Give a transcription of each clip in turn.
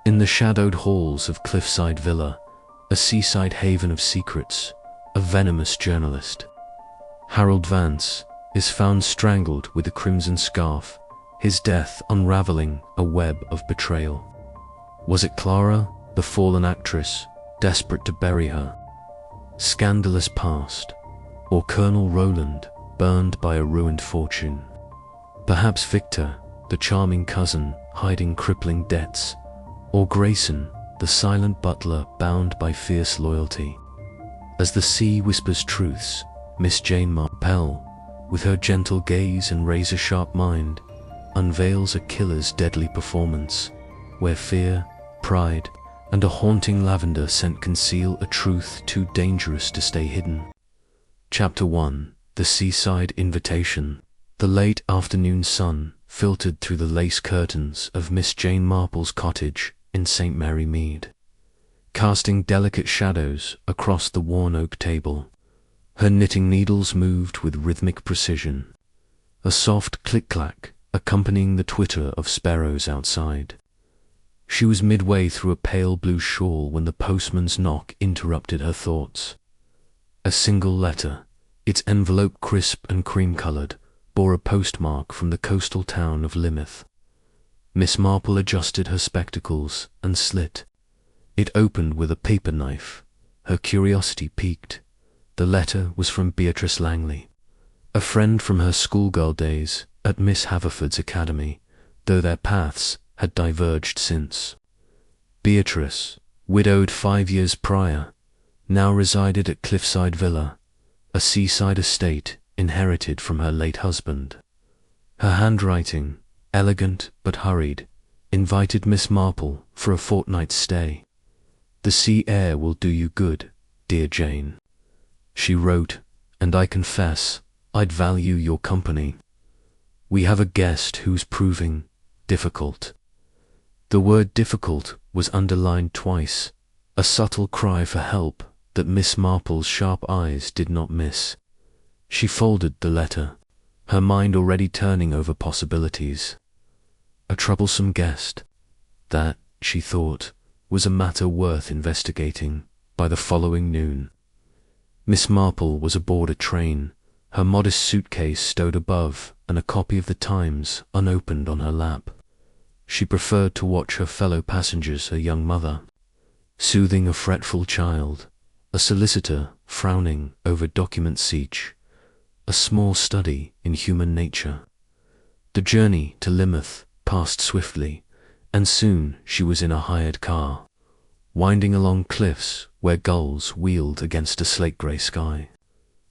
In the shadowed halls of Cliffside Villa, a seaside haven of secrets, a venomous journalist, Harold Vance, is found strangled with a crimson scarf, his death unraveling a web of betrayal. Was it Clara, the fallen actress, desperate to bury her scandalous past, or Colonel Roland, burned by a ruined fortune? Perhaps Victor, the charming cousin, hiding crippling debts, or Grayson, the silent butler bound by fierce loyalty. As the sea whispers truths, Miss Jane Marple, with her gentle gaze and razor-sharp mind, unveils a killer's deadly performance, where fear, pride, and a haunting lavender scent conceal a truth too dangerous to stay hidden. Chapter 1. The Seaside Invitation. The late afternoon sun filtered through the lace curtains of Miss Jane Marple's cottage in St. Mary Mead, casting delicate shadows across the worn oak table. Her knitting needles moved with rhythmic precision, a soft click-clack accompanying the twitter of sparrows outside. She was midway through a pale blue shawl when the postman's knock interrupted her thoughts. A single letter, its envelope crisp and cream-coloured, bore a postmark from the coastal town of Lymouth. Miss Marple adjusted her spectacles and slit. It opened with a paper knife. Her curiosity piqued. The letter was from Beatrice Langley, a friend from her schoolgirl days at Miss Haverford's academy, though their paths had diverged since. Beatrice, widowed 5 years prior, now resided at Cliffside Villa, a seaside estate inherited from her late husband. Her handwriting, elegant but hurried, invited Miss Marple for a fortnight's stay. "The sea air will do you good, dear Jane," she wrote, "and I confess I'd value your company. We have a guest who's proving difficult." The word difficult was underlined twice, a subtle cry for help that Miss Marple's sharp eyes did not miss. She folded the letter, her mind already turning over possibilities. A troublesome guest. That, she thought, was a matter worth investigating by the following noon. Miss Marple was aboard a train, her modest suitcase stowed above and a copy of the Times unopened on her lap. She preferred to watch her fellow passengers, a young mother soothing a fretful child, a solicitor frowning over document siege, a small study in human nature. The journey to Lymouth passed swiftly, and soon she was in a hired car, winding along cliffs where gulls wheeled against a slate-grey sky.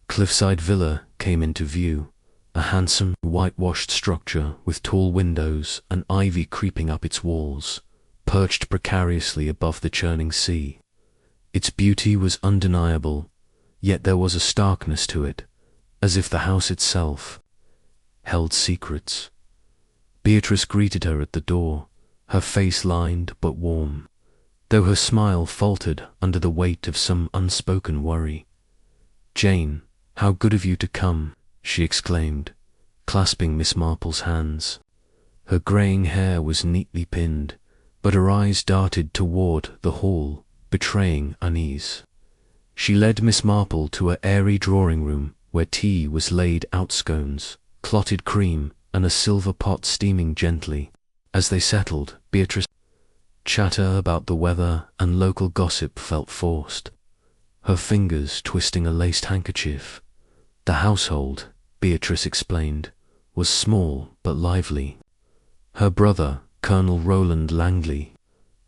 Cliffside Villa came into view, a handsome, whitewashed structure with tall windows and ivy creeping up its walls, perched precariously above the churning sea. Its beauty was undeniable, yet there was a starkness to it, as if the house itself held secrets. Beatrice greeted her at the door, her face lined but warm, though her smile faltered under the weight of some unspoken worry. "Jane, how good of you to come," she exclaimed, clasping Miss Marple's hands. Her greying hair was neatly pinned, but her eyes darted toward the hall, betraying unease. She led Miss Marple to an airy drawing-room where tea was laid out, scones, clotted cream, and a silver pot steaming gently. As they settled, Beatrice's chatter about the weather and local gossip felt forced, her fingers twisting a laced handkerchief. The household, Beatrice explained, was small but lively. Her brother, Colonel Roland Langley,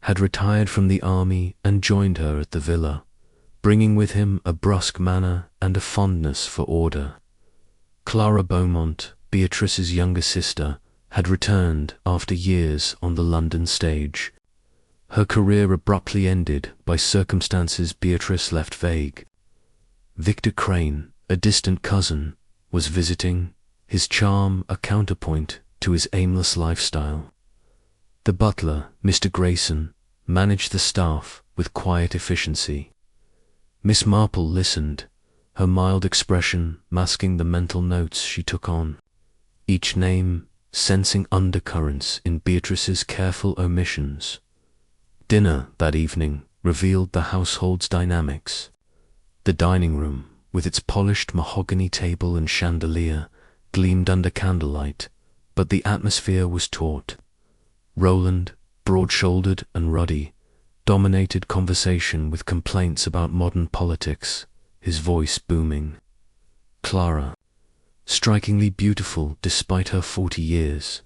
had retired from the army and joined her at the villa, bringing with him a brusque manner and a fondness for order. Clara Beaumont, Beatrice's younger sister, had returned after years on the London stage. Her career abruptly ended by circumstances Beatrice left vague. Victor Crane, a distant cousin, was visiting, his charm a counterpoint to his aimless lifestyle. The butler, Mr. Grayson, managed the staff with quiet efficiency. Miss Marple listened, her mild expression masking the mental notes she took on, each name sensing undercurrents in Beatrice's careful omissions. Dinner that evening revealed the household's dynamics. The dining room, with its polished mahogany table and chandelier, gleamed under candlelight, but the atmosphere was taut. Roland, broad-shouldered and ruddy, dominated conversation with complaints about modern politics, his voice booming. Clara, strikingly beautiful despite her 40 years,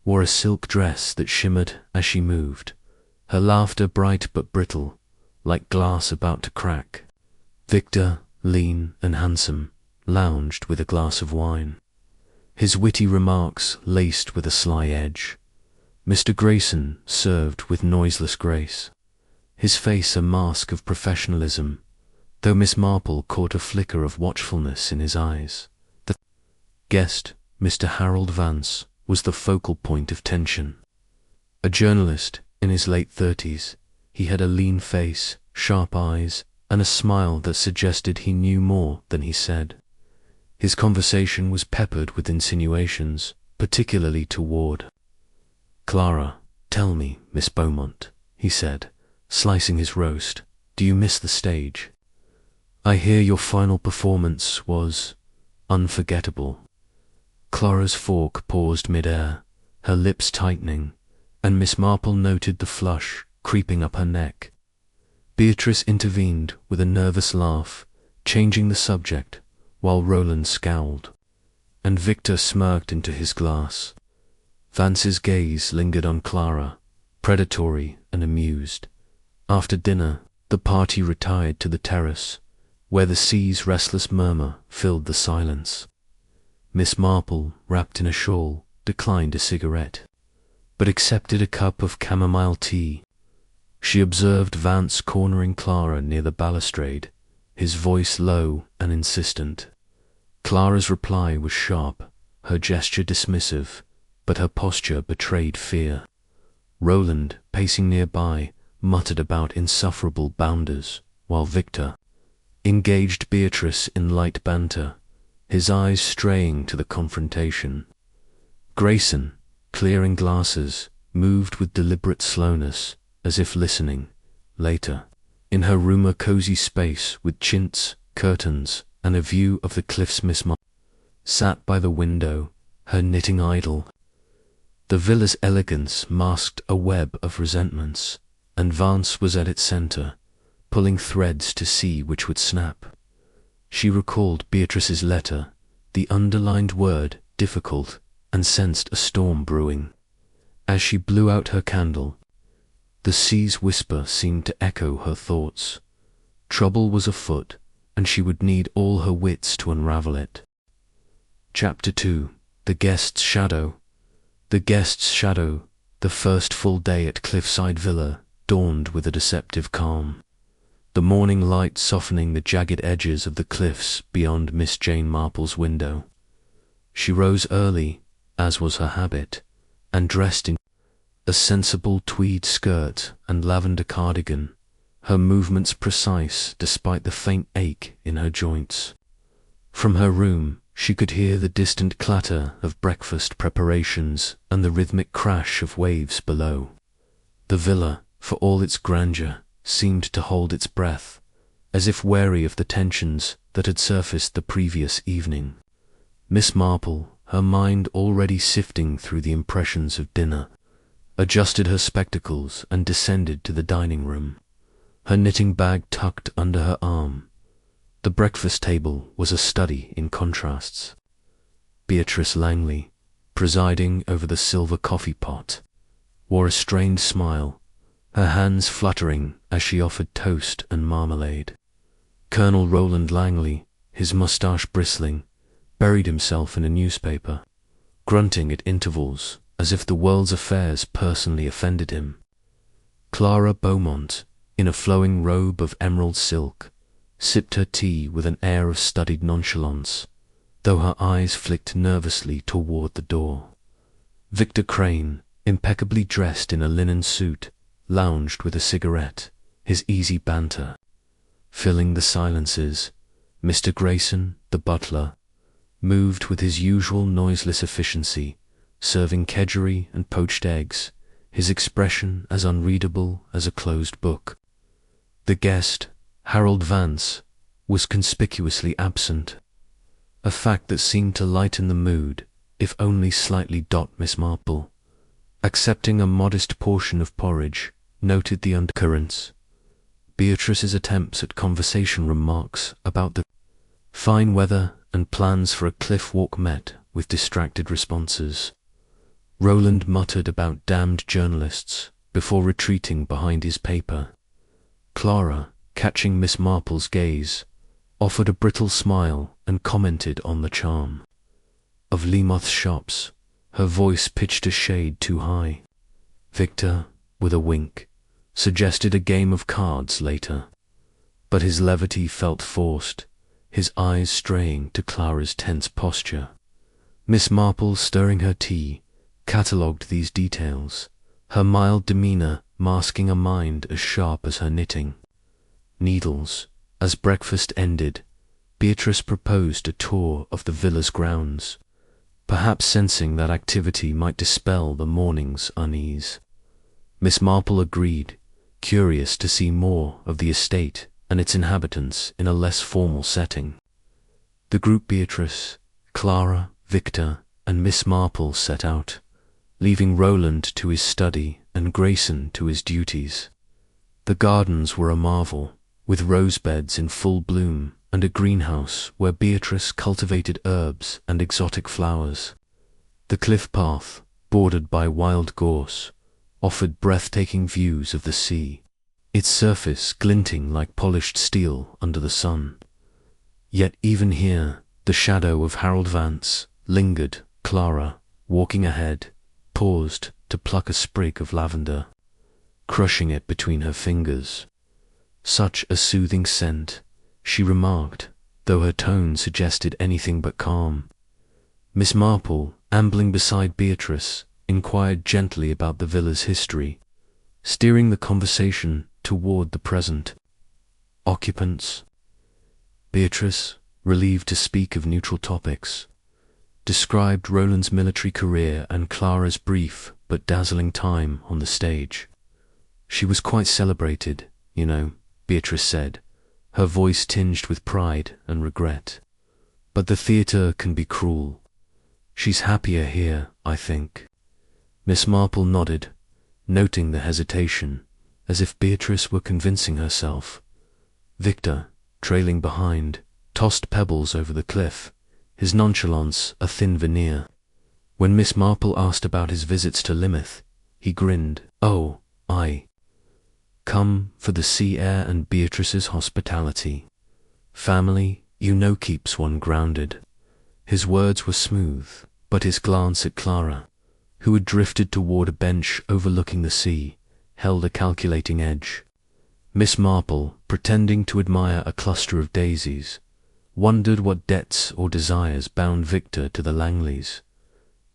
wore a silk dress that shimmered as she moved, her laughter bright but brittle, like glass about to crack. Victor, lean and handsome, lounged with a glass of wine, his witty remarks laced with a sly edge. Mr. Grayson served with noiseless grace, his face a mask of professionalism, though Miss Marple caught a flicker of watchfulness in his eyes. The guest, Mr. Harold Vance, was the focal point of tension. A journalist in his late 30s, he had a lean face, sharp eyes, and a smile that suggested he knew more than he said. His conversation was peppered with insinuations, particularly toward Clara. "Tell me, Miss Beaumont," he said, slicing his roast, "do you miss the stage? I hear your final performance was unforgettable." Clara's fork paused mid-air, her lips tightening, and Miss Marple noted the flush creeping up her neck. Beatrice intervened with a nervous laugh, changing the subject, while Roland scowled, and Victor smirked into his glass. Vance's gaze lingered on Clara, predatory and amused. After dinner, the party retired to the terrace, where the sea's restless murmur filled the silence. Miss Marple, wrapped in a shawl, declined a cigarette, but accepted a cup of chamomile tea. She observed Vance cornering Clara near the balustrade, his voice low and insistent. Clara's reply was sharp, her gesture dismissive, but her posture betrayed fear. Roland, pacing nearby, muttered about insufferable bounders, while Victor engaged Beatrice in light banter, his eyes straying to the confrontation. Grayson, clearing glasses, moved with deliberate slowness, as if listening. Later, in her room, a cozy space with chintz, curtains, and a view of the cliffs, Miss Marple sat by the window, her knitting idle. The villa's elegance masked a web of resentments, and Vance was at its center, pulling threads to see which would snap. She recalled Beatrice's letter, the underlined word difficult, and sensed a storm brewing. As she blew out her candle, the sea's whisper seemed to echo her thoughts. Trouble was afoot, and she would need all her wits to unravel it. Chapter 2. The Guest's Shadow. The Guest's Shadow, the first full day at Cliffside Villa, dawned with a deceptive calm, the morning light softening the jagged edges of the cliffs beyond Miss Jane Marple's window. She rose early, as was her habit, and dressed in a sensible tweed skirt and lavender cardigan, her movements precise despite the faint ache in her joints. From her room, she could hear the distant clatter of breakfast preparations and the rhythmic crash of waves below. The villa, for all its grandeur, seemed to hold its breath, as if wary of the tensions that had surfaced the previous evening. Miss Marple, her mind already sifting through the impressions of dinner, adjusted her spectacles and descended to the dining room, her knitting bag tucked under her arm. The breakfast table was a study in contrasts. Beatrice Langley, presiding over the silver coffee pot, wore a strained smile, her hands fluttering as she offered toast and marmalade. Colonel Roland Langley, his moustache bristling, buried himself in a newspaper, grunting at intervals as if the world's affairs personally offended him. Clara Beaumont, in a flowing robe of emerald silk, sipped her tea with an air of studied nonchalance, though her eyes flicked nervously toward the door. Victor Crane, impeccably dressed in a linen suit, lounged with a cigarette, his easy banter filling the silences. Mr. Grayson, the butler, moved with his usual noiseless efficiency, serving kedgeree and poached eggs, his expression as unreadable as a closed book. The guest, Harold Vance, was conspicuously absent, a fact that seemed to lighten the mood, if only slightly. Miss Marple, accepting a modest portion of porridge, noted the undercurrents. Beatrice's attempts at conversation remarks about the fine weather and plans for a cliff walk met with distracted responses. Roland muttered about damned journalists before retreating behind his paper. Clara, catching Miss Marple's gaze, offered a brittle smile and commented on the charm of Lemoth's shops, her voice pitched a shade too high. Victor, with a wink, suggested a game of cards later, but his levity felt forced, his eyes straying to Clara's tense posture. Miss Marple, stirring her tea, catalogued these details, her mild demeanour masking a mind as sharp as her knitting. Needles. As breakfast ended, Beatrice proposed a tour of the villa's grounds, perhaps sensing that activity might dispel the morning's unease. Miss Marple agreed, curious to see more of the estate and its inhabitants in a less formal setting. The group, Beatrice, Clara, Victor, and Miss Marple, set out, leaving Roland to his study and Grayson to his duties. The gardens were a marvel, with rose beds in full bloom and a greenhouse where Beatrice cultivated herbs and exotic flowers. The cliff path, bordered by wild gorse, offered breathtaking views of the sea, its surface glinting like polished steel under the sun. Yet even here, the shadow of Harold Vance lingered. Clara, walking ahead, paused to pluck a sprig of lavender, crushing it between her fingers. Such a soothing scent, she remarked, though her tone suggested anything but calm. Miss Marple, ambling beside Beatrice, inquired gently about the villa's history, steering the conversation toward the present. Occupants. Beatrice, relieved to speak of neutral topics, described Roland's military career and Clara's brief but dazzling time on the stage. She was quite celebrated, you know, Beatrice said, her voice tinged with pride and regret. But the theatre can be cruel. She's happier here, I think. Miss Marple nodded, noting the hesitation, as if Beatrice were convincing herself. Victor, trailing behind, tossed pebbles over the cliff, his nonchalance a thin veneer. When Miss Marple asked about his visits to Lymouth, he grinned. Oh, I come for the sea air and Beatrice's hospitality. Family, you know, keeps one grounded. His words were smooth, but his glance at Clara, who had drifted toward a bench overlooking the sea, held a calculating edge. Miss Marple, pretending to admire a cluster of daisies, wondered what debts or desires bound Victor to the Langleys.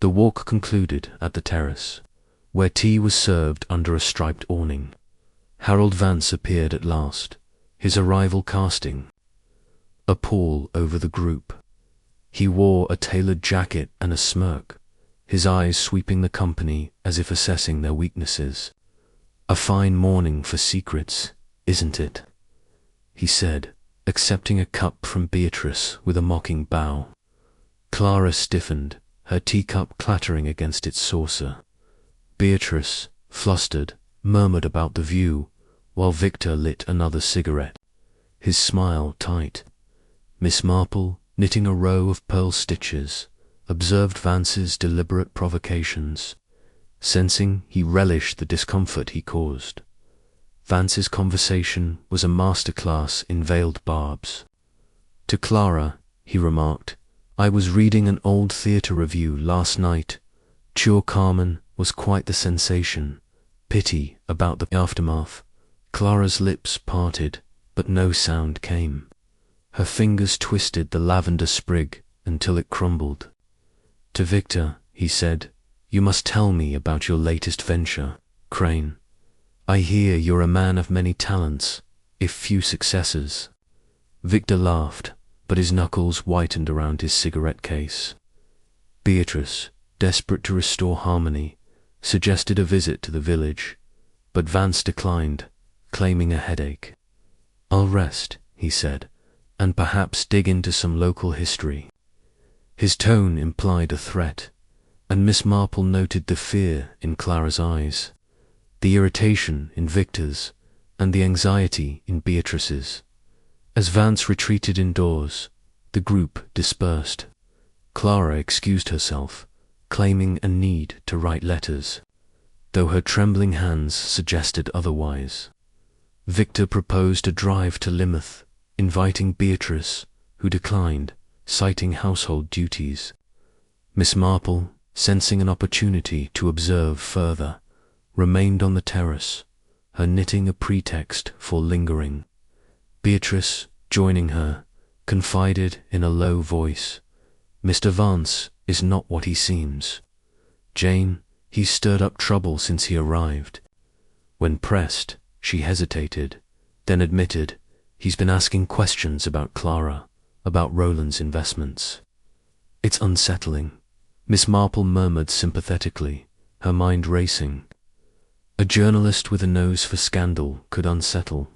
The walk concluded at the terrace, where tea was served under a striped awning. Harold Vance appeared at last, his arrival casting a pall over the group. He wore a tailored jacket and a smirk, his eyes sweeping the company as if assessing their weaknesses. "A fine morning for secrets, isn't it?" he said, accepting a cup from Beatrice with a mocking bow. Clara stiffened, her teacup clattering against its saucer. Beatrice, flustered, murmured about the view, while Victor lit another cigarette, his smile tight. Miss Marple, knitting a row of pearl stitches, observed Vance's deliberate provocations, sensing he relished the discomfort he caused. Vance's conversation was a masterclass in veiled barbs. To Clara, he remarked, "I was reading an old theatre review last night. Cure Carmen was quite the sensation. Pity about the aftermath." Clara's lips parted, but no sound came. Her fingers twisted the lavender sprig until it crumbled. To Victor, he said, "You must tell me about your latest venture, Crane. I hear you're a man of many talents, if few successes." Victor laughed, but his knuckles whitened around his cigarette case. Beatrice, desperate to restore harmony, suggested a visit to the village, but Vance declined, claiming a headache. "I'll rest," he said, "and perhaps dig into some local history." His tone implied a threat, and Miss Marple noted the fear in Clara's eyes, the irritation in Victor's, and the anxiety in Beatrice's. As Vance retreated indoors, the group dispersed. Clara excused herself, claiming a need to write letters, though her trembling hands suggested otherwise. Victor proposed a drive to Lymouth, inviting Beatrice, who declined, citing household duties. Miss Marple, sensing an opportunity to observe further, remained on the terrace, her knitting a pretext for lingering. Beatrice, joining her, confided in a low voice, "Mr. Vance is not what he seems. Jane, he's stirred up trouble since he arrived." When pressed, she hesitated, then admitted, "He's been asking questions about Clara, about Roland's investments." "It's unsettling," Miss Marple murmured sympathetically, her mind racing. A journalist with a nose for scandal could unsettle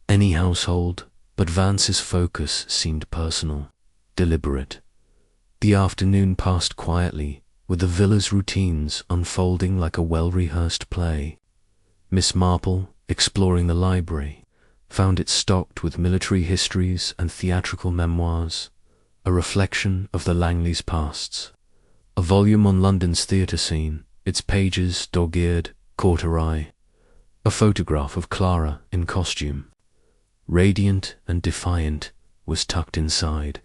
any household, but Vance's focus seemed personal, deliberate. The afternoon passed quietly, with the villa's routines unfolding like a well-rehearsed play. Miss Marple, exploring the library, found it stocked with military histories and theatrical memoirs, a reflection of the Langleys' pasts. A volume on London's theatre scene, its pages dog-eared, caught her eye. A photograph of Clara in costume, radiant and defiant, was tucked inside.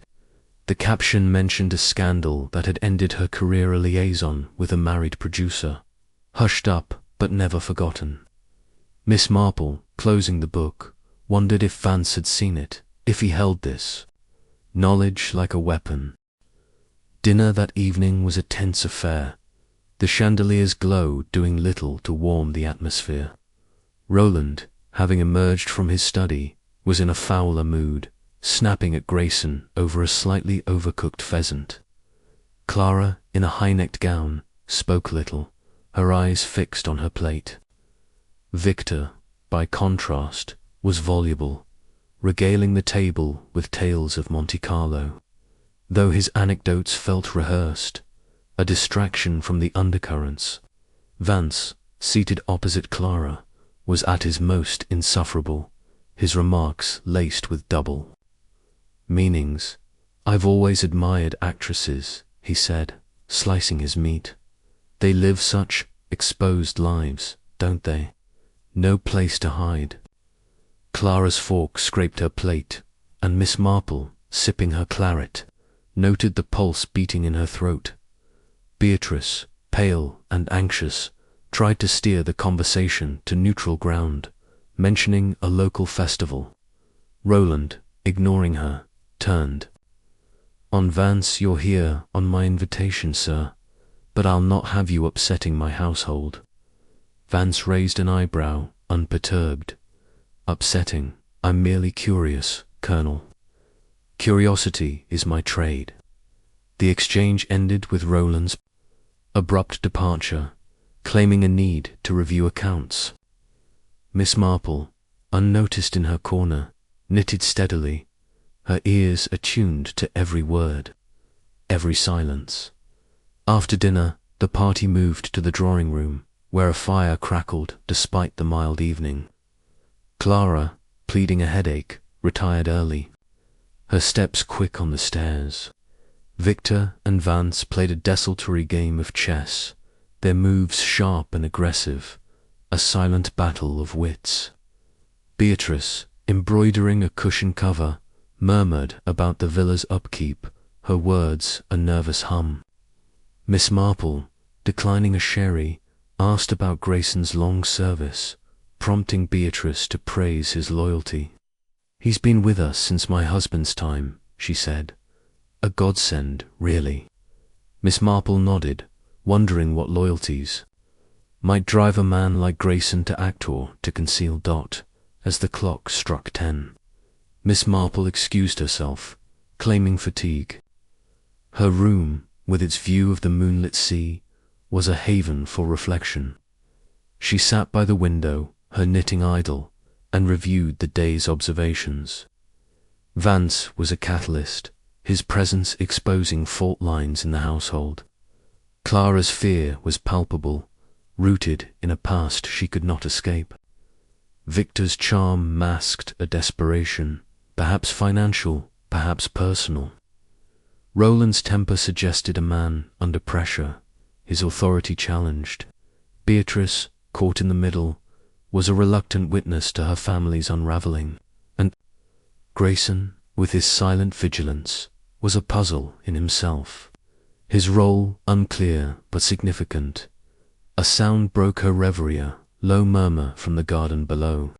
The caption mentioned a scandal that had ended her career a liaison with a married producer, hushed up but never forgotten. Miss Marple, closing the book, wondered if Vance had seen it, if he held this knowledge like a weapon. Dinner that evening was a tense affair, the chandelier's glow doing little to warm the atmosphere. Roland, having emerged from his study, was in a fouler mood, snapping at Grayson over a slightly overcooked pheasant. Clara, in a high-necked gown, spoke little, her eyes fixed on her plate. Victor, by contrast, was voluble, regaling the table with tales of Monte Carlo, though his anecdotes felt rehearsed, a distraction from the undercurrents. Vance, seated opposite Clara, was at his most insufferable, his remarks laced with double meanings. "I've always admired actresses," he said, slicing his meat. "They live such exposed lives, don't they? No place to hide." Clara's fork scraped her plate, and Miss Marple, sipping her claret, noted the pulse beating in her throat. Beatrice, pale and anxious, tried to steer the conversation to neutral ground, mentioning a local festival. Roland, ignoring her, turned. "On Vance, you're here on my invitation, sir, but I'll not have you upsetting my household." Vance raised an eyebrow, unperturbed. "Upsetting? I'm merely curious, Colonel. Curiosity is my trade." The exchange ended with Roland's abrupt departure, claiming a need to review accounts. Miss Marple, unnoticed in her corner, knitted steadily, her ears attuned to every word, every silence. After dinner, the party moved to the drawing room, where a fire crackled despite the mild evening. Clara, pleading a headache, retired early, her steps quick on the stairs. Victor and Vance played a desultory game of chess, their moves sharp and aggressive, a silent battle of wits. Beatrice, embroidering a cushion cover, murmured about the villa's upkeep, her words a nervous hum. Miss Marple, declining a sherry, asked about Grayson's long service, prompting Beatrice to praise his loyalty. "He's been with us since my husband's time," she said. "A godsend, really." Miss Marple nodded, wondering what loyalties might drive a man like Grayson to actor to conceal Dot as the clock struck 10. Miss Marple excused herself, claiming fatigue. Her room, with its view of the moonlit sea, was a haven for reflection. She sat by the window, her knitting idle, and reviewed the day's observations. Vance was a catalyst, his presence exposing fault lines in the household. Clara's fear was palpable, rooted in a past she could not escape. Victor's charm masked a desperation, perhaps financial, perhaps personal. Roland's temper suggested a man under pressure, his authority challenged. Beatrice, caught in the middle, was a reluctant witness to her family's unraveling, and Grayson, with his silent vigilance, was a puzzle in himself. His role unclear but significant. A sound broke her reverie, low murmur from the garden below.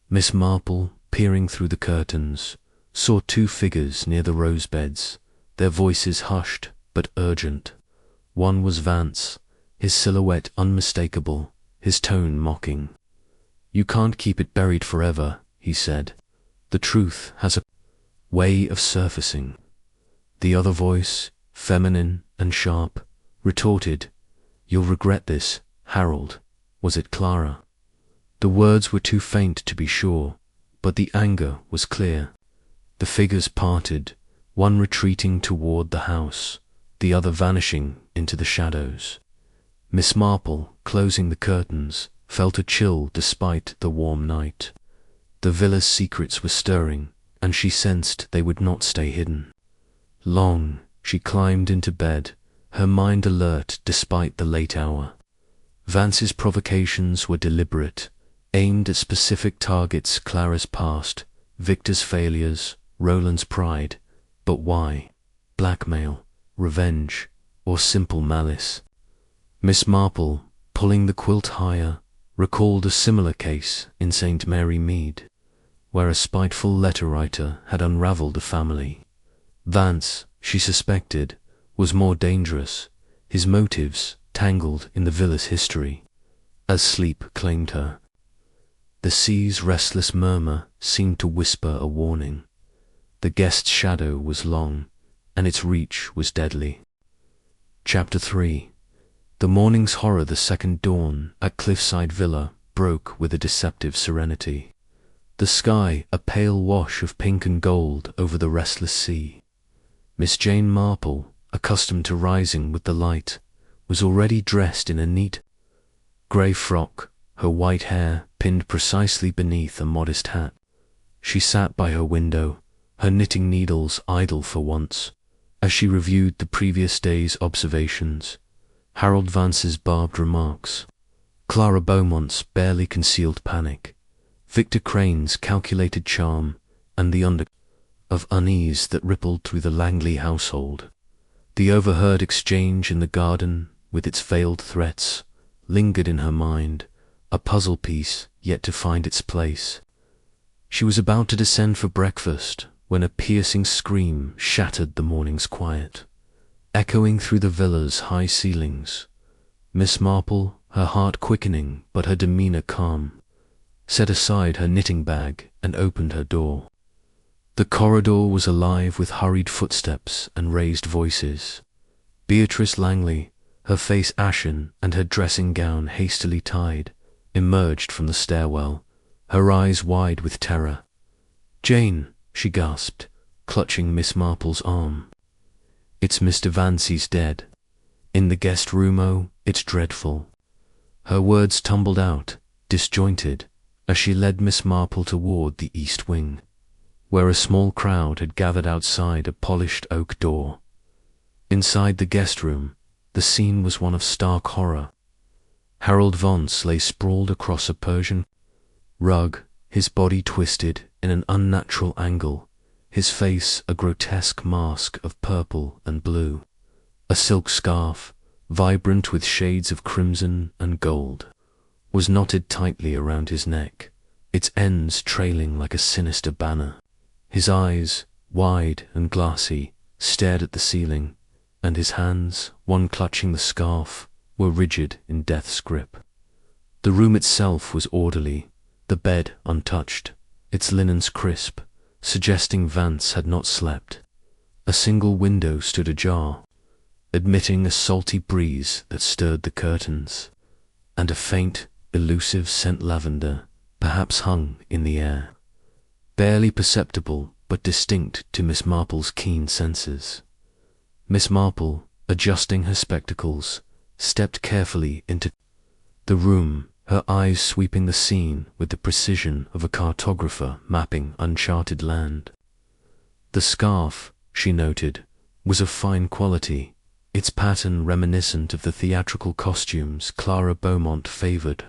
Miss Marple, peering through the curtains, saw two figures near the rose beds, their voices hushed but urgent. One was Vance, his silhouette unmistakable, his tone mocking. "You can't keep it buried forever," he said. "The truth has a way of surfacing." The other voice, feminine and sharp, retorted, "You'll regret this, Harold." Was it Clara? The words were too faint to be sure, but the anger was clear. The figures parted, one retreating toward the house, the other vanishing into the shadows. Miss Marple, closing the curtains, felt a chill despite the warm night. The villa's secrets were stirring, and she sensed they would not stay hidden. Long, she climbed into bed, her mind alert despite the late hour. Vance's provocations were deliberate, aimed at specific targets: Clara's past, Victor's failures, Roland's pride. But why? Blackmail, revenge, or simple malice? Miss Marple, pulling the quilt higher, recalled a similar case in St. Mary Mead, where a spiteful letter-writer had unravelled a family. Vance, she suspected, was more dangerous, his motives tangled in the villa's history. As sleep claimed her, the sea's restless murmur seemed to whisper a warning. The guest's shadow was long, and its reach was deadly. Chapter 3. The morning's horror. The second dawn at Cliffside Villa broke with a deceptive serenity. The sky a pale wash of pink and gold over the restless sea. Miss Jane Marple, accustomed to rising with the light, was already dressed in a neat grey frock, her white hair pinned precisely beneath a modest hat. She sat by her window, her knitting needles idle for once, as she reviewed the previous day's observations, Harold Vance's barbed remarks, Clara Beaumont's barely concealed panic, Victor Crane's calculated charm, and the under of unease that rippled through the Langley household. The overheard exchange in the garden, with its veiled threats, lingered in her mind, a puzzle piece yet to find its place. She was about to descend for breakfast when a piercing scream shattered the morning's quiet, echoing through the villa's high ceilings. Miss Marple, her heart quickening but her demeanour calm, set aside her knitting bag and opened her door. The corridor was alive with hurried footsteps and raised voices. Beatrice Langley, her face ashen and her dressing gown hastily tied, emerged from the stairwell, her eyes wide with terror. "Jane," she gasped, clutching Miss Marple's arm. "It's Mr. Vance, he's dead. In the guest room, oh, it's dreadful." Her words tumbled out, disjointed, as she led Miss Marple toward the east wing, where a small crowd had gathered outside a polished oak door. Inside the guest room, the scene was one of stark horror. Harold Vance lay sprawled across a Persian rug, his body twisted in an unnatural angle, his face a grotesque mask of purple and blue. A silk scarf, vibrant with shades of crimson and gold, was knotted tightly around his neck, its ends trailing like a sinister banner. His eyes, wide and glassy, stared at the ceiling, and his hands, one clutching the scarf, were rigid in death's grip. The room itself was orderly, the bed untouched, its linens crisp, suggesting Vance had not slept. A single window stood ajar. admitting a salty breeze that stirred the curtains, and a faint, elusive scent lavender perhaps hung in the air, barely perceptible but distinct to Miss Marple's keen senses. Miss Marple, adjusting her spectacles, stepped carefully into the room, her eyes sweeping the scene with the precision of a cartographer mapping uncharted land. The scarf, she noted, was of fine quality, its pattern reminiscent of the theatrical costumes Clara Beaumont favoured.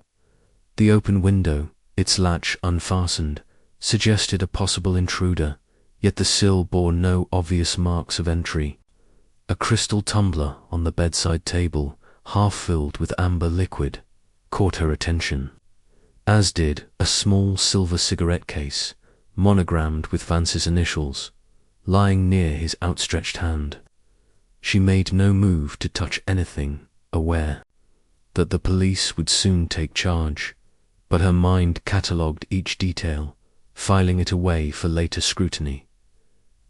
The open window, its latch unfastened, suggested a possible intruder, yet the sill bore no obvious marks of entry. A crystal tumbler on the bedside table, half filled with amber liquid, caught her attention, as did a small silver cigarette case, monogrammed with Vance's initials, lying near his outstretched hand. She made no move to touch anything, aware that the police would soon take charge, but her mind catalogued each detail, filing it away for later scrutiny.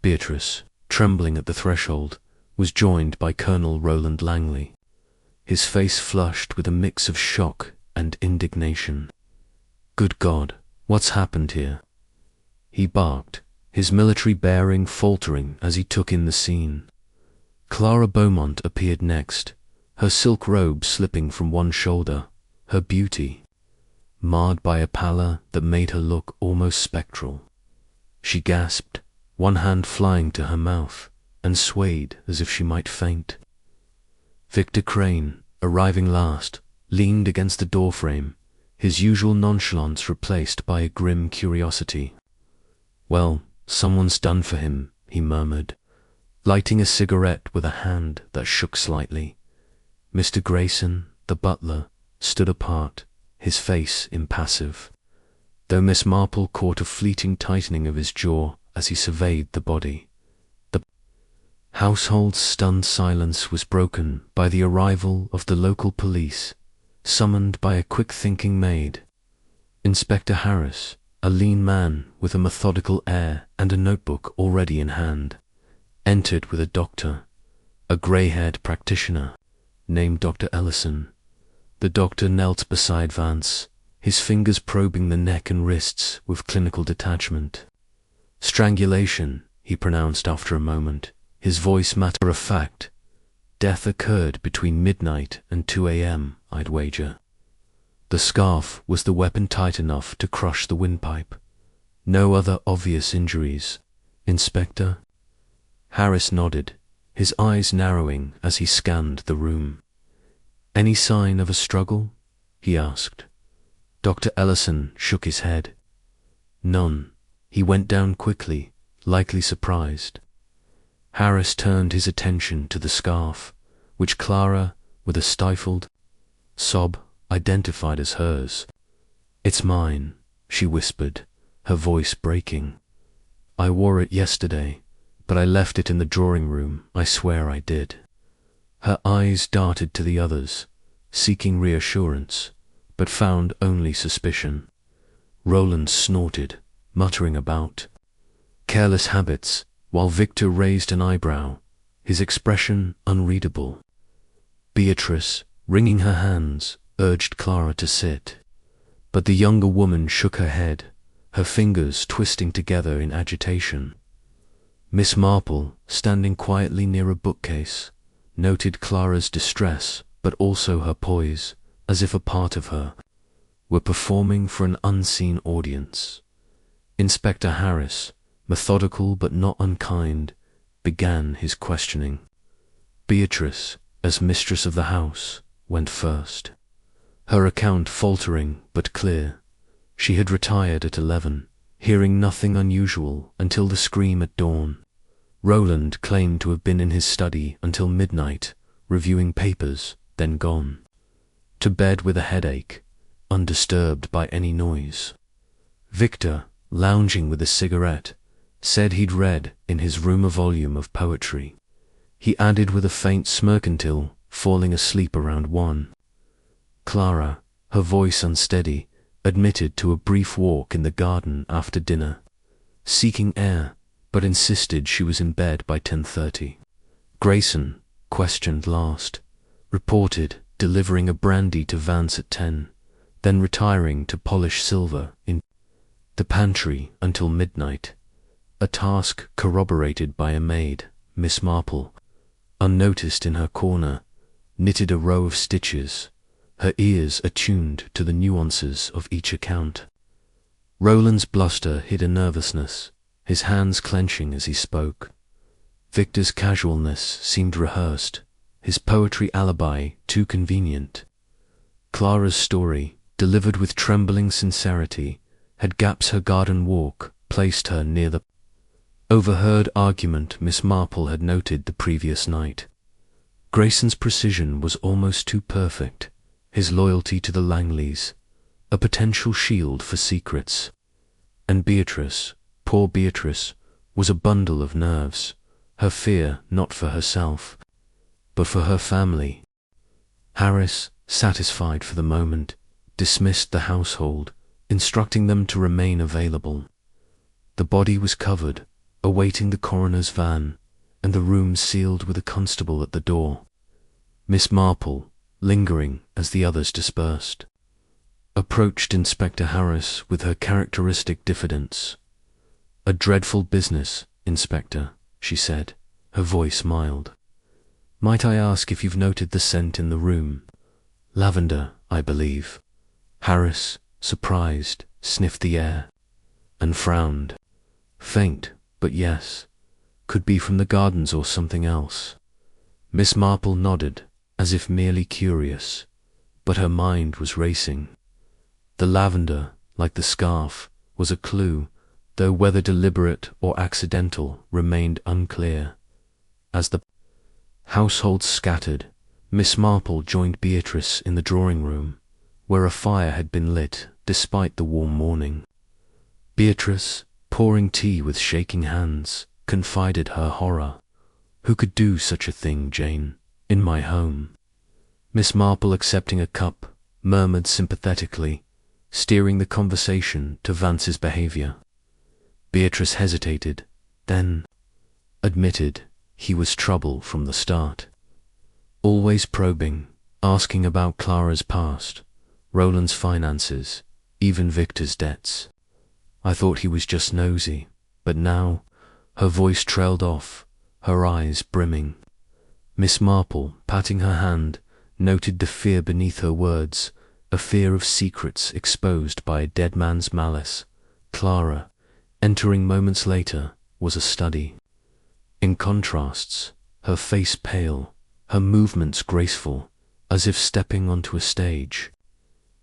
Beatrice, trembling at the threshold, was joined by Colonel Roland Langley, his face flushed with a mix of shock and indignation. "Good God, what's happened here?" he barked, his military bearing faltering as he took in the scene. Clara Beaumont appeared next, her silk robe slipping from one shoulder, her beauty marred by a pallor that made her look almost spectral. She gasped, one hand flying to her mouth, and swayed as if she might faint. Victor Crane, arriving last, leaned against the doorframe, his usual nonchalance replaced by a grim curiosity. "Well, someone's done for him," he murmured, lighting a cigarette with a hand that shook slightly. Mr. Grayson, the butler, stood apart, his face impassive, though Miss Marple caught a fleeting tightening of his jaw as he surveyed the body. The household's stunned silence was broken by the arrival of the local police, summoned by a quick-thinking maid. Inspector Harris, a lean man with a methodical air and a notebook already in hand, entered with a doctor, a grey-haired practitioner, named Dr. Ellison. The doctor knelt beside Vance, his fingers probing the neck and wrists with clinical detachment. "Strangulation," he pronounced after a moment, his voice matter-of-fact. "Death occurred between midnight and 2 a.m., I'd wager." The scarf was the weapon tight enough to crush the windpipe. "No other obvious injuries, Inspector?" Harris nodded, his eyes narrowing as he scanned the room. "Any sign of a struggle?" he asked. Dr. Ellison shook his head. "None. He went down quickly, likely surprised." Harris turned his attention to the scarf, which Clara, with a stifled sob, identified as hers. "It's mine," she whispered, her voice breaking. "I wore it yesterday, but I left it in the drawing room, I swear I did." Her eyes darted to the others, seeking reassurance, but found only suspicion. Roland snorted, muttering about careless habits, while Victor raised an eyebrow, his expression unreadable. Beatrice, wringing her hands, urged Clara to sit, but the younger woman shook her head, her fingers twisting together in agitation. Miss Marple, standing quietly near a bookcase, noted Clara's distress, but also her poise, as if a part of her were performing for an unseen audience. Inspector Harris, methodical but not unkind, began his questioning. Beatrice, as mistress of the house, went first, her account faltering but clear. She had retired at 11, hearing nothing unusual until the scream at dawn. Roland claimed to have been in his study until midnight, reviewing papers, then gone to bed with a headache, undisturbed by any noise. Victor, lounging with a cigarette, said he'd read in his room a volume of poetry. He added with a faint smirk until falling asleep around 1. Clara, her voice unsteady, admitted to a brief walk in the garden after dinner, seeking air, but insisted she was in bed by 10:30. Grayson, questioned last, reported delivering a brandy to Vance at 10, then retiring to polish silver in the pantry until midnight, a task corroborated by a maid, Miss Marple, unnoticed in her corner, knitted a row of stitches, her ears attuned to the nuances of each account. Roland's bluster hid a nervousness, his hands clenching as he spoke. Victor's casualness seemed rehearsed, his poetry alibi too convenient. Clara's story, delivered with trembling sincerity, had gaps her garden walk placed her near the overheard argument Miss Marple had noted the previous night. Grayson's precision was almost too perfect, his loyalty to the Langleys, a potential shield for secrets. And Beatrice, poor Beatrice, was a bundle of nerves, her fear not for herself, but for her family. Harris, satisfied for the moment, dismissed the household, instructing them to remain available. The body was covered, awaiting the coroner's van, and the room sealed with a constable at the door. Miss Marple, lingering as the others dispersed, approached Inspector Harris with her characteristic diffidence. "A dreadful business, Inspector," she said, her voice mild. "Might I ask if you've noted the scent in the room? Lavender, I believe." Harris, surprised, sniffed the air, and frowned. "Faint, but yes. Could be from the gardens or something else." Miss Marple nodded, as if merely curious, but her mind was racing. The lavender, like the scarf, was a clue, though whether deliberate or accidental remained unclear. As the household scattered, Miss Marple joined Beatrice in the drawing room, where a fire had been lit despite the warm morning. Beatrice, pouring tea with shaking hands, confided her horror. "Who could do such a thing, Jane, in my home?" Miss Marple, accepting a cup, murmured sympathetically, steering the conversation to Vance's behavior. Beatrice hesitated, then admitted he was trouble from the start. Always probing, asking about Clara's past, Roland's finances, even Victor's debts. "I thought he was just nosy, but now..." Her voice trailed off, her eyes brimming. Miss Marple, patting her hand, noted the fear beneath her words, a fear of secrets exposed by a dead man's malice. Clara, entering moments later, was a study. In contrasts, her face pale, her movements graceful, as if stepping onto a stage.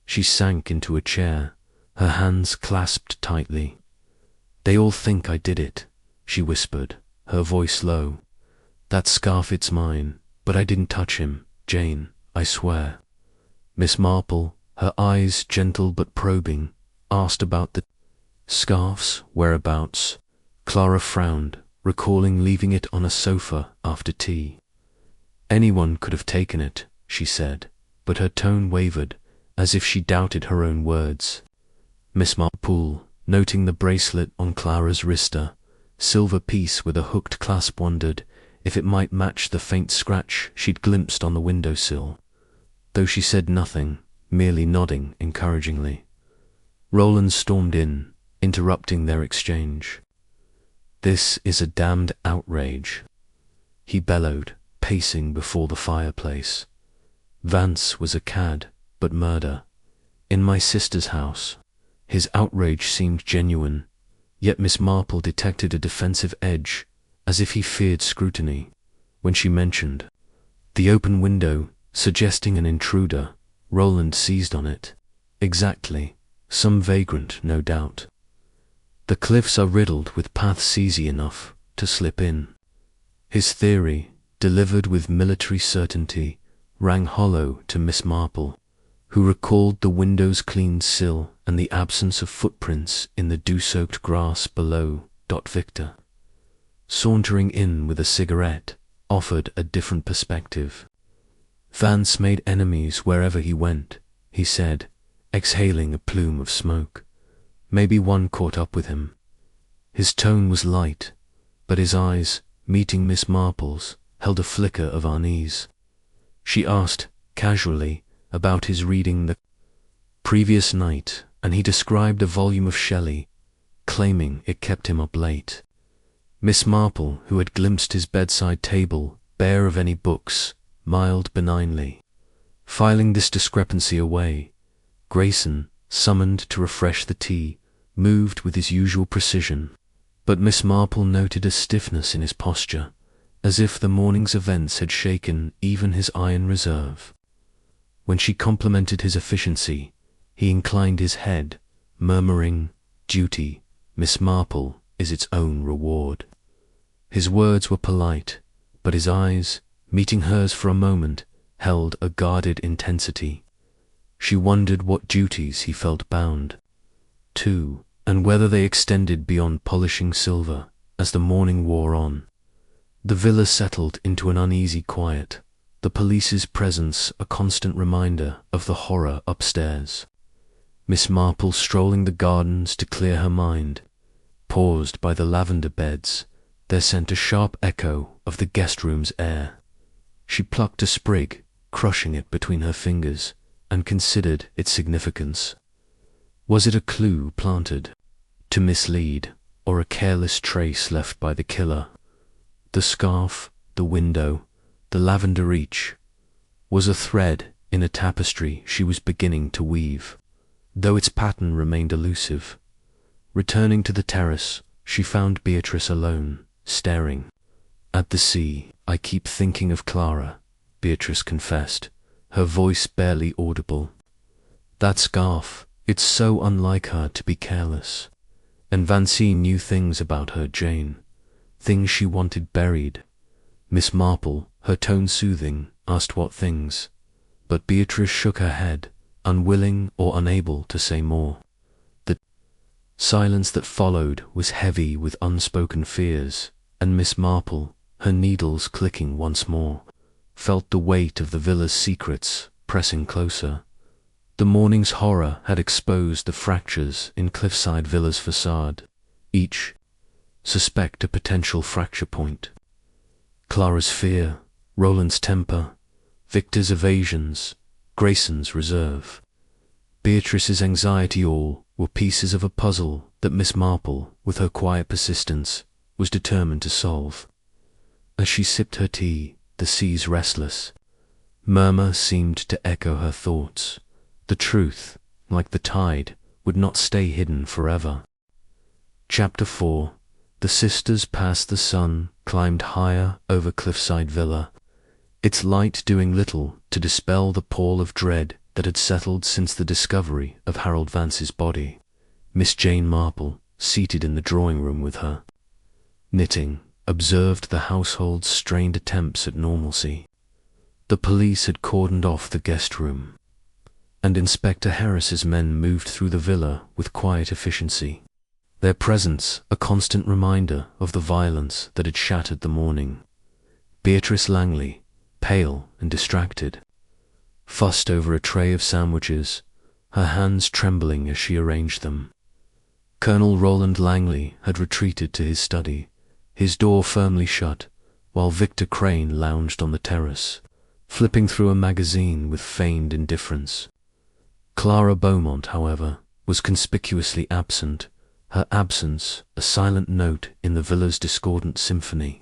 She sank into a chair, her hands clasped tightly. "They all think I did it," she whispered, her voice low. "That scarf, it's mine, but I didn't touch him, Jane, I swear." Miss Marple, her eyes gentle but probing, asked about the scarf's whereabouts. Clara frowned, recalling leaving it on a sofa after tea. "Anyone could have taken it," she said, but her tone wavered, as if she doubted her own words. Miss Marple, noting the bracelet on Clara's wrista, silver piece with a hooked clasp, wondered if it might match the faint scratch she'd glimpsed on the windowsill, though she said nothing, merely nodding encouragingly. Roland stormed in, interrupting their exchange. "This is a damned outrage," he bellowed, pacing before the fireplace. "Vance was a cad, but murder. In my sister's house." His outrage seemed genuine, yet Miss Marple detected a defensive edge, as if he feared scrutiny. When she mentioned the open window, suggesting an intruder, Roland seized on it. "Exactly. Some vagrant, no doubt. The cliffs are riddled with paths easy enough to slip in." His theory, delivered with military certainty, rang hollow to Miss Marple, who recalled the window's clean sill and the absence of footprints in the dew-soaked grass below. Victor, sauntering in with a cigarette, offered a different perspective. "Vance made enemies wherever he went," he said, exhaling a plume of smoke. "Maybe one caught up with him." His tone was light, but his eyes, meeting Miss Marple's, held a flicker of unease. She asked, casually, about his reading the previous night, and he described a volume of Shelley, claiming it kept him up late. Miss Marple, who had glimpsed his bedside table bare of any books, smiled benignly. Filing this discrepancy away, Grayson, summoned to refresh the tea, moved with his usual precision, but Miss Marple noted a stiffness in his posture, as if the morning's events had shaken even his iron reserve. When she complimented his efficiency, he inclined his head, murmuring, "Duty, Miss Marple, is its own reward." His words were polite, but his eyes, meeting hers for a moment, held a guarded intensity. She wondered what duties he felt bound to, and whether they extended beyond polishing silver as the morning wore on. The villa settled into an uneasy quiet, the police's presence a constant reminder of the horror upstairs. Miss Marple, strolling the gardens to clear her mind, paused by the lavender beds. There sent a sharp echo of the guest room's air. She plucked a sprig, crushing it between her fingers, and considered its significance. Was it a clue planted to mislead, or a careless trace left by the killer? The scarf, the window, the lavender each, was a thread in a tapestry she was beginning to weave, though its pattern remained elusive. Returning to the terrace, she found Beatrice alone, staring at the sea. "I keep thinking of Clara," Beatrice confessed, her voice barely audible. "That scarf, it's so unlike her to be careless. And Vancy knew things about her, Jane, things she wanted buried." Miss Marple, her tone soothing, asked what things, but Beatrice shook her head, unwilling or unable to say more. The silence that followed was heavy with unspoken fears, and Miss Marple, her needles clicking once more, felt the weight of the villa's secrets pressing closer. The morning's horror had exposed the fractures in Cliffside Villa's facade, each suspect a potential fracture point. Clara's fear, Roland's temper, Victor's evasions, Grayson's reserve, Beatrice's anxiety, all were pieces of a puzzle that Miss Marple, with her quiet persistence, was determined to solve. As she sipped her tea, the sea's restless murmur seemed to echo her thoughts. The truth, like the tide, would not stay hidden forever. Chapter 4. The sisters passed the sun, climbed higher over Cliffside Villa, its light doing little to dispel the pall of dread that had settled since the discovery of Harold Vance's body. Miss Jane Marple, seated in the drawing-room with her knitting, observed the household's strained attempts at normalcy. The police had cordoned off the guest room, and Inspector Harris's men moved through the villa with quiet efficiency, their presence a constant reminder of the violence that had shattered the morning. Beatrice Langley, pale and distracted, fussed over a tray of sandwiches, her hands trembling as she arranged them. Colonel Roland Langley had retreated to his study, his door firmly shut, while Victor Crane lounged on the terrace, flipping through a magazine with feigned indifference. Clara Beaumont, however, was conspicuously absent, her absence a silent note in the villa's discordant symphony.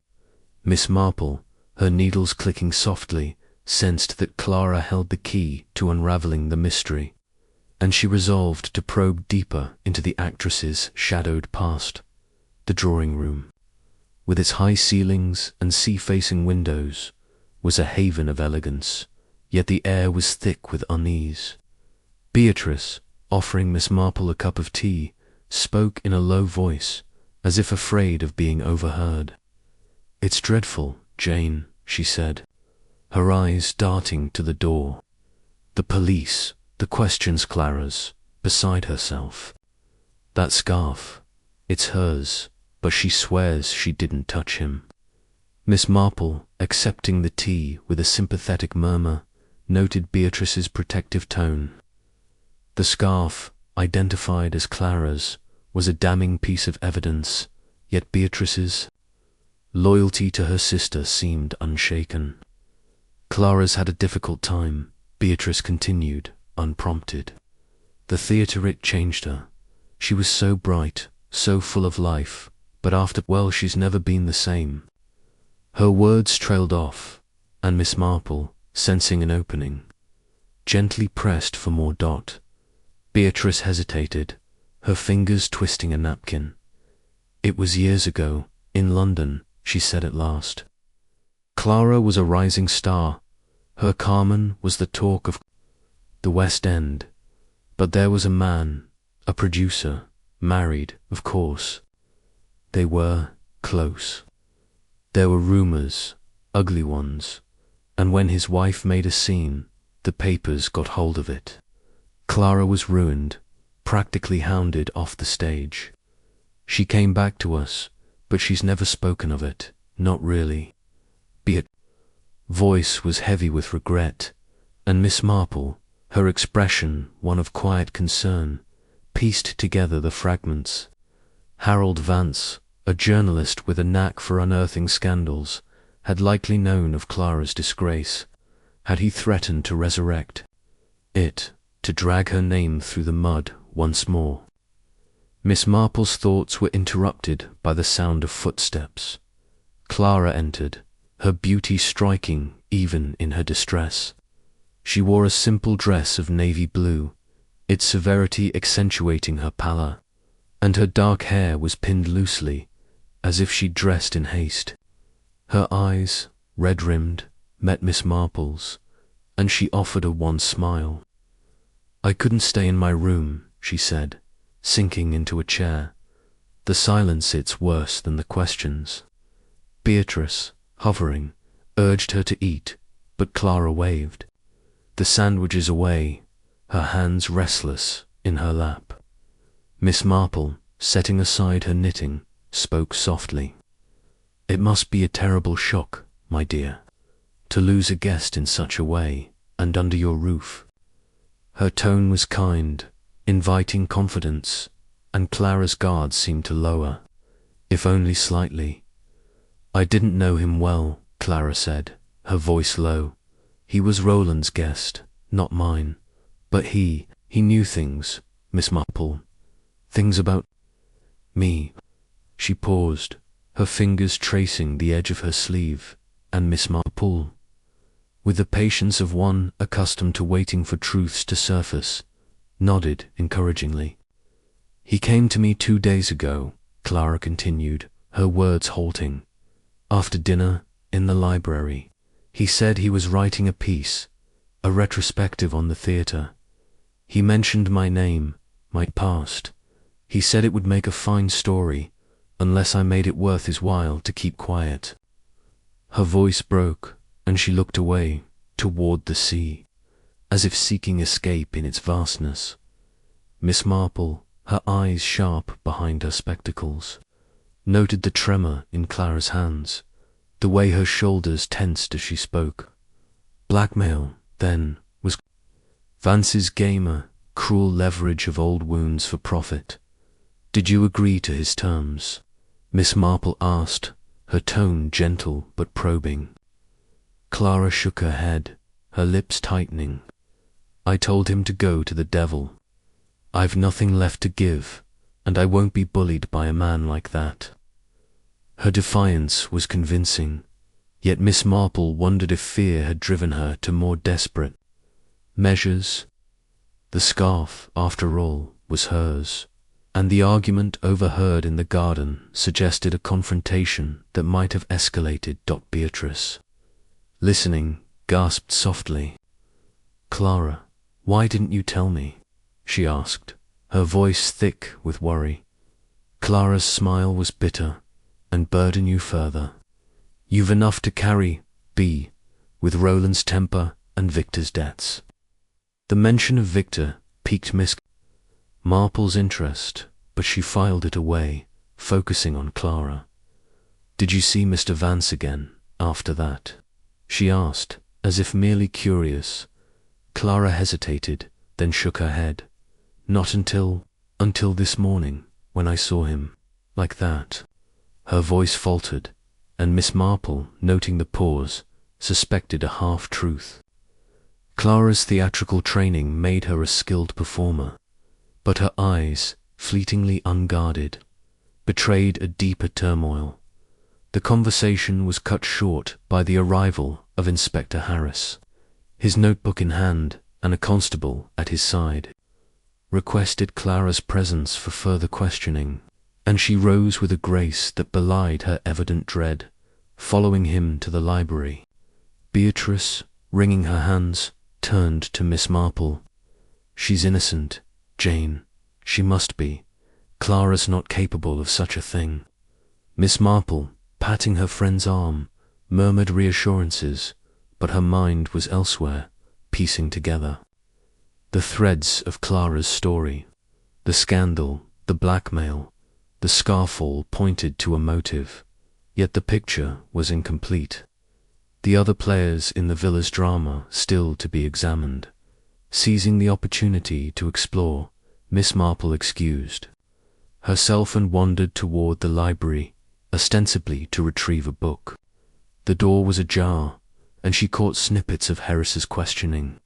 Miss Marple, her needles clicking softly, sensed that Clara held the key to unraveling the mystery, and she resolved to probe deeper into the actress's shadowed past. The drawing-room, with its high ceilings and sea-facing windows, was a haven of elegance, yet the air was thick with unease. Beatrice, offering Miss Marple a cup of tea, spoke in a low voice, as if afraid of being overheard. "It's dreadful, Jane," she said, her eyes darting to the door. "The police, the questions Clara's, beside herself. That scarf, it's hers, but she swears she didn't touch him." Miss Marple, accepting the tea with a sympathetic murmur, noted Beatrice's protective tone. The scarf, identified as Clara's, was a damning piece of evidence, yet Beatrice's Loyalty to her sister seemed unshaken. Clara's had a difficult time, Beatrice continued, unprompted. The theatre, it changed her. She was so bright, so full of life, but after, well, she's never been the same. Her words trailed off, and Miss Marple, sensing an opening, gently pressed for more. Beatrice hesitated, her fingers twisting a napkin. It was years ago, in London, she said at last. Clara was a rising star. Her Carmen was the talk of the West End. But there was a man, a producer, married, of course. They were close. There were rumors, ugly ones, and when his wife made a scene, the papers got hold of it. Clara was ruined, practically hounded off the stage. She came back to us, but she's never spoken of it, not really. Beatrice's voice was heavy with regret, and Miss Marple, her expression one of quiet concern, pieced together the fragments. Harold Vance, a journalist with a knack for unearthing scandals, had likely known of Clara's disgrace. Had he threatened to resurrect it, to drag her name through the mud once more? Miss Marple's thoughts were interrupted by the sound of footsteps. Clara entered, her beauty striking even in her distress. She wore a simple dress of navy blue, its severity accentuating her pallor, and her dark hair was pinned loosely, as if she'd dressed in haste. Her eyes, red-rimmed, met Miss Marple's, and she offered a wan smile. "I couldn't stay in my room," she said, sinking into a chair. "The silence, it's worse than the questions." Beatrice, hovering, urged her to eat, but Clara waved. The sandwiches away, her hands restless in her lap. Miss Marple, setting aside her knitting, spoke softly. "It must be a terrible shock, my dear, to lose a guest in such a way, and under your roof." Her tone was kind, inviting confidence, and Clara's guard seemed to lower, if only slightly. "I didn't know him well," Clara said, her voice low. "He was Roland's guest, not mine. But he knew things, Miss Marple. Things about me." She paused, her fingers tracing the edge of her sleeve, and Miss Marple, with the patience of one accustomed to waiting for truths to surface, nodded encouragingly. "He came to me 2 days ago," Clara continued, her words halting. "After dinner, in the library. He said he was writing a piece, a retrospective on the theatre. He mentioned my name, my past. He said it would make a fine story, unless I made it worth his while to keep quiet." Her voice broke, and she looked away, toward the sea, as if seeking escape in its vastness. Miss Marple, her eyes sharp behind her spectacles, noted the tremor in Clara's hands, the way her shoulders tensed as she spoke. Blackmail, then, was Vance's gamer, cruel leverage of old wounds for profit. "Did you agree to his terms?" Miss Marple asked, her tone gentle but probing. Clara shook her head, her lips tightening. "I told him to go to the devil. I've nothing left to give, and I won't be bullied by a man like that." Her defiance was convincing, yet Miss Marple wondered if fear had driven her to more desperate measures. The scarf, after all, was hers, and the argument overheard in the garden suggested a confrontation that might have escalated. Beatrice, listening, gasped softly. "Clara, why didn't you tell me?" she asked, her voice thick with worry. Clara's smile was bitter, and burden you further. "You've enough to carry, with Roland's temper and Victor's debts." The mention of Victor piqued Miss Marple's interest, but she filed it away, focusing on Clara. "Did you see Mr. Vance again, after that?" she asked, as if merely curious. Clara hesitated, then shook her head. "Not until this morning, when I saw him, like that." Her voice faltered, and Miss Marple, noting the pause, suspected a half-truth. Clara's theatrical training made her a skilled performer, but her eyes, fleetingly unguarded, betrayed a deeper turmoil. The conversation was cut short by the arrival of Inspector Harris. His notebook in hand and a constable at his side requested Clara's presence for further questioning, and she rose with a grace that belied her evident dread, following him to the library. Beatrice, wringing her hands, turned to Miss Marple. "She's innocent, Jane. She must be. Clara's not capable of such a thing." Miss Marple, patting her friend's arm, murmured reassurances, but her mind was elsewhere, piecing together the threads of Clara's story. The scandal, the blackmail, the scarf all pointed to a motive, yet the picture was incomplete. The other players in the villa's drama still to be examined. Seizing the opportunity to explore, Miss Marple excused herself and wandered toward the library, ostensibly to retrieve a book. The door was ajar, and she caught snippets of Harris's questioning.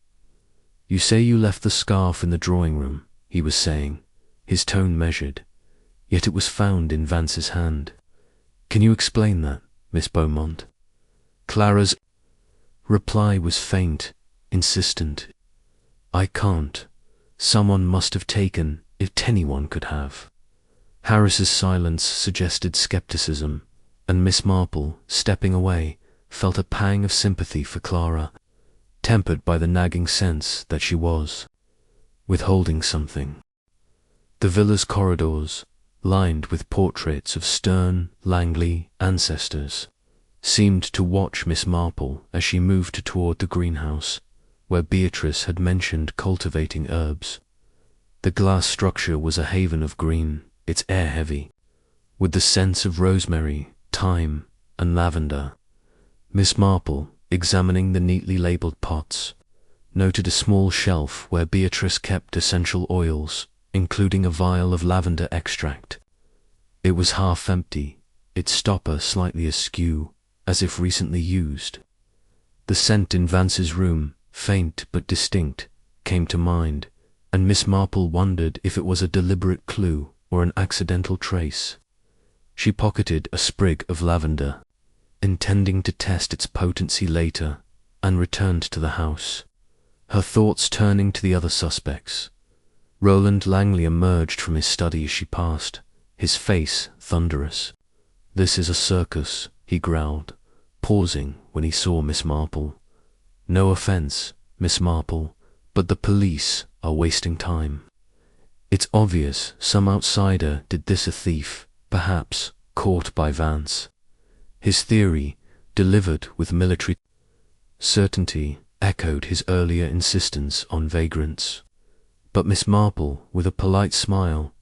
"You say you left the scarf in the drawing room," he was saying, his tone measured, yet it was found in Vance's hand. "Can you explain that, Miss Beaumont?" Clara's reply was faint, insistent. "I can't. Someone must have taken it, anyone could have." Harris's silence suggested skepticism, and Miss Marple, stepping away, felt a pang of sympathy for Clara, tempered by the nagging sense that she was withholding something. The villa's corridors, lined with portraits of stern Langley ancestors, seemed to watch Miss Marple as she moved toward the greenhouse, where Beatrice had mentioned cultivating herbs. The glass structure was a haven of green, its air heavy, with the scents of rosemary, thyme, and lavender. Miss Marple, examining the neatly labeled pots, noted a small shelf where Beatrice kept essential oils, including a vial of lavender extract. It was half empty, its stopper slightly askew, as if recently used. The scent in Vance's room, faint but distinct, came to mind, and Miss Marple wondered if it was a deliberate clue or an accidental trace. She pocketed a sprig of lavender, intending to test its potency later, and returned to the house, her thoughts turning to the other suspects. Roland Langley emerged from his study as she passed, his face thunderous. "This is a circus," he growled, pausing when he saw Miss Marple. "No offense, Miss Marple, but the police are wasting time. It's obvious some outsider did this, a thief, perhaps, caught by Vance." His theory, delivered with military certainty, echoed his earlier insistence on vagrants. But Miss Marple, with a polite smile,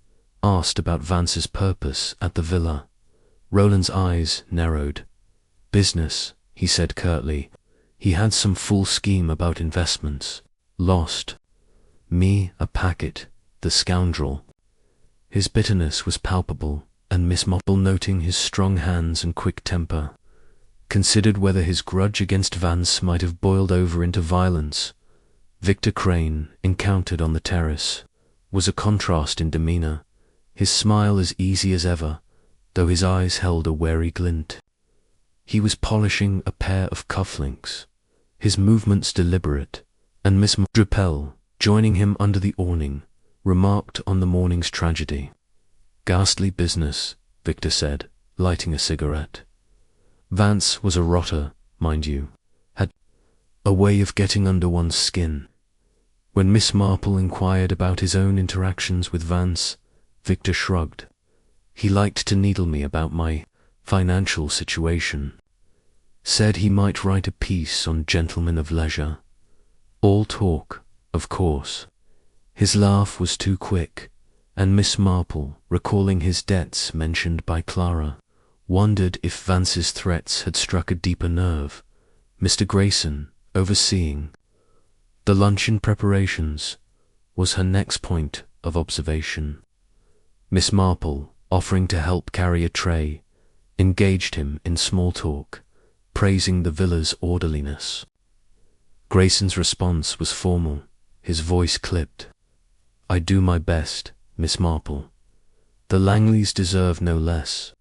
asked about Vance's purpose at the villa. Roland's eyes narrowed. "Business," he said curtly. "He had some fool scheme about investments. Lost me a packet, the scoundrel." His bitterness was palpable, and Miss Marple, noting his strong hands and quick temper, considered whether his grudge against Vance might have boiled over into violence. Victor Crane, encountered on the terrace, was a contrast in demeanour, his smile as easy as ever, though his eyes held a wary glint. He was polishing a pair of cufflinks, his movements deliberate, and Miss Marple, joining him under the awning, remarked on the morning's tragedy. "Ghastly business," Victor said, lighting a cigarette. "Vance was a rotter, mind you, had a way of getting under one's skin." When Miss Marple inquired about his own interactions with Vance, Victor shrugged. "He liked to needle me about my financial situation. Said he might write a piece on gentlemen of leisure. All talk, of course." His laugh was too quick, and Miss Marple, recalling his debts mentioned by Clara, wondered if Vance's threats had struck a deeper nerve. Mr. Grayson, overseeing the luncheon preparations, was her next point of observation. Miss Marple, offering to help carry a tray, engaged him in small talk, praising the villa's orderliness. Grayson's response was formal, his voice clipped. "I do my best, Miss Marple. The Langleys deserve no less."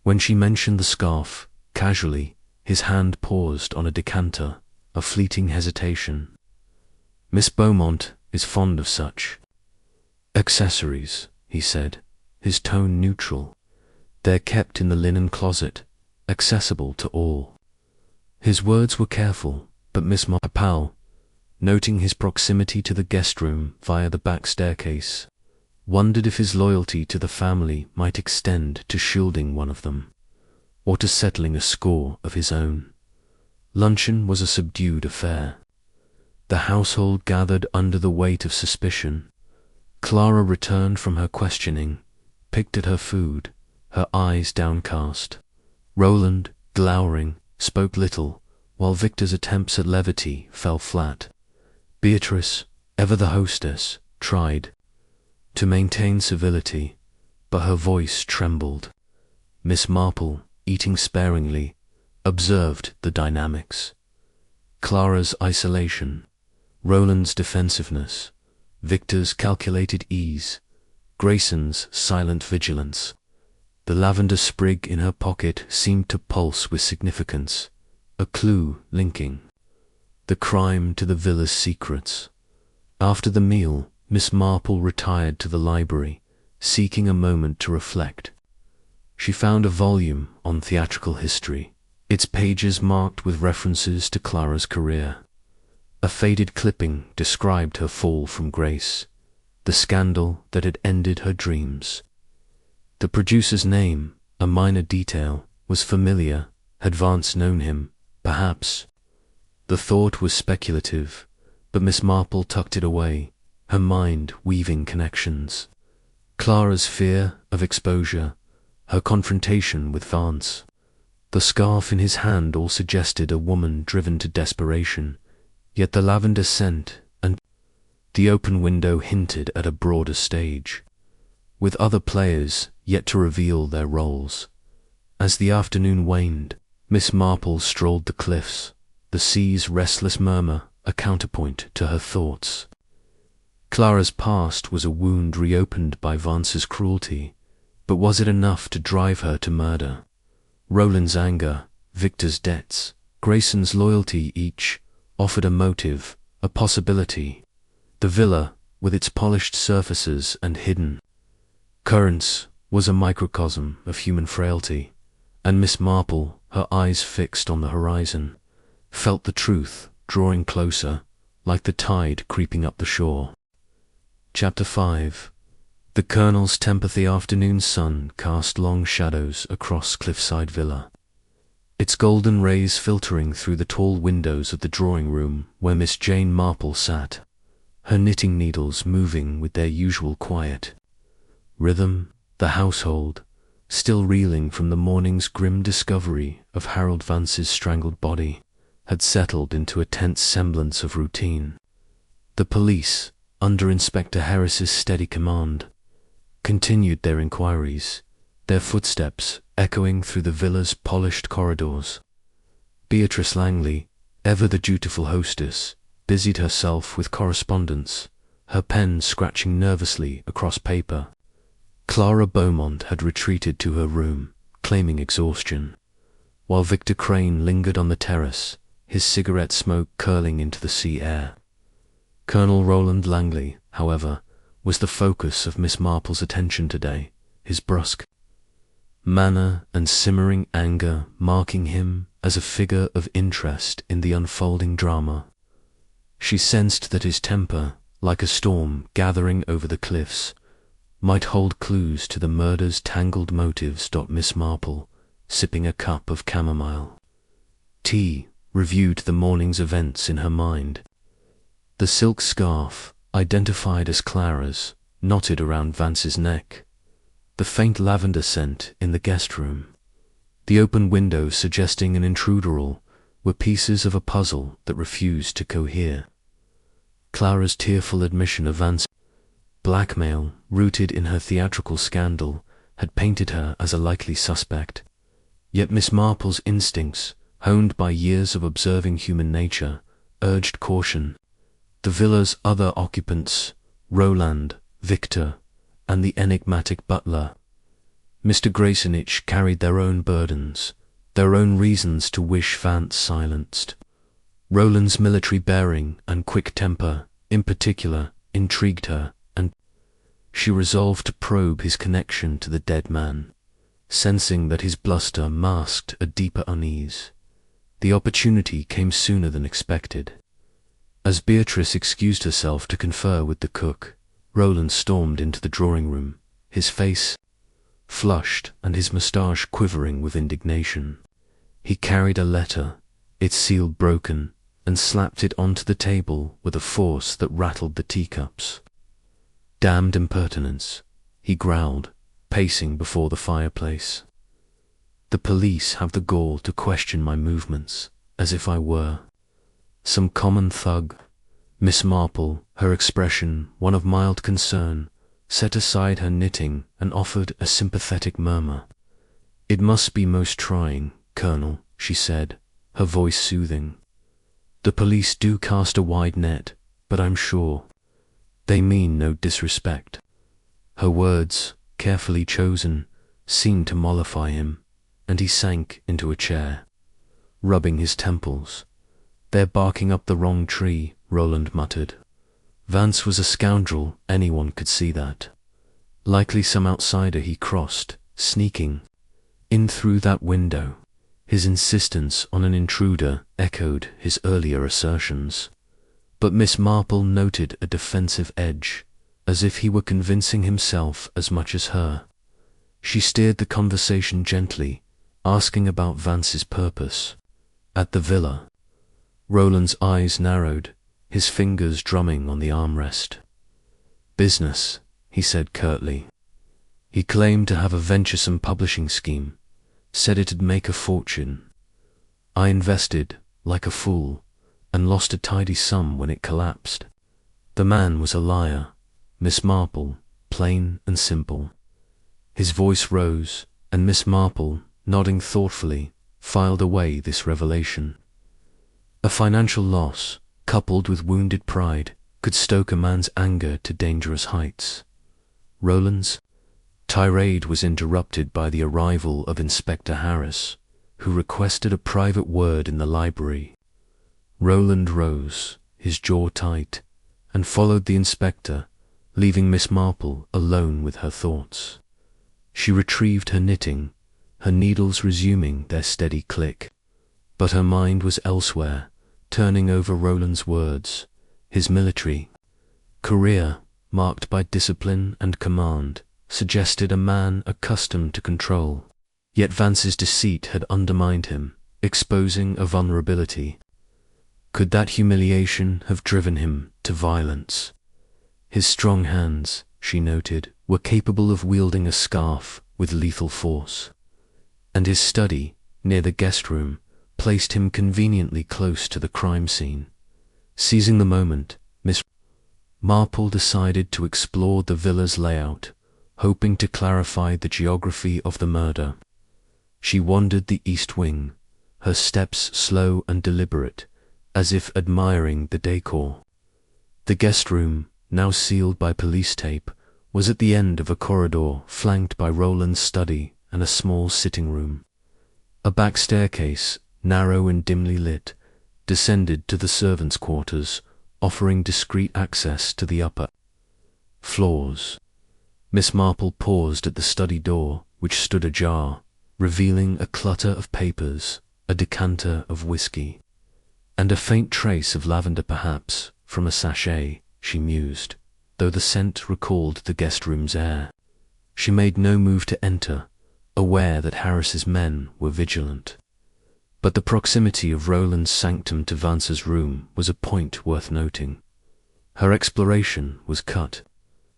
When she mentioned the scarf, casually, his hand paused on a decanter, a fleeting hesitation. "Miss Beaumont is fond of such accessories," he said, his tone neutral. "They're kept in the linen closet, accessible to all." His words were careful, but Miss Marple, noting his proximity to the guest room via the back staircase, wondered if his loyalty to the family might extend to shielding one of them, or to settling a score of his own. Luncheon was a subdued affair. The household gathered under the weight of suspicion. Clara returned from her questioning, picked at her food, her eyes downcast. Roland, glowering, spoke little, while Victor's attempts at levity fell flat. Beatrice, ever the hostess, tried to maintain civility, but her voice trembled. Miss Marple, eating sparingly, observed the dynamics. Clara's isolation, Roland's defensiveness, Victor's calculated ease, Grayson's silent vigilance. The lavender sprig in her pocket seemed to pulse with significance, a clue linking the crime to the villa's secrets. After the meal, Miss Marple retired to the library, seeking a moment to reflect. She found a volume on theatrical history, its pages marked with references to Clara's career. A faded clipping described her fall from grace, the scandal that had ended her dreams. The producer's name, a minor detail, was familiar. Had Vance known him, perhaps? The thought was speculative, but Miss Marple tucked it away, her mind weaving connections. Clara's fear of exposure, her confrontation with Vance. The scarf in his hand all suggested a woman driven to desperation, yet the lavender scent and the open window hinted at a broader stage, with other players yet to reveal their roles. As the afternoon waned, Miss Marple strolled the cliffs, the sea's restless murmur a counterpoint to her thoughts. Clara's past was a wound reopened by Vance's cruelty, but was it enough to drive her to murder? Roland's anger, Victor's debts, Grayson's loyalty each offered a motive, a possibility. The villa, with its polished surfaces and hidden currents, was a microcosm of human frailty, and Miss Marple, her eyes fixed on the horizon, felt the truth drawing closer, like the tide creeping up the shore. Chapter 5. The Colonel's tempothy afternoon sun cast long shadows across Cliffside Villa, its golden rays filtering through the tall windows of the drawing-room where Miss Jane Marple sat, her knitting needles moving with their usual quiet rhythm. The household, still reeling from the morning's grim discovery of Harold Vance's strangled body, had settled into a tense semblance of routine. The police, under Inspector Harris's steady command, continued their inquiries, their footsteps echoing through the villa's polished corridors. Beatrice Langley, ever the dutiful hostess, busied herself with correspondence, her pen scratching nervously across paper. Clara Beaumont had retreated to her room, claiming exhaustion, while Victor Crane lingered on the terrace, his cigarette smoke curling into the sea air. Colonel Roland Langley, however, was the focus of Miss Marple's attention today, his brusque manner and simmering anger marking him as a figure of interest in the unfolding drama. She sensed that his temper, like a storm gathering over the cliffs, might hold clues to the murder's tangled motives. Miss Marple, sipping a cup of chamomile tea, reviewed the morning's events in her mind. The silk scarf, identified as Clara's, knotted around Vance's neck. The faint lavender scent in the guest room. The open window suggesting an intruder all were pieces of a puzzle that refused to cohere. Clara's tearful admission of Vance's blackmail, rooted in her theatrical scandal, had painted her as a likely suspect. Yet Miss Marple's instincts, honed by years of observing human nature, urged caution. The villa's other occupants, Roland, Victor, and the enigmatic butler, Mr. Graysonich, carried their own burdens, their own reasons to wish Vance silenced. Roland's military bearing and quick temper, in particular, intrigued her, and she resolved to probe his connection to the dead man, sensing that his bluster masked a deeper unease. The opportunity came sooner than expected. As Beatrice excused herself to confer with the cook, Roland stormed into the drawing-room, his face flushed and his moustache quivering with indignation. He carried a letter, its seal broken, and slapped it onto the table with a force that rattled the teacups. "Damned impertinence," he growled, pacing before the fireplace. "The police have the gall to question my movements, as if I were some common thug." Miss Marple, her expression one of mild concern, set aside her knitting and offered a sympathetic murmur. "It must be most trying, Colonel," she said, her voice soothing. "The police do cast a wide net, but I'm sure they mean no disrespect." Her words, carefully chosen, seemed to mollify him, and he sank into a chair, rubbing his temples. "They're barking up the wrong tree," Roland muttered. Vance was a scoundrel, anyone could see that. Likely some outsider he crossed, sneaking in through that window. His insistence on an intruder echoed his earlier assertions. But Miss Marple noted a defensive edge, as if he were convincing himself as much as her. She steered the conversation gently, asking about Vance's purpose at the villa. Roland's eyes narrowed, his fingers drumming on the armrest. "Business," he said curtly. He claimed to have a venturesome publishing scheme, said it'd make a fortune. I invested, like a fool, and lost a tidy sum when it collapsed. The man was a liar, Miss Marple, plain and simple. His voice rose, and Miss Marple, nodding thoughtfully, filed away this revelation. A financial loss, coupled with wounded pride, could stoke a man's anger to dangerous heights. Roland's tirade was interrupted by the arrival of Inspector Harris, who requested a private word in the library. Roland rose, his jaw tight, and followed the inspector, leaving Miss Marple alone with her thoughts. She retrieved her knitting, her needles resuming their steady click, but her mind was elsewhere, turning over Roland's words. His military career, marked by discipline and command, suggested a man accustomed to control. Yet Vance's deceit had undermined him, exposing a vulnerability. Could that humiliation have driven him to violence? His strong hands, she noted, were capable of wielding a scarf with lethal force. And his study, near the guest room, placed him conveniently close to the crime scene. Seizing the moment, Miss Marple decided to explore the villa's layout, hoping to clarify the geography of the murder. She wandered the east wing, her steps slow and deliberate, as if admiring the decor. The guest room, now sealed by police tape, was at the end of a corridor flanked by Roland's study and a small sitting room. A back staircase, narrow and dimly lit, descended to the servants' quarters, offering discreet access to the upper floors. Miss Marple paused at the study door, which stood ajar, revealing a clutter of papers, a decanter of whiskey, and a faint trace of lavender perhaps, from a sachet, she mused, though the scent recalled the guest room's air. She made no move to enter, aware that Harris's men were vigilant. But the proximity of Roland's sanctum to Vance's room was a point worth noting. Her exploration was cut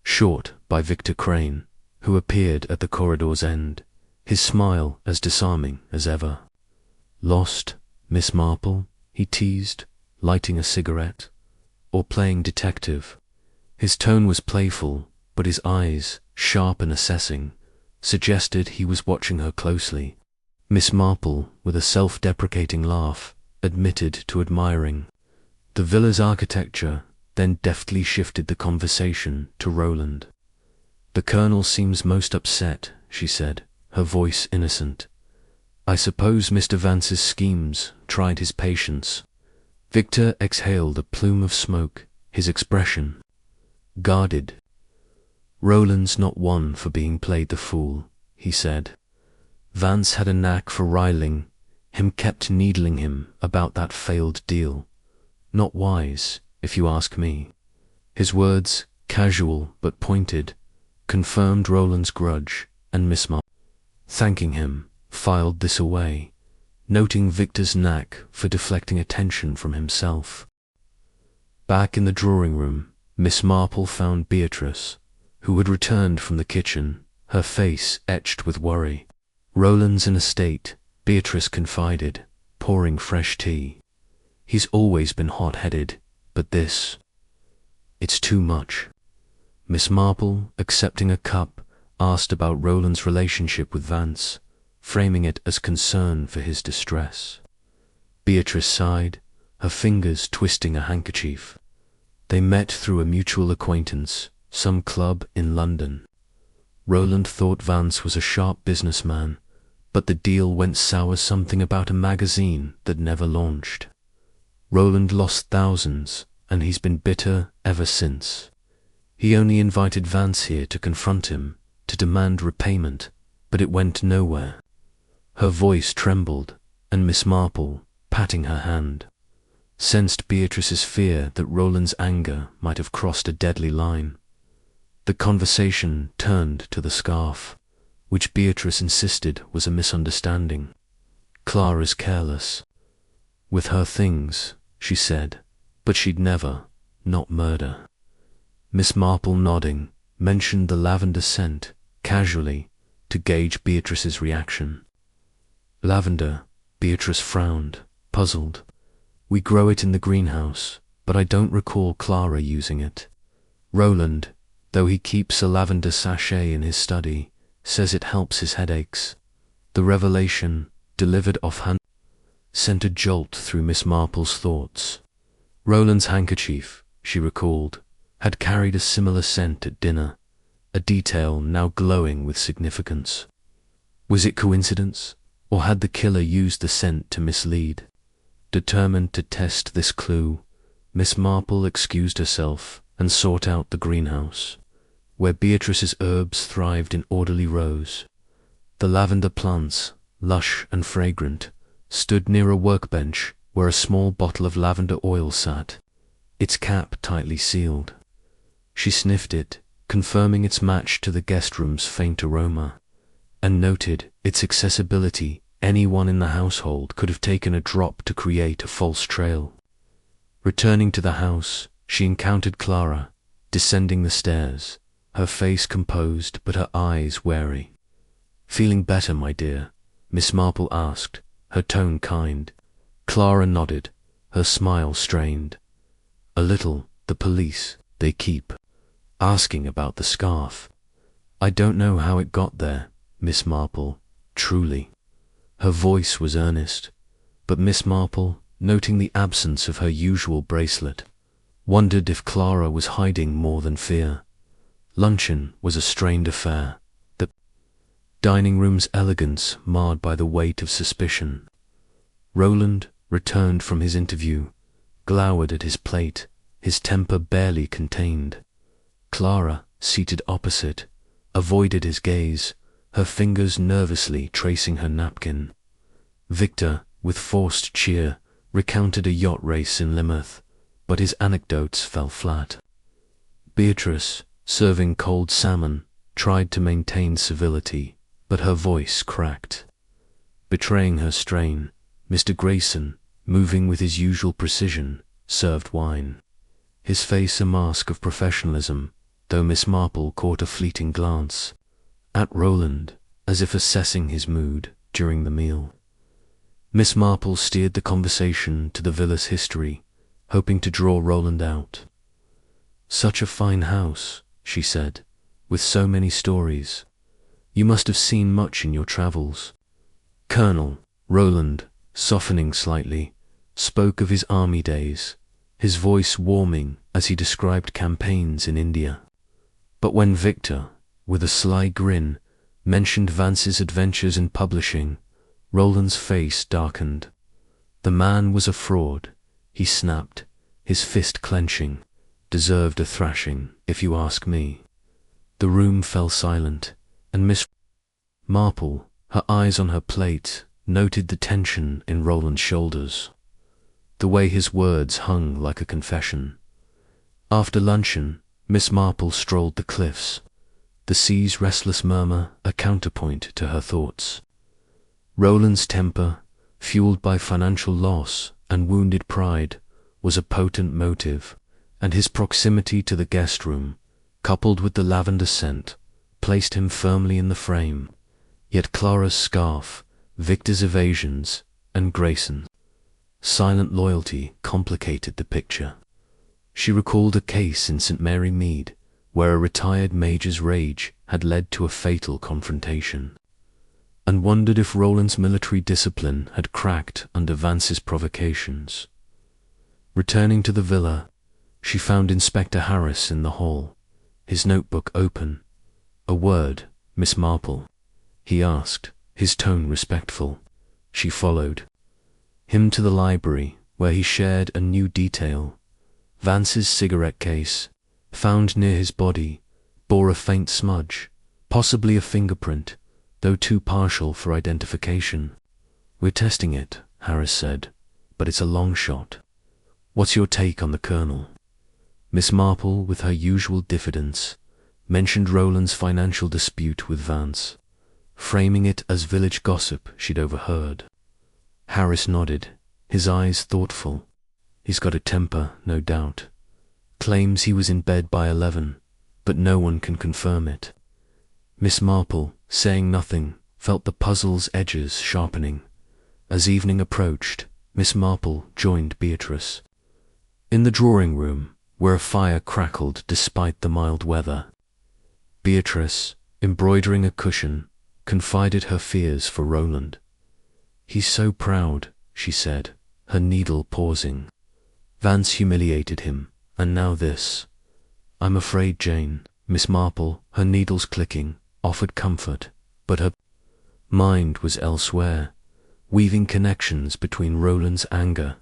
short by Victor Crane, who appeared at the corridor's end, his smile as disarming as ever. "Lost, Miss Marple?" he teased, lighting a cigarette, "or playing detective?" His tone was playful, but his eyes, sharp and assessing, suggested he was watching her closely. Miss Marple, with a self-deprecating laugh, admitted to admiring the villa's architecture, then deftly shifted the conversation to Roland. "The Colonel seems most upset," she said, her voice innocent. "I suppose Mr. Vance's schemes tried his patience." Victor exhaled a plume of smoke, his expression guarded. "Roland's not one for being played the fool," he said. "Vance had a knack for riling him, kept needling him about that failed deal. Not wise, if you ask me." His words, casual but pointed, confirmed Roland's grudge, and Miss Marple, thanking him, filed this away, noting Victor's knack for deflecting attention from himself. Back in the drawing room, Miss Marple found Beatrice, who had returned from the kitchen, her face etched with worry. "Roland's in a state," Beatrice confided, pouring fresh tea. "He's always been hot-headed, but it's too much." Miss Marple, accepting a cup, asked about Roland's relationship with Vance, framing it as concern for his distress. Beatrice sighed, her fingers twisting a handkerchief. They met through a mutual acquaintance, some club in London. Roland thought Vance was a sharp businessman, but the deal went sour, something about a magazine that never launched. Roland lost thousands, and he's been bitter ever since. He only invited Vance here to confront him, to demand repayment, but it went nowhere. Her voice trembled, and Miss Marple, patting her hand, sensed Beatrice's fear that Roland's anger might have crossed a deadly line. The conversation turned to the scarf, which Beatrice insisted was a misunderstanding. "Clara's careless with her things," she said, "but she'd never, not murder." Miss Marple, nodding, mentioned the lavender scent, casually, to gauge Beatrice's reaction. "Lavender," Beatrice frowned, puzzled. "We grow it in the greenhouse, but I don't recall Clara using it. Roland, though he keeps a lavender sachet in his study, says it helps his headaches." The revelation, delivered offhand, sent a jolt through Miss Marple's thoughts. Roland's handkerchief, she recalled, had carried a similar scent at dinner, a detail now glowing with significance. Was it coincidence, or had the killer used the scent to mislead? Determined to test this clue, Miss Marple excused herself and sought out the greenhouse, where Beatrice's herbs thrived in orderly rows. The lavender plants, lush and fragrant, stood near a workbench where a small bottle of lavender oil sat, its cap tightly sealed. She sniffed it, confirming its match to the guest room's faint aroma, and noted its accessibility. Anyone in the household could have taken a drop to create a false trail. Returning to the house, she encountered Clara, descending the stairs, her face composed but her eyes wary. "Feeling better, my dear?" Miss Marple asked, her tone kind. Clara nodded, her smile strained. "A little. The police, they keep asking about the scarf." "I don't know how it got there, Miss Marple, truly." Her voice was earnest, but Miss Marple, noting the absence of her usual bracelet, wondered if Clara was hiding more than fear. Luncheon was a strained affair, the dining room's elegance marred by the weight of suspicion. Roland, returned from his interview, glowered at his plate, his temper barely contained. Clara, seated opposite, avoided his gaze, her fingers nervously tracing her napkin. Victor, with forced cheer, recounted a yacht race in Plymouth, but his anecdotes fell flat. Beatrice, serving cold salmon, tried to maintain civility, but her voice cracked. Betraying her strain, Mr. Grayson, moving with his usual precision, served wine, his face a mask of professionalism, though Miss Marple caught a fleeting glance at Roland, as if assessing his mood during the meal. Miss Marple steered the conversation to the villa's history, hoping to draw Roland out. "Such a fine house," she said, "with so many stories. You must have seen much in your travels." Colonel Roland, softening slightly, spoke of his army days, his voice warming as he described campaigns in India. But when Victor, with a sly grin, mentioned Vance's adventures in publishing, Roland's face darkened. The man was a fraud, he snapped, his fist clenching. Deserved a thrashing, if you ask me. The room fell silent, and Miss Marple, her eyes on her plate, noted the tension in Roland's shoulders, the way his words hung like a confession. After luncheon, Miss Marple strolled the cliffs, the sea's restless murmur a counterpoint to her thoughts. Roland's temper, fueled by financial loss and wounded pride, was a potent motive, and his proximity to the guest room, coupled with the lavender scent, placed him firmly in the frame. Yet Clara's scarf, Victor's evasions, and Grayson's silent loyalty complicated the picture. She recalled a case in St. Mary Mead, where a retired major's rage had led to a fatal confrontation, and wondered if Roland's military discipline had cracked under Vance's provocations. Returning to the villa, she found Inspector Harris in the hall, his notebook open. "A word, Miss Marple?" he asked, his tone respectful. She followed him to the library, where he shared a new detail. Vance's cigarette case, found near his body, bore a faint smudge, possibly a fingerprint, though too partial for identification. "We're testing it," Harris said, "but it's a long shot. What's your take on the Colonel?" Miss Marple, with her usual diffidence, mentioned Roland's financial dispute with Vance, framing it as village gossip she'd overheard. Harris nodded, his eyes thoughtful. "He's got a temper, no doubt. Claims he was in bed by 11, but no one can confirm it." Miss Marple, saying nothing, felt the puzzle's edges sharpening. As evening approached, Miss Marple joined Beatrice in the drawing room, where a fire crackled despite the mild weather. Beatrice, embroidering a cushion, confided her fears for Roland. "He's so proud," she said, her needle pausing. "Vance humiliated him, and now this. I'm afraid Jane." Miss Marple, her needles clicking, offered comfort, but her mind was elsewhere, weaving connections between Roland's anger,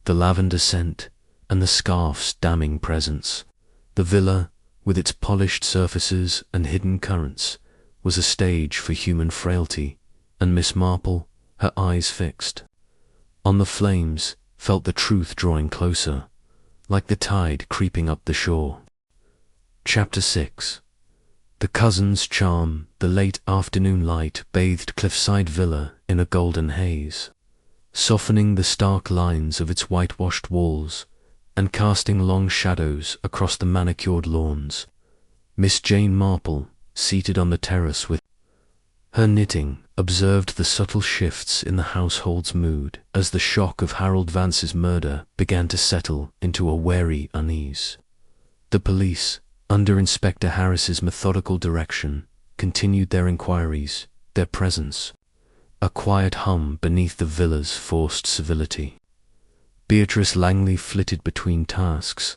the lavender scent, and the scarf's damning presence. The villa, with its polished surfaces and hidden currents, was a stage for human frailty, and Miss Marple, her eyes fixed on the flames, felt the truth drawing closer, like the tide creeping up the shore. Chapter 6. The cousins' charm. The late afternoon light bathed Cliffside Villa in a golden haze, softening the stark lines of its whitewashed walls and casting long shadows across the manicured lawns. Miss Jane Marple, seated on the terrace with her knitting, observed the subtle shifts in the household's mood as the shock of Harold Vance's murder began to settle into a wary unease. The police, under Inspector Harris's methodical direction, continued their inquiries, their presence a quiet hum beneath the villa's forced civility. Beatrice Langley flitted between tasks,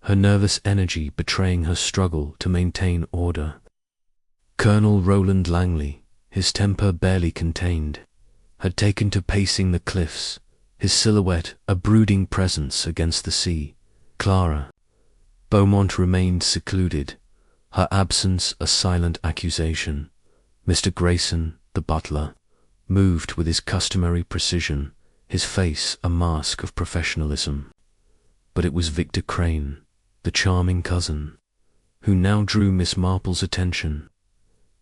her nervous energy betraying her struggle to maintain order. Colonel Roland Langley, his temper barely contained, had taken to pacing the cliffs, his silhouette a brooding presence against the sea. Clara Beaumont remained secluded, her absence a silent accusation. Mr. Grayson, the butler, moved with his customary precision, his face a mask of professionalism. But it was Victor Crane, the charming cousin, who now drew Miss Marple's attention,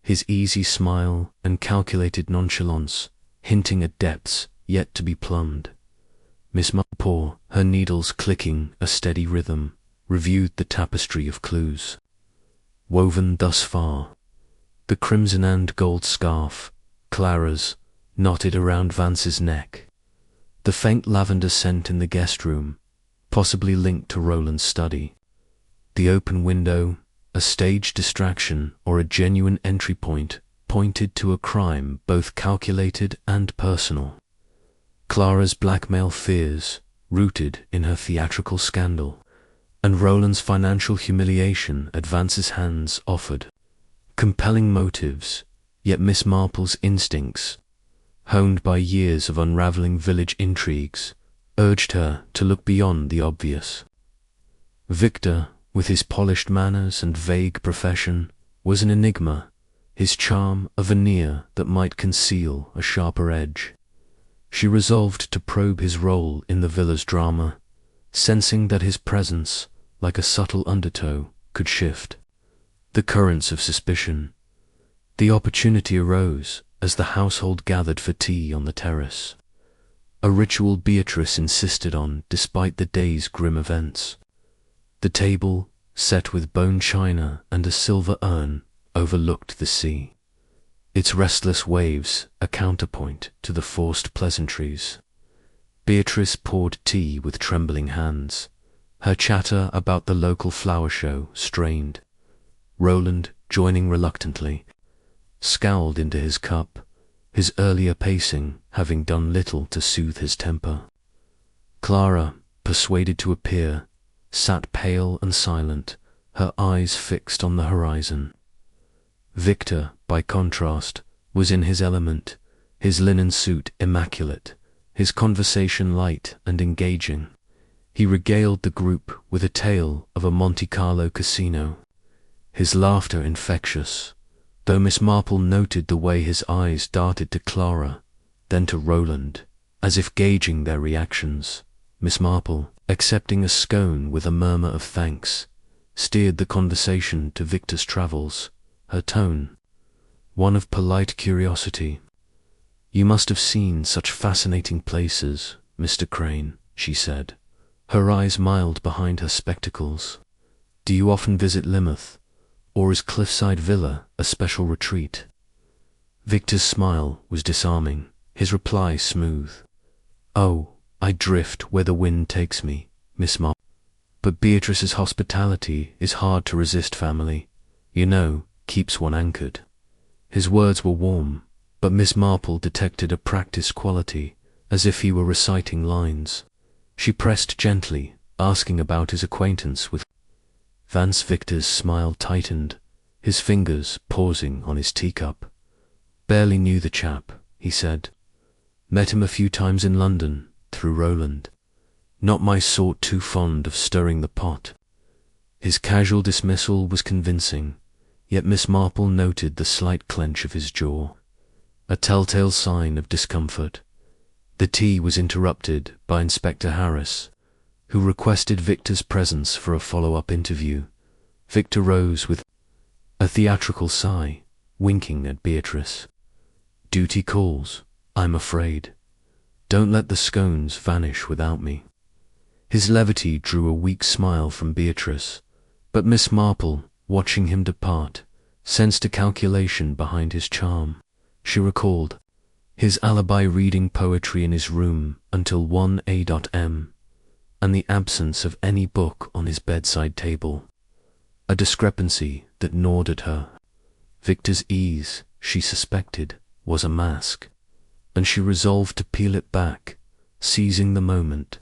his easy smile and calculated nonchalance hinting at depths yet to be plumbed. Miss Marple, her needles clicking a steady rhythm, reviewed the tapestry of clues woven thus far. The crimson and gold scarf, Clara's, knotted around Vance's neck. The faint lavender scent in the guest room, possibly linked to Roland's study. The open window, a stage distraction or a genuine entry point, pointed to a crime both calculated and personal. Clara's blackmail fears, rooted in her theatrical scandal, and Roland's financial humiliation advances hands offered. Compelling motives, yet Miss Marple's instincts, honed by years of unraveling village intrigues, urged her to look beyond the obvious. Victor, with his polished manners and vague profession, was an enigma, his charm a veneer that might conceal a sharper edge. She resolved to probe his role in the villa's drama, sensing that his presence, like a subtle undertow, could shift the currents of suspicion. The opportunity arose as the household gathered for tea on the terrace, a ritual Beatrice insisted on despite the day's grim events. The table, set with bone china and a silver urn, overlooked the sea, its restless waves a counterpoint to the forced pleasantries. Beatrice poured tea with trembling hands, her chatter about the local flower show strained. Roland, joining reluctantly, scowled into his cup, his earlier pacing having done little to soothe his temper. Clara, persuaded to appear, sat pale and silent, her eyes fixed on the horizon. Victor, by contrast, was in his element, his linen suit immaculate, his conversation light and engaging. He regaled the group with a tale of a Monte Carlo casino, his laughter infectious, though Miss Marple noted the way his eyes darted to Clara, then to Roland, as if gauging their reactions. Miss Marple, accepting a scone with a murmur of thanks, steered the conversation to Victor's travels, her tone one of polite curiosity. "You must have seen such fascinating places, Mr. Crane," she said, her eyes mild behind her spectacles. "Do you often visit Plymouth, or is Cliffside Villa a special retreat?" Victor's smile was disarming, his reply smooth. "Oh, I drift where the wind takes me, Miss Marple. But Beatrice's hospitality is hard to resist, family. You know, keeps one anchored." His words were warm, but Miss Marple detected a practiced quality, as if he were reciting lines. She pressed gently, asking about his acquaintance with Vance. Victor's smile tightened, his fingers pausing on his teacup. "Barely knew the chap," he said. "Met him a few times in London, through Roland. Not my sort, too fond of stirring the pot." His casual dismissal was convincing, yet Miss Marple noted the slight clench of his jaw, a telltale sign of discomfort. The tea was interrupted by Inspector Harris, who requested Victor's presence for a follow-up interview. Victor rose with a theatrical sigh, winking at Beatrice. "Duty calls, I'm afraid. Don't let the scones vanish without me." His levity drew a weak smile from Beatrice, but Miss Marple, watching him depart, sensed a calculation behind his charm. She recalled his alibi reading poetry in his room until 1 a.m., and the absence of any book on his bedside table, a discrepancy that gnawed at her. Victor's ease, she suspected, was a mask, and she resolved to peel it back, seizing the moment.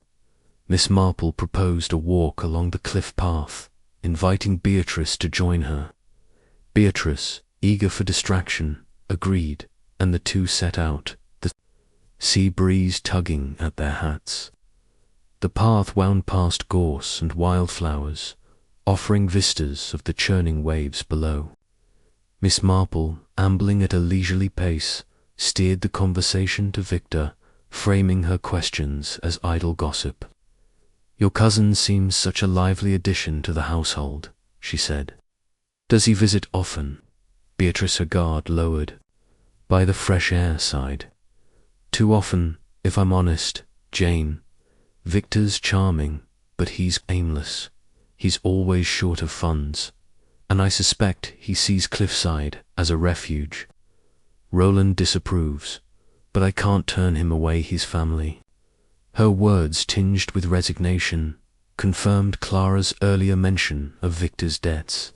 Miss Marple proposed a walk along the cliff path, inviting Beatrice to join her. Beatrice, eager for distraction, agreed, and the two set out, the sea breeze tugging at their hats. The path wound past gorse and wildflowers, offering vistas of the churning waves below. Miss Marple, ambling at a leisurely pace, steered the conversation to Victor, framing her questions as idle gossip. "Your cousin seems such a lively addition to the household," she said. "Does he visit often?" Beatrice, her guard lowered. "By the fresh air side. Too often, if I'm honest, Jane. Victor's charming, but he's aimless. He's always short of funds, and I suspect he sees Cliffside as a refuge. Roland disapproves, but I can't turn him away, he's family." Her words, tinged with resignation, confirmed Clara's earlier mention of Victor's debts,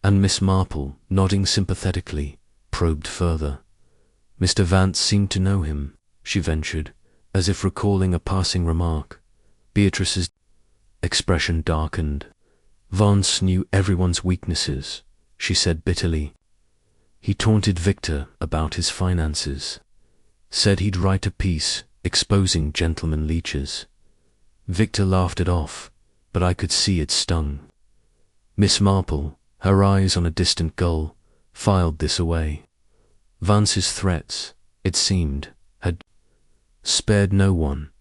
and Miss Marple, nodding sympathetically, probed further. Mr. Vance seemed to know him, she ventured, as if recalling a passing remark. Beatrice's expression darkened. Vance knew everyone's weaknesses, she said bitterly. He taunted Victor about his finances. Said he'd write a piece exposing gentleman leeches. Victor laughed it off, but I could see it stung. Miss Marple, her eyes on a distant gull, filed this away. Vance's threats, it seemed, had spared no one,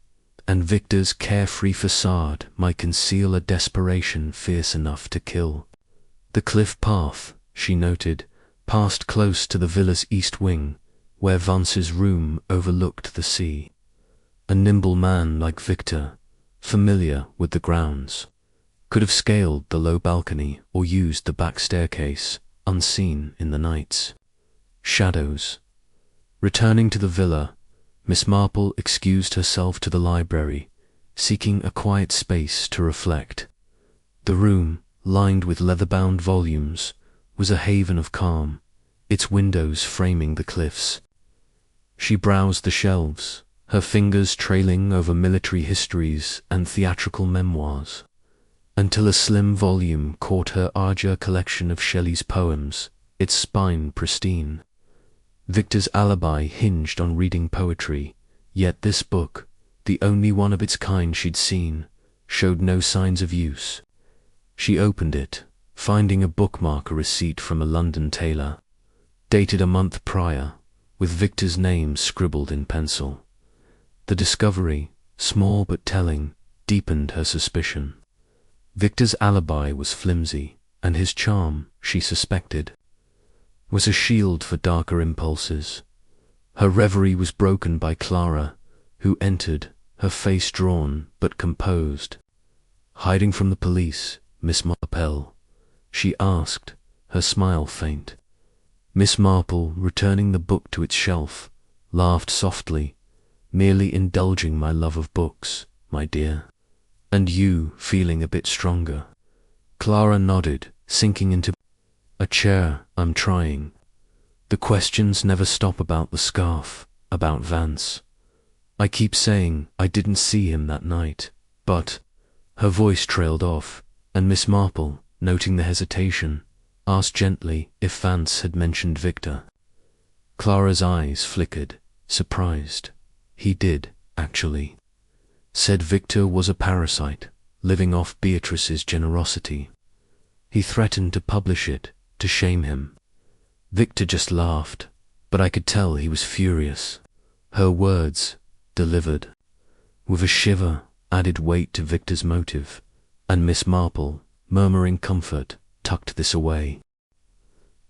and Victor's carefree facade might conceal a desperation fierce enough to kill. The cliff path, she noted, passed close to the villa's east wing, where Vance's room overlooked the sea. A nimble man like Victor, familiar with the grounds, could have scaled the low balcony or used the back staircase, unseen in the nights. Shadows. Returning to the villa, Miss Marple excused herself to the library, seeking a quiet space to reflect. The room, lined with leather-bound volumes, was a haven of calm, its windows framing the cliffs. She browsed the shelves, her fingers trailing over military histories and theatrical memoirs, until a slim volume caught her larger collection of Shelley's poems, its spine pristine. Victor's alibi hinged on reading poetry, yet this book, the only one of its kind she'd seen, showed no signs of use. She opened it, finding a bookmark receipt from a London tailor, dated a month prior, with Victor's name scribbled in pencil. The discovery, small but telling, deepened her suspicion. Victor's alibi was flimsy, and his charm, she suspected, was a shield for darker impulses. Her reverie was broken by Clara, who entered, her face drawn but composed. "Hiding from the police, Miss Marple?" she asked, her smile faint. Miss Marple, returning the book to its shelf, laughed softly. "Merely indulging my love of books, my dear. And you feeling a bit stronger?" Clara nodded, sinking into a chair. "I'm trying. The questions never stop about the scarf, about Vance. I keep saying I didn't see him that night, but—" Her voice trailed off, and Miss Marple, noting the hesitation, asked gently if Vance had mentioned Victor. Clara's eyes flickered, surprised. "He did, actually. Said Victor was a parasite, living off Beatrice's generosity. He threatened to publish it, to shame him. Victor just laughed, but I could tell he was furious." Her words, delivered with a shiver, added weight to Victor's motive, and Miss Marple, murmuring comfort, tucked this away.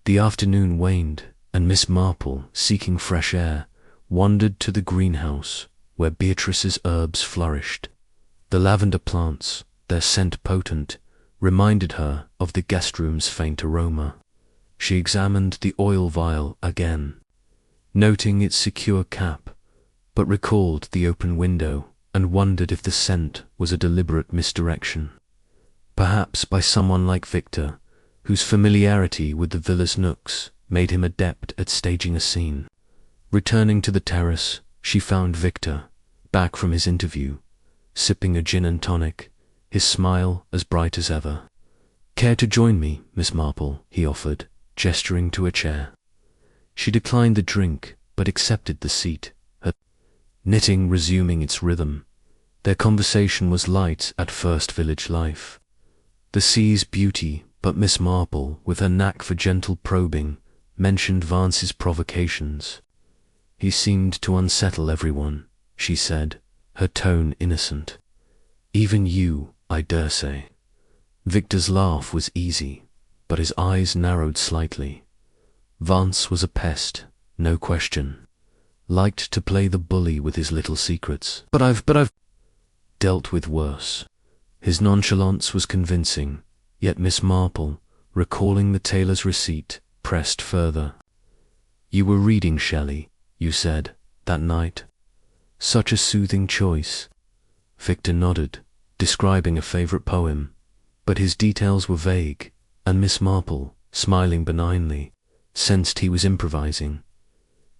The afternoon waned, and Miss Marple, seeking fresh air, wandered to the greenhouse where Beatrice's herbs flourished. The lavender plants, their scent potent, reminded her of the guest room's faint aroma. She examined the oil vial again, noting its secure cap, but recalled the open window and wondered if the scent was a deliberate misdirection. Perhaps by someone like Victor, whose familiarity with the villa's nooks made him adept at staging a scene. Returning to the terrace, she found Victor, back from his interview, sipping a gin and tonic, his smile as bright as ever. "Care to join me, Miss Marple?" he offered, gesturing to a chair. She declined the drink, but accepted the seat, her knitting resuming its rhythm. Their conversation was light at first village life. The sea's beauty, but Miss Marple, with her knack for gentle probing, mentioned Vance's provocations. "He seemed to unsettle everyone," she said, her tone innocent. "Even you, I dare say." Victor's laugh was easy, but his eyes narrowed slightly. Vance was a pest, no question. Liked to play the bully with his little secrets. But I've dealt with worse." His nonchalance was convincing, yet Miss Marple, recalling the tailor's receipt, pressed further. "You were reading Shelley, you said, that night. Such a soothing choice." Victor nodded, describing a favourite poem, but his details were vague, and Miss Marple, smiling benignly, sensed he was improvising.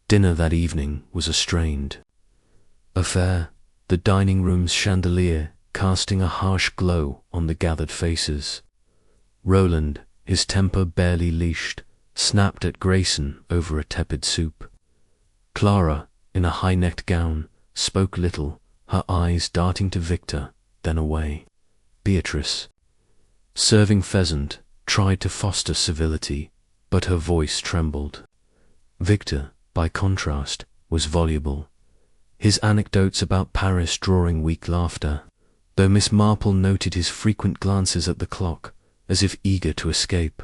Dinner that evening was a strained affair, the dining room's chandelier casting a harsh glow on the gathered faces. Roland, his temper barely leashed, snapped at Grayson over a tepid soup. Clara, in a high-necked gown, spoke little, her eyes darting to Victor, then away. Beatrice, serving pheasant, tried to foster civility, but her voice trembled. Victor, by contrast, was voluble, his anecdotes about Paris drawing weak laughter, though Miss Marple noted his frequent glances at the clock, as if eager to escape.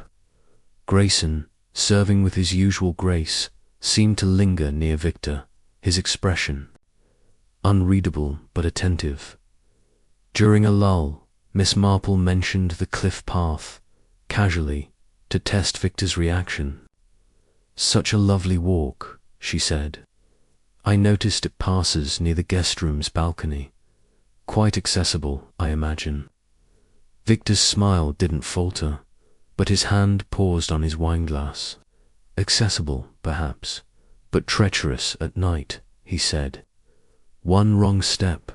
Grayson, serving with his usual grace, seemed to linger near Victor, his expression unreadable but attentive. During a lull, Miss Marple mentioned the cliff path, casually, to test Victor's reaction. "Such a lovely walk," she said. "I noticed it passes near the guest room's balcony. Quite accessible, I imagine." Victor's smile didn't falter, but his hand paused on his wineglass. "Accessible, perhaps, but treacherous at night," he said. "One wrong step,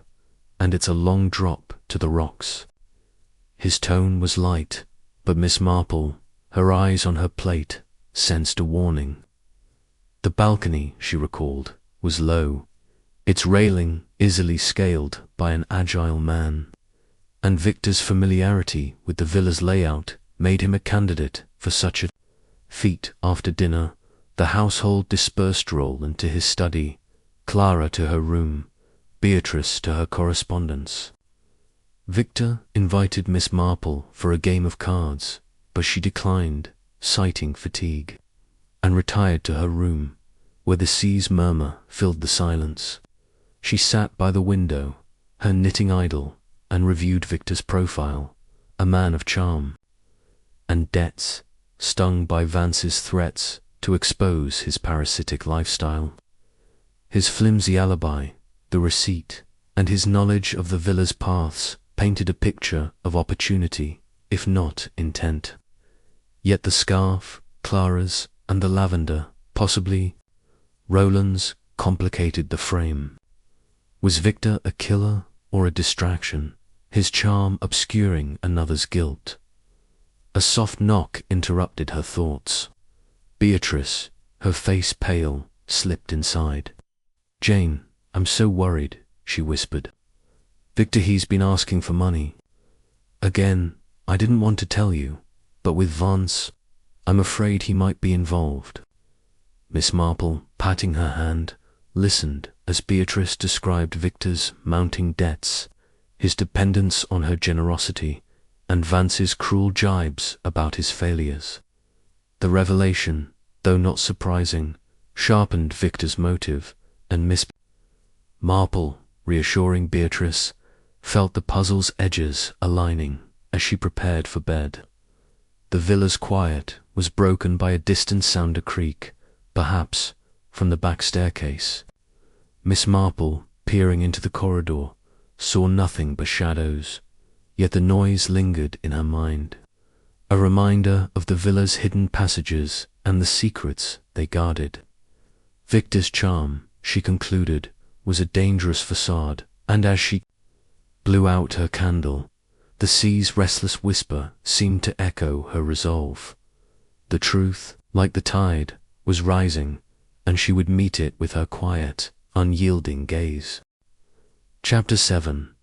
and it's a long drop to the rocks." His tone was light, but Miss Marple, her eyes on her plate, sensed a warning. The balcony, she recalled, was low, its railing easily scaled by an agile man, and Victor's familiarity with the villa's layout made him a candidate for such a feat. After dinner, the household dispersed. Roland to his study, Clara to her room, Beatrice to her correspondence. Victor invited Miss Marple for a game of cards, but she declined, citing fatigue, and retired to her room, where the sea's murmur filled the silence. She sat by the window, her knitting idle, and reviewed Victor's profile, a man of charm and debts, stung by Vance's threats to expose his parasitic lifestyle. His flimsy alibi, the receipt, and his knowledge of the villa's paths painted a picture of opportunity, if not intent. Yet the scarf, Clara's, and the lavender, possibly Roland's, complicated the frame. Was Victor a killer or a distraction, his charm obscuring another's guilt? A soft knock interrupted her thoughts. Beatrice, her face pale, slipped inside. "Jane, I'm so worried," she whispered. "Victor, he's been asking for money. Again, I didn't want to tell you, but with Vance, I'm afraid he might be involved." Miss Marple, patting her hand, listened as Beatrice described Victor's mounting debts, his dependence on her generosity, and Vance's cruel jibes about his failures. The revelation, though not surprising, sharpened Victor's motive, and Miss Marple, reassuring Beatrice, felt the puzzle's edges aligning as she prepared for bed. The villa's quiet was broken by a distant sound, a creak, perhaps from the back staircase. Miss Marple, peering into the corridor, saw nothing but shadows, yet the noise lingered in her mind, a reminder of the villa's hidden passages and the secrets they guarded. Victor's charm, she concluded, was a dangerous facade, and as she blew out her candle, the sea's restless whisper seemed to echo her resolve. The truth, like the tide, was rising, and she would meet it with her quiet, unyielding gaze. Chapter 7.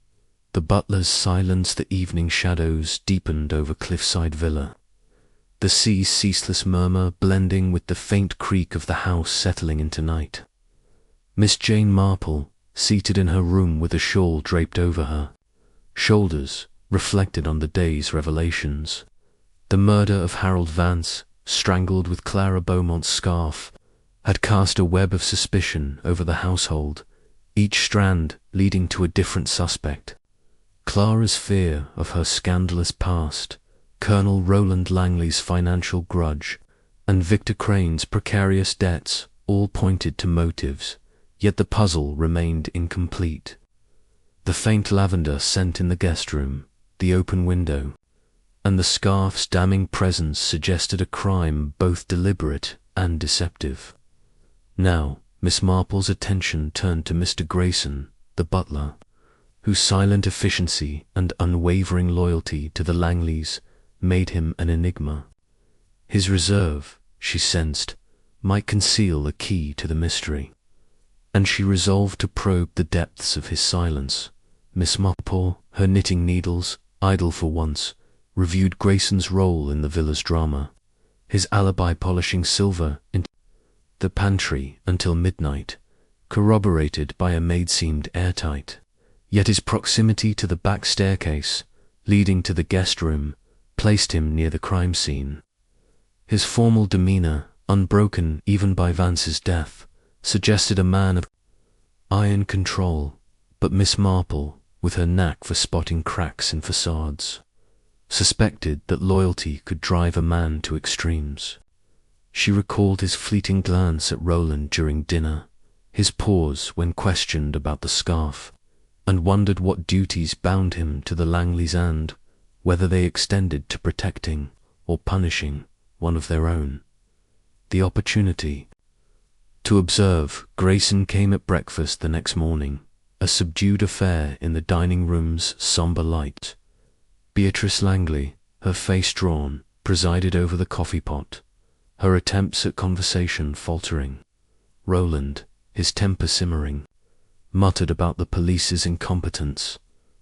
The butler's silence. The evening shadows deepened over Cliffside Villa, the sea's ceaseless murmur blending with the faint creak of the house settling into night. Miss Jane Marple, seated in her room with a shawl draped over her shoulders, reflected on the day's revelations. The murder of Harold Vance, strangled with Clara Beaumont's scarf, had cast a web of suspicion over the household, each strand leading to a different suspect. Clara's fear of her scandalous past, Colonel Roland Langley's financial grudge, and Victor Crane's precarious debts all pointed to motives, yet the puzzle remained incomplete. The faint lavender scent in the guest room, the open window, and the scarf's damning presence suggested a crime both deliberate and deceptive. Now, Miss Marple's attention turned to Mr. Grayson, the butler, whose silent efficiency and unwavering loyalty to the Langleys made him an enigma. His reserve, she sensed, might conceal a key to the mystery, and she resolved to probe the depths of his silence. Miss Marple, her knitting needles idle for once, reviewed Grayson's role in the villa's drama, his alibi polishing silver in the pantry until midnight, corroborated by a maid seemed airtight. Yet his proximity to the back staircase, leading to the guest room, placed him near the crime scene. His formal demeanor, unbroken even by Vance's death, suggested a man of iron control, but Miss Marple, with her knack for spotting cracks in facades, suspected that loyalty could drive a man to extremes. She recalled his fleeting glance at Roland during dinner, his pause when questioned about the scarf, and wondered what duties bound him to the Langleys and whether they extended to protecting or punishing one of their own. The opportunity to observe Grayson came at breakfast the next morning, a subdued affair in the dining room's sombre light. Beatrice Langley, her face drawn, presided over the coffee pot, her attempts at conversation faltering. Roland, his temper simmering, muttered about the police's incompetence,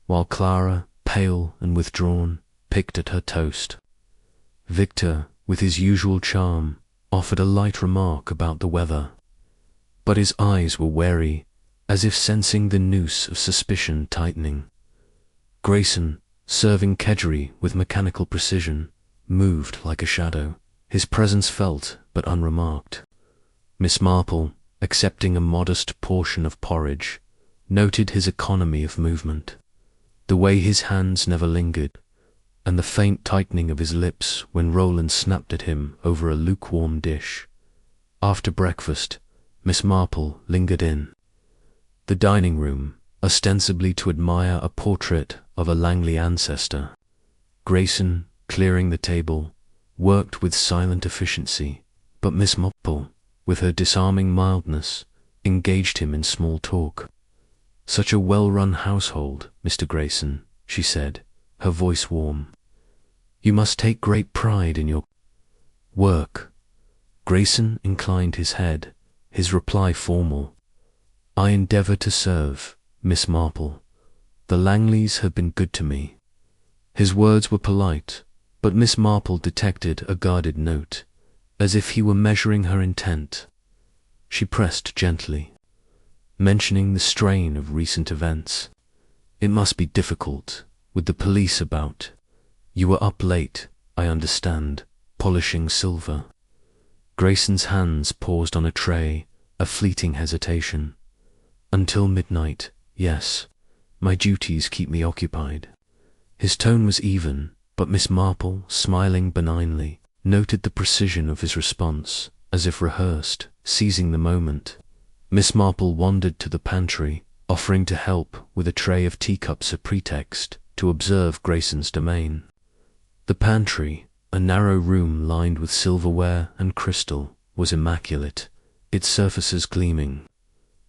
while Clara, pale and withdrawn, picked at her toast. Victor, with his usual charm, offered a light remark about the weather, but his eyes were wary, as if sensing the noose of suspicion tightening. Grayson, serving kedgeree with mechanical precision, moved like a shadow, his presence felt but unremarked. Miss Marple, accepting a modest portion of porridge, noted his economy of movement, the way his hands never lingered, and the faint tightening of his lips when Roland snapped at him over a lukewarm dish. After breakfast, Miss Marple lingered in the dining room, ostensibly to admire a portrait of a Langley ancestor. Grayson, clearing the table, worked with silent efficiency, but Miss Marple, with her disarming mildness, engaged him in small talk. "Such a well-run household, Mr. Grayson," she said, her voice warm. "You must take great pride in your work." Grayson inclined his head, his reply formal. "I endeavour to serve, Miss Marple. The Langleys have been good to me." His words were polite, but Miss Marple detected a guarded note, as if he were measuring her intent. She pressed gently, mentioning the strain of recent events. "It must be difficult, with the police about. You were up late, I understand, polishing silver." Grayson's hands paused on a tray, a fleeting hesitation. "Until midnight, yes. My duties keep me occupied." His tone was even, but Miss Marple, smiling benignly, noted the precision of his response, as if rehearsed, seizing the moment. Miss Marple wandered to the pantry, offering to help with a tray of teacups a pretext to observe Grayson's domain. The pantry, a narrow room lined with silverware and crystal, was immaculate, its surfaces gleaming.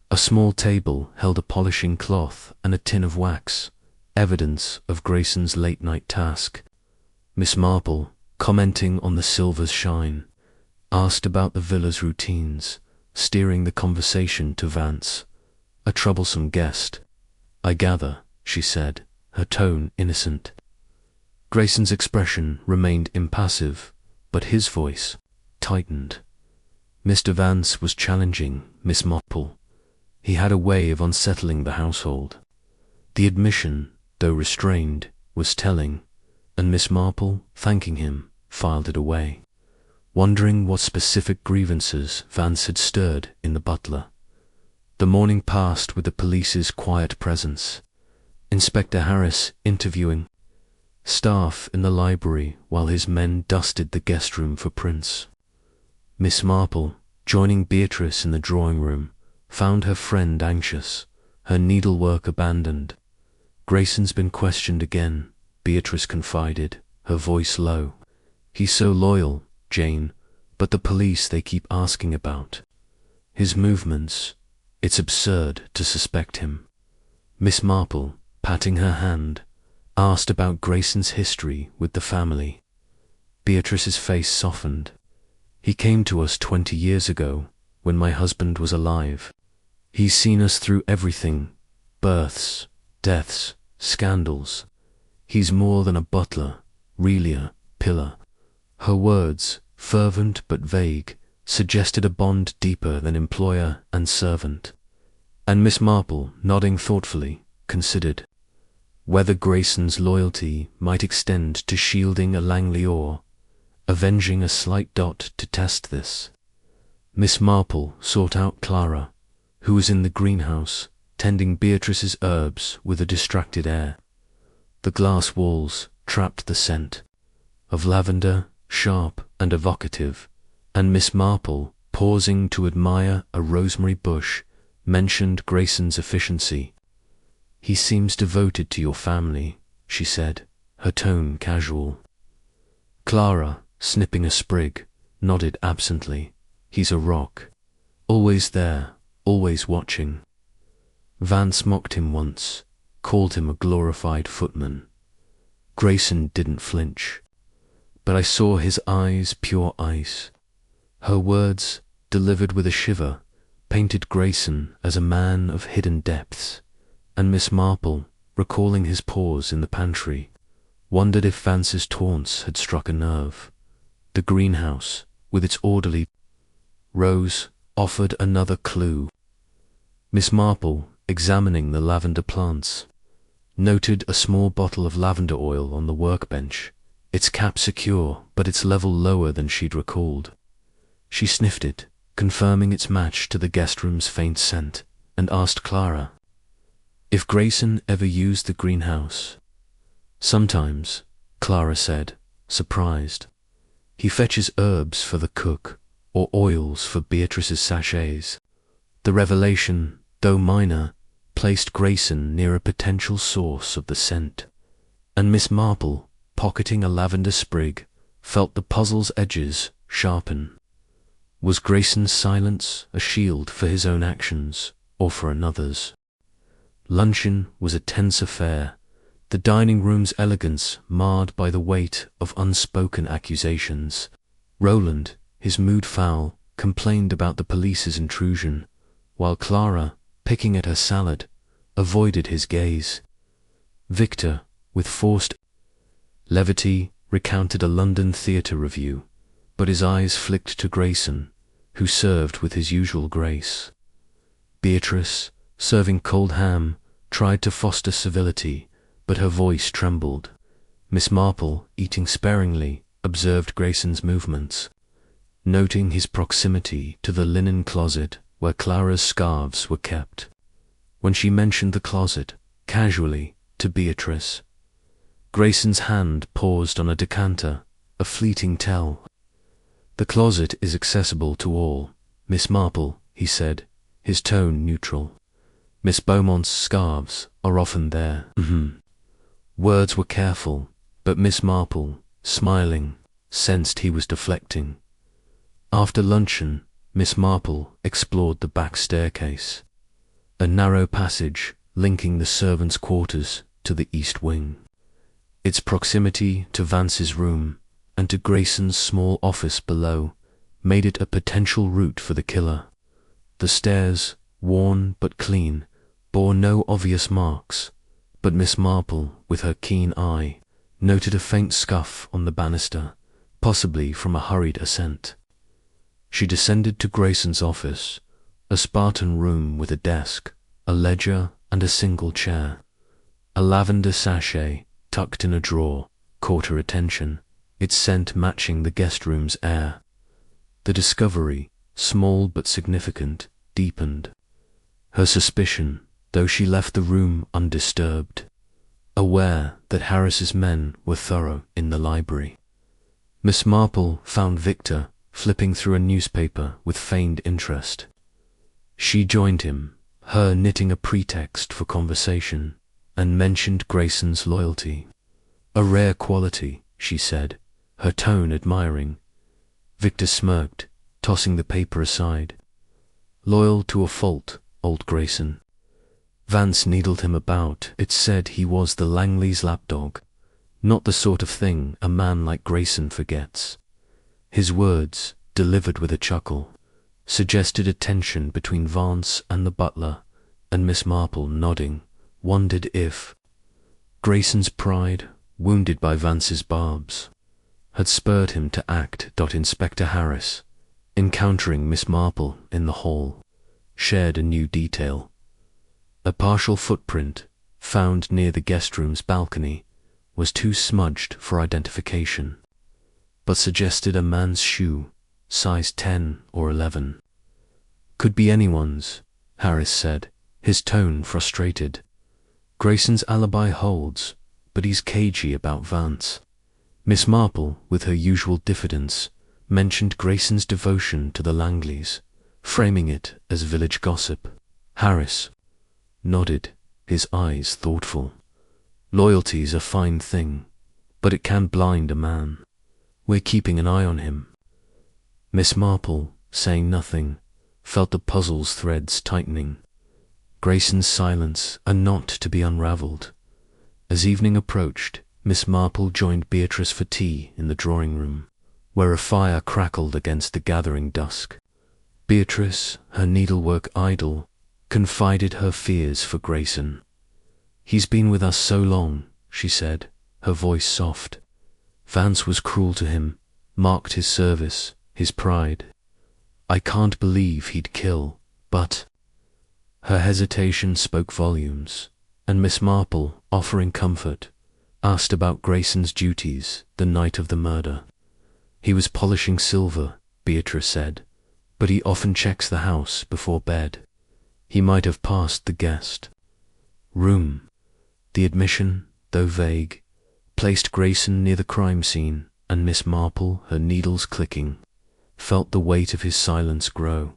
A small table held a polishing cloth and a tin of wax, evidence of Grayson's late-night task. Miss Marple, commenting on the silver's shine, asked about the villa's routines, steering the conversation to Vance, a troublesome guest. "I gather," she said, her tone innocent. Grayson's expression remained impassive, but his voice tightened. Mr. Vance was challenging Miss Marple. He had a way of unsettling the household. The admission, though restrained, was telling, and Miss Marple, thanking him, filed it away, wondering what specific grievances Vance had stirred in the butler. The morning passed with the police's quiet presence, Inspector Harris interviewing staff in the library while his men dusted the guest room for prints. Miss Marple, joining Beatrice in the drawing room, found her friend anxious, her needlework abandoned. "Grayson's been questioned again," Beatrice confided, her voice low. "He's so loyal, Jane, but the police they keep asking about. His movements, it's absurd to suspect him. Miss Marple, patting her hand, asked about Grayson's history with the family. Beatrice's face softened. He came to us 20 years ago, when my husband was alive. He's seen us through everything, births, deaths, scandals. He's more than a butler, really a pillar. Her words, fervent but vague, suggested a bond deeper than employer and servant. And Miss Marple, nodding thoughtfully, considered whether Grayson's loyalty might extend to shielding a Langley or avenging a slight dot to test this. Miss Marple sought out Clara, who was in the greenhouse, tending Beatrice's herbs with a distracted air. The glass walls trapped the scent of lavender, sharp and evocative, and Miss Marple, pausing to admire a rosemary bush, mentioned Grayson's efficiency. "He seems devoted to your family," she said, her tone casual. Clara, snipping a sprig, nodded absently. "He's a rock. Always there, always watching." Vance mocked him once, called him a glorified footman. Grayson didn't flinch, but I saw his eyes pure ice. Her words, delivered with a shiver, painted Grayson as a man of hidden depths, and Miss Marple, recalling his pause in the pantry, wondered if Vance's taunts had struck a nerve. The greenhouse, with its orderly rows, offered another clue. Miss Marple, examining the lavender plants, noted a small bottle of lavender oil on the workbench, its cap secure but its level lower than she'd recalled. She sniffed it, confirming its match to the guest room's faint scent, and asked Clara if Grayson ever used the greenhouse. "Sometimes," Clara said, surprised. "He fetches herbs for the cook, or oils for Beatrice's sachets." The revelation, though minor, placed Grayson near a potential source of the scent, and Miss Marple, pocketing a lavender sprig, felt the puzzle's edges sharpen. Was Grayson's silence a shield for his own actions, or for another's? Luncheon was a tense affair, the dining room's elegance marred by the weight of unspoken accusations. Roland, his mood foul, complained about the police's intrusion, while Clara, picking at her salad, avoided his gaze. Victor, with forced levity, recounted a London theatre review, but his eyes flicked to Grayson, who served with his usual grace. Beatrice, serving cold ham, tried to foster civility, but her voice trembled. Miss Marple, eating sparingly, observed Grayson's movements, noting his proximity to the linen closet where Clara's scarves were kept. When she mentioned the closet, casually, to Beatrice, Grayson's hand paused on a decanter, a fleeting tell. "The closet is accessible to all, Miss Marple," he said, his tone neutral. "Miss Beaumont's scarves are often there." Words were careful, but Miss Marple, smiling, sensed he was deflecting. After luncheon, Miss Marple explored the back staircase, a narrow passage linking the servants' quarters to the east wing. Its proximity to Vance's room and to Grayson's small office below made it a potential route for the killer. The stairs, worn but clean, bore no obvious marks, but Miss Marple, with her keen eye, noted a faint scuff on the banister, possibly from a hurried ascent. She descended to Grayson's office, a Spartan room with a desk, a ledger and a single chair. A lavender sachet, tucked in a drawer, caught her attention, its scent matching the guest room's air. The discovery, small but significant, deepened her suspicion, though she left the room undisturbed, aware that Harris's men were thorough in the library. Miss Marple found Victor flipping through a newspaper with feigned interest. She joined him, her knitting a pretext for conversation, and mentioned Grayson's loyalty. "A rare quality," she said, her tone admiring. Victor smirked, tossing the paper aside. Loyal to a fault, old Grayson. Vance needled him about. It said he was the Langleys' lapdog, not the sort of thing a man like Grayson forgets. His words, delivered with a chuckle, suggested a tension between Vance and the butler, and Miss Marple, nodding, wondered if Grayson's pride, wounded by Vance's barbs, had spurred him to act. Inspector Harris, encountering Miss Marple in the hall, shared a new detail. A partial footprint, found near the guest room's balcony, was too smudged for identification, but suggested a man's shoe, size 10 or 11. Could be anyone's, Harris said, his tone frustrated. Grayson's alibi holds, but he's cagey about Vance. Miss Marple, with her usual diffidence, mentioned Grayson's devotion to the Langleys, framing it as village gossip. Harris nodded, his eyes thoughtful. Loyalty's a fine thing, but it can blind a man. We're keeping an eye on him. Miss Marple, saying nothing, felt the puzzle's threads tightening. Grayson's silence, a knot to be unravelled. As evening approached, Miss Marple joined Beatrice for tea in the drawing-room, where a fire crackled against the gathering dusk. Beatrice, her needlework idle, confided her fears for Grayson. "He's been with us so long," she said, her voice soft. "Vance was cruel to him, marked his service, his pride. I can't believe he'd kill, but—" Her hesitation spoke volumes, and Miss Marple, offering comfort, asked about Grayson's duties the night of the murder. "He was polishing silver," Beatrice said, "but he often checks the house before bed. He might have passed the guest room." The admission, though vague, placed Grayson near the crime scene, and Miss Marple, her needles clicking, felt the weight of his silence grow.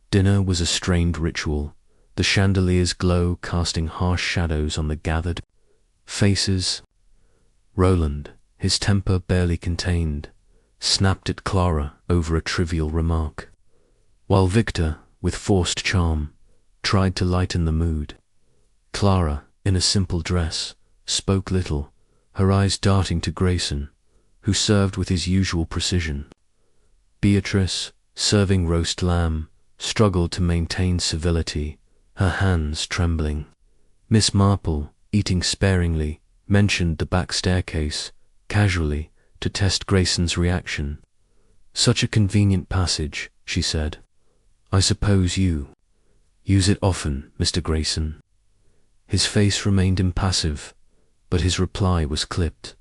Dinner was a strained ritual, the chandelier's glow casting harsh shadows on the gathered faces. Roland, his temper barely contained, snapped at Clara over a trivial remark, while Victor, with forced charm, tried to lighten the mood. Clara, in a simple dress, spoke little, her eyes darting to Grayson, who served with his usual precision. Beatrice, serving roast lamb, struggled to maintain civility, her hands trembling. Miss Marple, eating sparingly, mentioned the back staircase, casually, to test Grayson's reaction. "Such a convenient passage," she said. "I suppose you use it often, Mr. Grayson?" His face remained impassive, but his reply was clipped.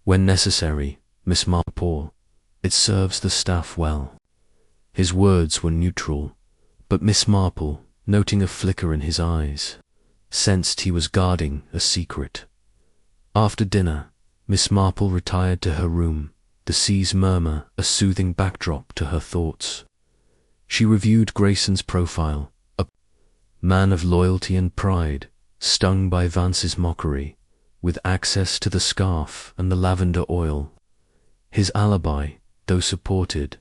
"When necessary, Miss Marple. It serves the staff well." His words were neutral, but Miss Marple, noting a flicker in his eyes, sensed he was guarding a secret. After dinner, Miss Marple retired to her room, the sea's murmur a soothing backdrop to her thoughts. She reviewed Grayson's profile, a man of loyalty and pride, stung by Vance's mockery, with access to the scarf and the lavender oil. His alibi, though supported,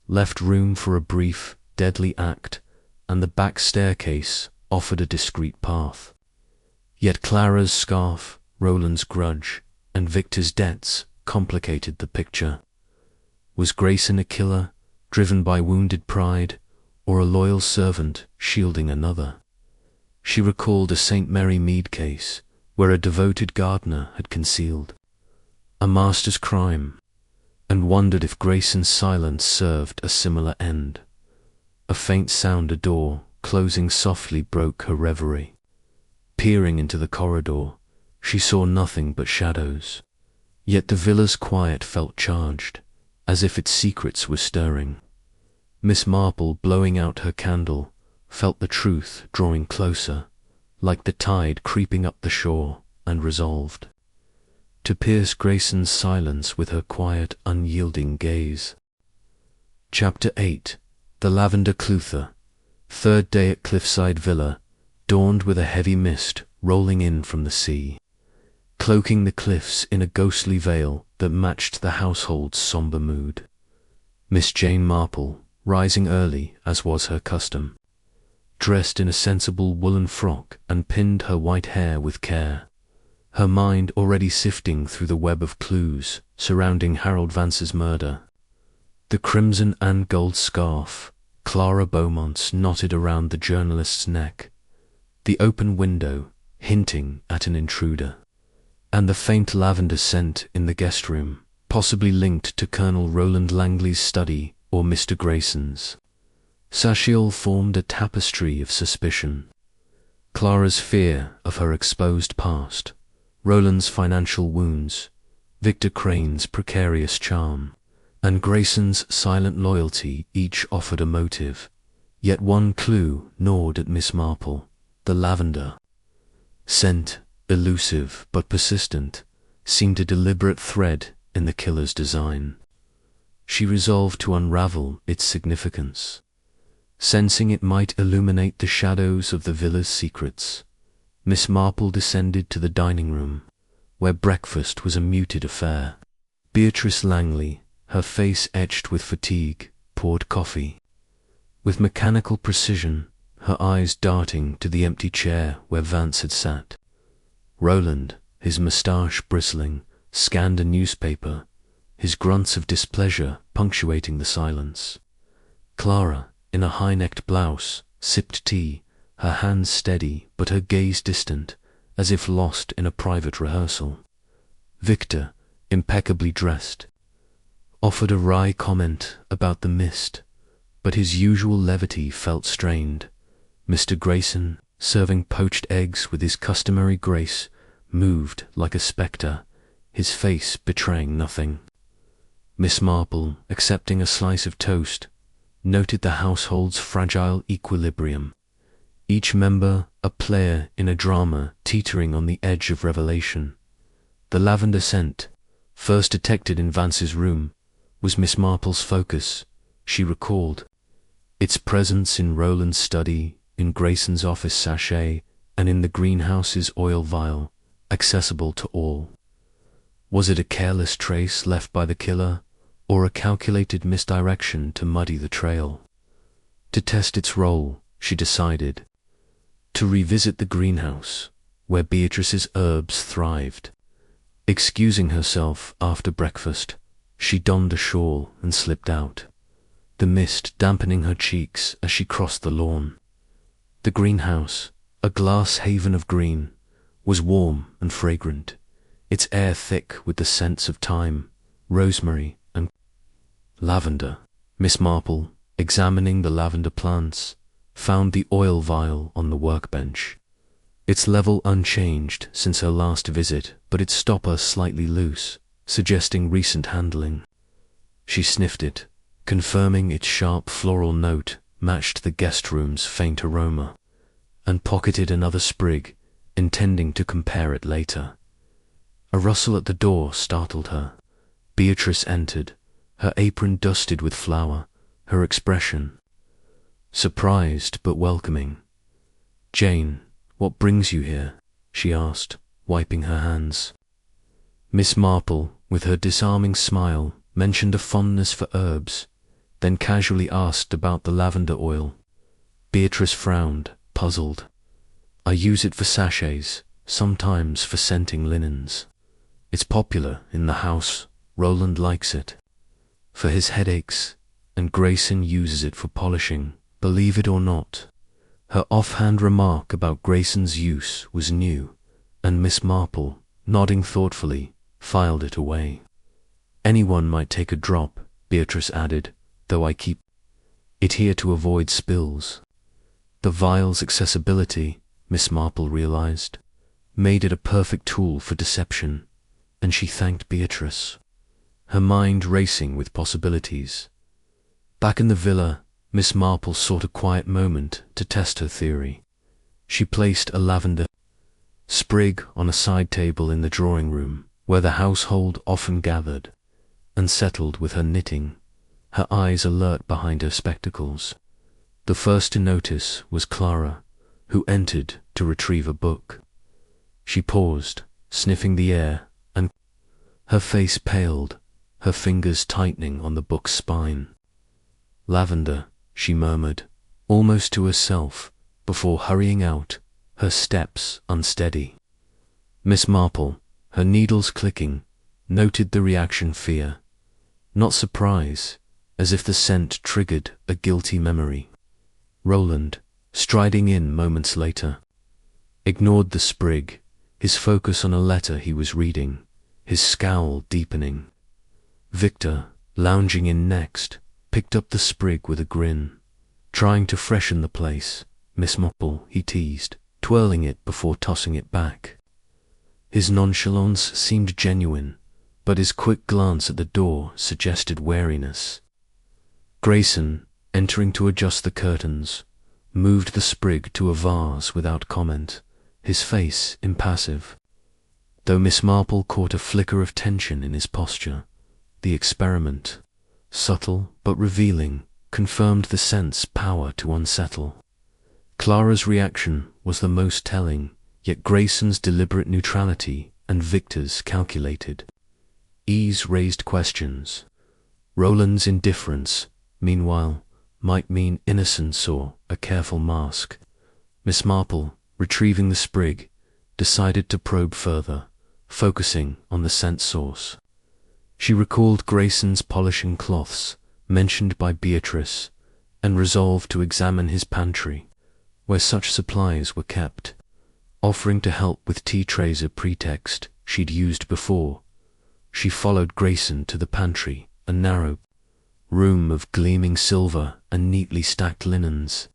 left room for a brief, deadly act, and the back staircase offered a discreet path. Yet Clara's scarf, Roland's grudge, and Victor's debts complicated the picture. Was Grayson a killer, driven by wounded pride, or a loyal servant shielding another? She recalled a St. Mary Mead case, where a devoted gardener had concealed a master's crime, and wondered if Grayson's silence served a similar end. A faint sound, a door closing softly, broke her reverie. Peering into the corridor, she saw nothing but shadows. Yet the villa's quiet felt charged, as if its secrets were stirring. Miss Marple, blowing out her candle, felt the truth drawing closer, like the tide creeping up the shore, and resolved to pierce Grayson's silence with her quiet, unyielding gaze. Chapter 8. The Lavender Clutha. Third day at Cliffside Villa, dawned with a heavy mist rolling in from the sea, cloaking the cliffs in a ghostly veil that matched the household's sombre mood. Miss Jane Marple, rising early as was her custom, dressed in a sensible woolen frock and pinned her white hair with care, her mind already sifting through the web of clues surrounding Harold Vance's murder. The crimson and gold scarf Clara Beaumont's knotted around the journalist's neck, the open window hinting at an intruder, and the faint lavender scent in the guest room, possibly linked to Colonel Roland Langley's study or Mr. Grayson's. Sachiel formed a tapestry of suspicion. Clara's fear of her exposed past, Roland's financial wounds, Victor Crane's precarious charm, and Grayson's silent loyalty each offered a motive, yet one clue gnawed at Miss Marple: the lavender. Scent, elusive but persistent, seemed a deliberate thread in the killer's design. She resolved to unravel its significance, sensing it might illuminate the shadows of the villa's secrets. Miss Marple descended to the dining room, where breakfast was a muted affair. Beatrice Langley, her face etched with fatigue, poured coffee. With mechanical precision, her eyes darting to the empty chair where Vance had sat. Roland, his moustache bristling, scanned a newspaper, his grunts of displeasure punctuating the silence. Clara, in a high-necked blouse, sipped tea, her hands steady but her gaze distant, as if lost in a private rehearsal. Victor, impeccably dressed, offered a wry comment about the mist, but his usual levity felt strained. Mr. Grayson, serving poached eggs with his customary grace, moved like a spectre, his face betraying nothing. Miss Marple, accepting a slice of toast, noted the household's fragile equilibrium, each member a player in a drama teetering on the edge of revelation. The lavender scent, first detected in Vance's room, was Miss Marple's focus, she recalled. Its presence in Roland's study, in Grayson's office sachet, and in the greenhouse's oil vial, accessible to all. Was it a careless trace left by the killer, or a calculated misdirection to muddy the trail? To test its role, she decided to revisit the greenhouse, where Beatrice's herbs thrived. Excusing herself after breakfast, she donned a shawl and slipped out, the mist dampening her cheeks as she crossed the lawn. The greenhouse, a glass haven of green, was warm and fragrant, its air thick with the scents of thyme, rosemary, and lavender. Miss Marple, examining the lavender plants, found the oil vial on the workbench, its level unchanged since her last visit, but its stopper slightly loose, suggesting recent handling. She sniffed it, confirming its sharp floral note matched the guest room's faint aroma, and pocketed another sprig, intending to compare it later. A rustle at the door startled her. Beatrice entered, her apron dusted with flour, her expression surprised but welcoming. "Jane, what brings you here?" she asked, wiping her hands. Miss Marple, with her disarming smile, mentioned a fondness for herbs, then casually asked about the lavender oil. Beatrice frowned, puzzled. "I use it for sachets, sometimes for scenting linens. It's popular in the house. Roland likes it for his headaches, and Grayson uses it for polishing, believe it or not." Her offhand remark about Grayson's use was new, and Miss Marple, nodding thoughtfully, filed it away. "Anyone might take a drop," Beatrice added, "though I keep it here to avoid spills." The vial's accessibility, Miss Marple realized, made it a perfect tool for deception, and she thanked Beatrice, her mind racing with possibilities. Back in the villa, Miss Marple sought a quiet moment to test her theory. She placed a lavender sprig on a side table in the drawing room, where the household often gathered, and settled with her knitting, her eyes alert behind her spectacles. The first to notice was Clara, who entered to retrieve a book. She paused, sniffing the air, and her face paled, her fingers tightening on the book's spine. Lavender, she murmured, almost to herself, before hurrying out, her steps unsteady. Miss Marple, her needles clicking, noted the reaction fear, not surprise, as if the scent triggered a guilty memory. Roland, striding in moments later, ignored the sprig, his focus on a letter he was reading, his scowl deepening. Victor, lounging in next, picked up the sprig with a grin, trying to freshen the place. Miss Marple, he teased, twirling it before tossing it back. His nonchalance seemed genuine, but his quick glance at the door suggested wariness. Grayson, entering to adjust the curtains, moved the sprig to a vase without comment, his face impassive. Though Miss Marple caught a flicker of tension in his posture, the experiment, subtle but revealing, confirmed the scent's power to unsettle. Clara's reaction was the most telling, yet Grayson's deliberate neutrality and Victor's calculated ease raised questions. Roland's indifference, meanwhile, might mean innocence or a careful mask. Miss Marple, retrieving the sprig, decided to probe further, focusing on the scent source. She recalled Grayson's polishing cloths, mentioned by Beatrice, and resolved to examine his pantry, where such supplies were kept, offering to help with tea trays a pretext she'd used before. She followed Grayson to the pantry, a narrow room of gleaming silver and neatly stacked linens.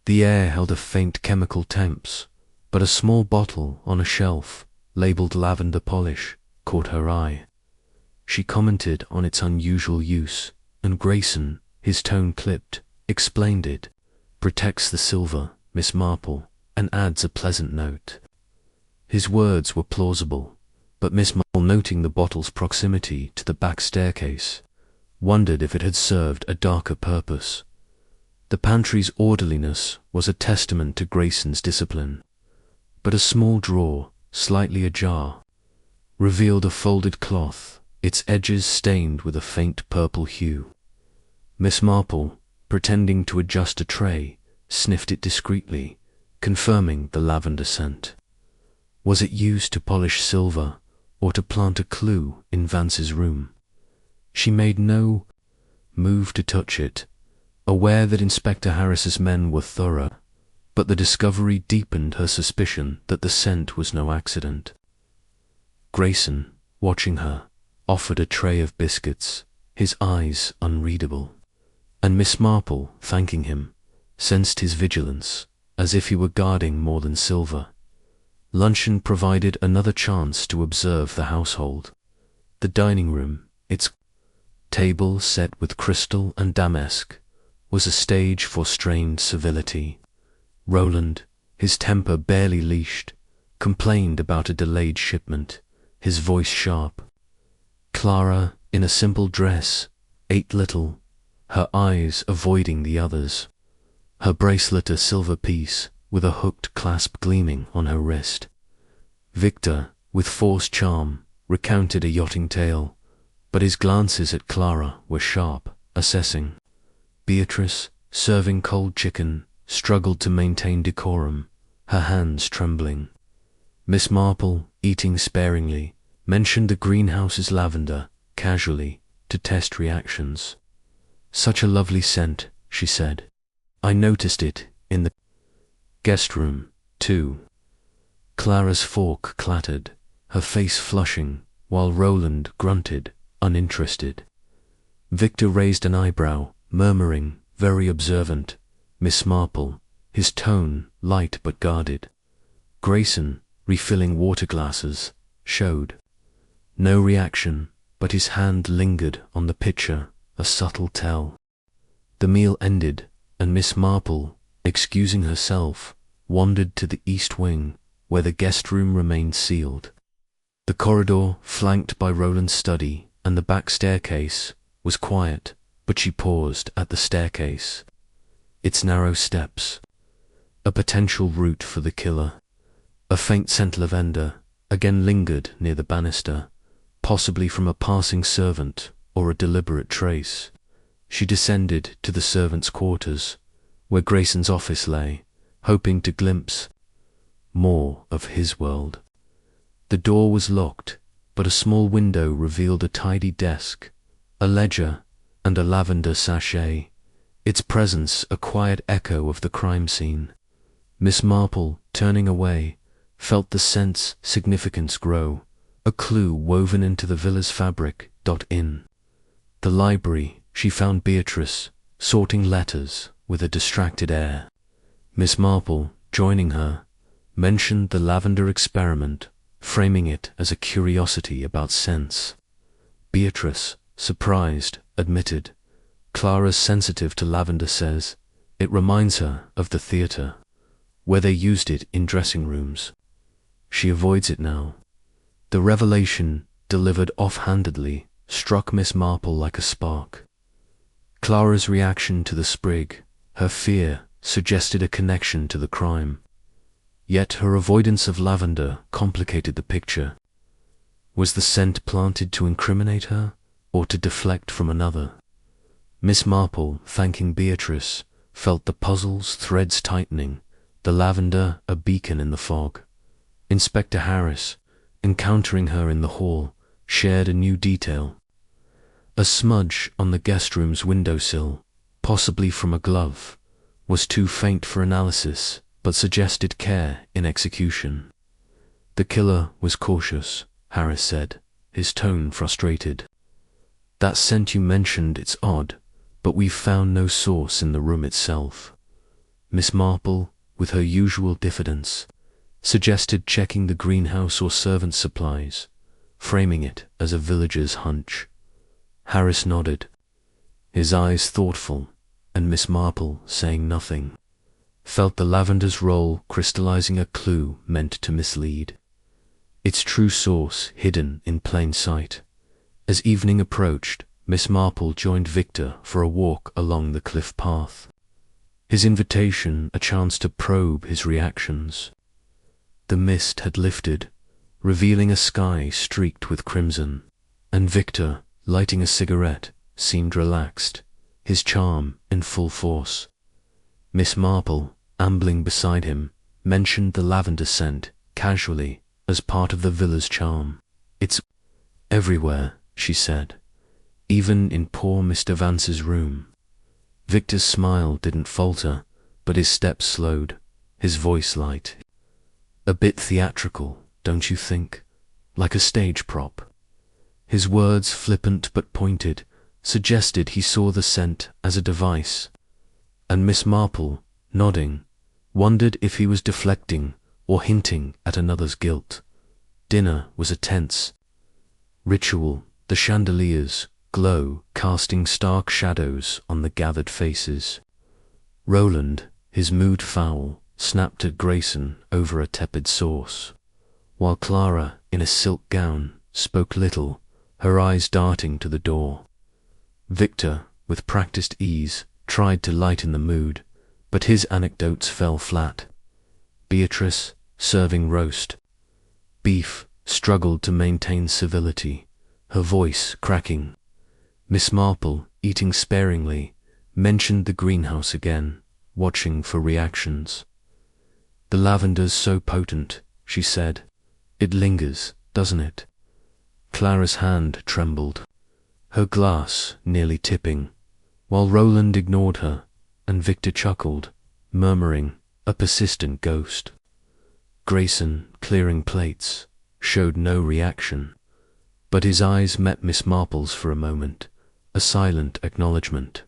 The air held a faint chemical temps, but a small bottle on a shelf, labeled lavender polish, caught her eye. She commented on its unusual use, and Grayson, his tone clipped, explained it. Protects the silver, Miss Marple, and adds a pleasant note. His words were plausible, but Miss Marple, noting the bottle's proximity to the back staircase, wondered if it had served a darker purpose. The pantry's orderliness was a testament to Grayson's discipline, but a small drawer, slightly ajar, revealed a folded cloth, its edges stained with a faint purple hue. Miss Marple, pretending to adjust a tray, sniffed it discreetly, confirming the lavender scent. Was it used to polish silver or to plant a clue in Vance's room? She made no move to touch it, aware that Inspector Harris's men were thorough, but the discovery deepened her suspicion that the scent was no accident. Grayson, watching her, offered a tray of biscuits, his eyes unreadable, and Miss Marple, thanking him, sensed his vigilance, as if he were guarding more than silver. Luncheon provided another chance to observe the household. The dining room, its table set with crystal and damask, was a stage for strained civility. Roland, his temper barely leashed, complained about a delayed shipment, his voice sharp. Clara, in a simple dress, ate little, her eyes avoiding the others, her bracelet a silver piece with a hooked clasp gleaming on her wrist. Victor, with forced charm, recounted a yachting tale, but his glances at Clara were sharp, assessing. Beatrice, serving cold chicken, struggled to maintain decorum, her hands trembling. Miss Marple, eating sparingly, mentioned the greenhouse's lavender, casually, to test reactions. "Such a lovely scent," she said. "I noticed it in the guest room, too." Clara's fork clattered, her face flushing, while Roland grunted, uninterested. Victor raised an eyebrow, murmuring, "Very observant, Miss Marple," his tone light but guarded. Grayson, refilling water glasses, showed no reaction, but his hand lingered on the pitcher, a subtle tell. The meal ended, and Miss Marple, excusing herself, wandered to the east wing, where the guest room remained sealed. The corridor, flanked by Roland's study and the back staircase, was quiet, but she paused at the staircase. Its narrow steps, a potential route for the killer. A faint scent lavender again lingered near the banister, possibly from a passing servant or a deliberate trace. she descended to the servants' quarters, where Grayson's office lay, hoping to glimpse more of his world. The door was locked, but a small window revealed a tidy desk, a ledger, and a lavender sachet, its presence a quiet echo of the crime scene. Miss Marple, turning away, felt the scent's significance grow, a clue woven into the villa's fabric. In the library, she found Beatrice sorting letters with a distracted air. Miss Marple, joining her, mentioned the lavender experiment, framing it as a curiosity about scents. Beatrice, surprised, admitted, "Clara's sensitive to lavender, says it reminds her of the theatre, where they used it in dressing rooms. She avoids it now." The revelation, delivered offhandedly, struck Miss Marple like a spark. Clara's reaction to the sprig, her fear, suggested a connection to the crime. Yet her avoidance of lavender complicated the picture. Was the scent planted to incriminate her, or to deflect from another? Miss Marple, thanking Beatrice, felt the puzzle's threads tightening, the lavender a beacon in the fog. Inspector Harris, encountering her in the hall, shared a new detail. A smudge on the guest room's windowsill, possibly from a glove, was too faint for analysis, but suggested care in execution. "The killer was cautious," Harris said, his tone frustrated. "That scent you mentioned, it's odd, but we've found no source in the room itself." Miss Marple, with her usual diffidence, suggested checking the greenhouse or servant supplies, framing it as a villager's hunch. Harris nodded, his eyes thoughtful, and Miss Marple, saying nothing, felt the lavender's role crystallizing a clue meant to mislead, its true source hidden in plain sight. As evening approached, Miss Marple joined Victor for a walk along the cliff path, his invitation a chance to probe his reactions. The mist had lifted, revealing a sky streaked with crimson, and Victor, lighting a cigarette, seemed relaxed, his charm in full force. Miss Marple, ambling beside him, mentioned the lavender scent casually as part of the villa's charm. "It's everywhere," she said, "even in poor Mr. Vance's room." Victor's smile didn't falter, but his steps slowed, his voice light. "A bit theatrical, don't you think? Like a stage prop?" His words, flippant but pointed, suggested he saw the scent as a device, and Miss Marple, nodding, wondered if he was deflecting or hinting at another's guilt. Dinner was a tense ritual, the chandeliers glow, casting stark shadows on the gathered faces. Roland, his mood foul, snapped at Grayson over a tepid sauce, while Clara, in a silk gown, spoke little, her eyes darting to the door. Victor, with practiced ease, tried to lighten the mood, but his anecdotes fell flat. Beatrice, serving roast beef, struggled to maintain civility, her voice cracking. Miss Marple, eating sparingly, mentioned the greenhouse again, watching for reactions. "The lavender's so potent," she said. "It lingers, doesn't it?" Clara's hand trembled, her glass nearly tipping, while Roland ignored her, and Victor chuckled, murmuring, "A persistent ghost." Grayson, clearing plates, showed no reaction, but his eyes met Miss Marple's for a moment, a silent acknowledgement.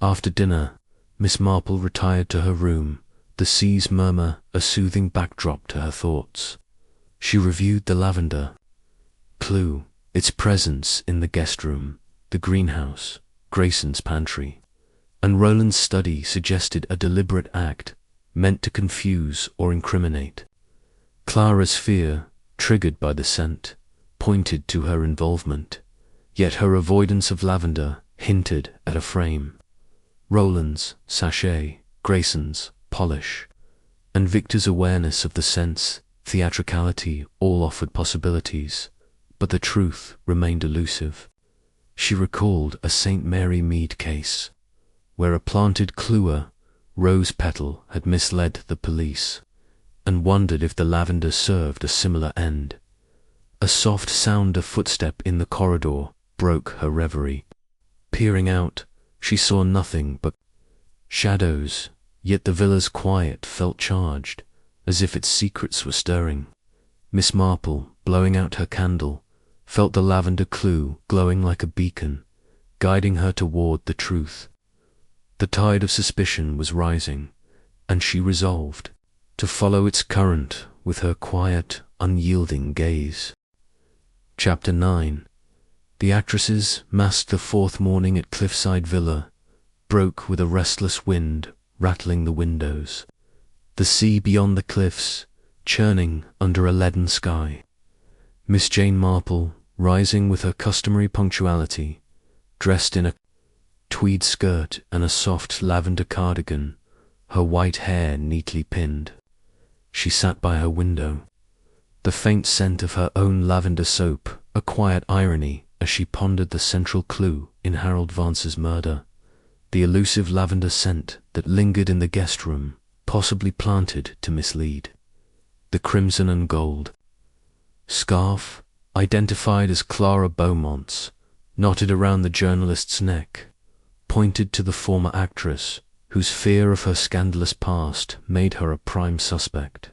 After dinner, Miss Marple retired to her room, the sea's murmur a soothing backdrop to her thoughts. She reviewed the lavender clue, its presence in the guest room, the greenhouse, Grayson's pantry, and Roland's study suggested a deliberate act meant to confuse or incriminate. Clara's fear, triggered by the scent, pointed to her involvement, yet her avoidance of lavender hinted at a frame. Roland's sachet, Grayson's polish, and Victor's awareness of the scent's theatricality all offered possibilities, but the truth remained elusive. She recalled a St. Mary Mead case, where a planted Clua rose petal had misled the police, and wondered if the lavender served a similar end. A soft sound of footstep in the corridor broke her reverie. Peering out, she saw nothing but shadows, yet the villa's quiet felt charged, as if its secrets were stirring. Miss Marple, blowing out her candle, felt the lavender clue glowing like a beacon, guiding her toward the truth. The tide of suspicion was rising, and she resolved to follow its current with her quiet, unyielding gaze. Chapter 9. The actresses, masked the fourth morning at Cliffside Villa, broke with a restless wind rattling the windows. The sea beyond the cliffs, churning under a leaden sky. Miss Jane Marple, rising with her customary punctuality, dressed in a tweed skirt and a soft lavender cardigan, her white hair neatly pinned. She sat by her window, the faint scent of her own lavender soap a quiet irony as she pondered the central clue in Harold Vance's murder, the elusive lavender scent that lingered in the guest room, possibly planted to mislead. The crimson and gold scarf, identified as Clara Beaumont's, knotted around the journalist's neck, pointed to the former actress, whose fear of her scandalous past made her a prime suspect.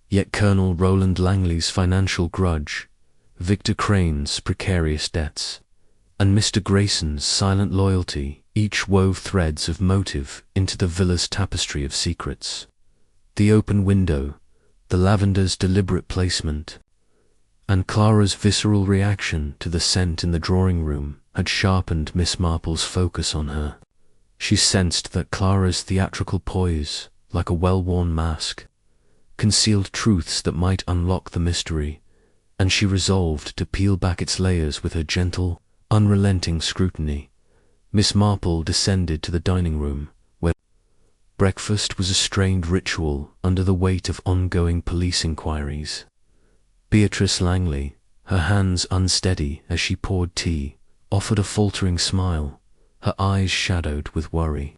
Yet Colonel Roland Langley's financial grudge, Victor Crane's precarious debts, and Mr. Grayson's silent loyalty each wove threads of motive into the villa's tapestry of secrets. The open window, the lavender's deliberate placement, and Clara's visceral reaction to the scent in the drawing room had sharpened Miss Marple's focus on her. She sensed that Clara's theatrical poise, like a well-worn mask, concealed truths that might unlock the mystery, and she resolved to peel back its layers with her gentle, unrelenting scrutiny. Miss Marple descended to the dining room, where breakfast was a strained ritual under the weight of ongoing police inquiries. Beatrice Langley, her hands unsteady as she poured tea, offered a faltering smile, her eyes shadowed with worry.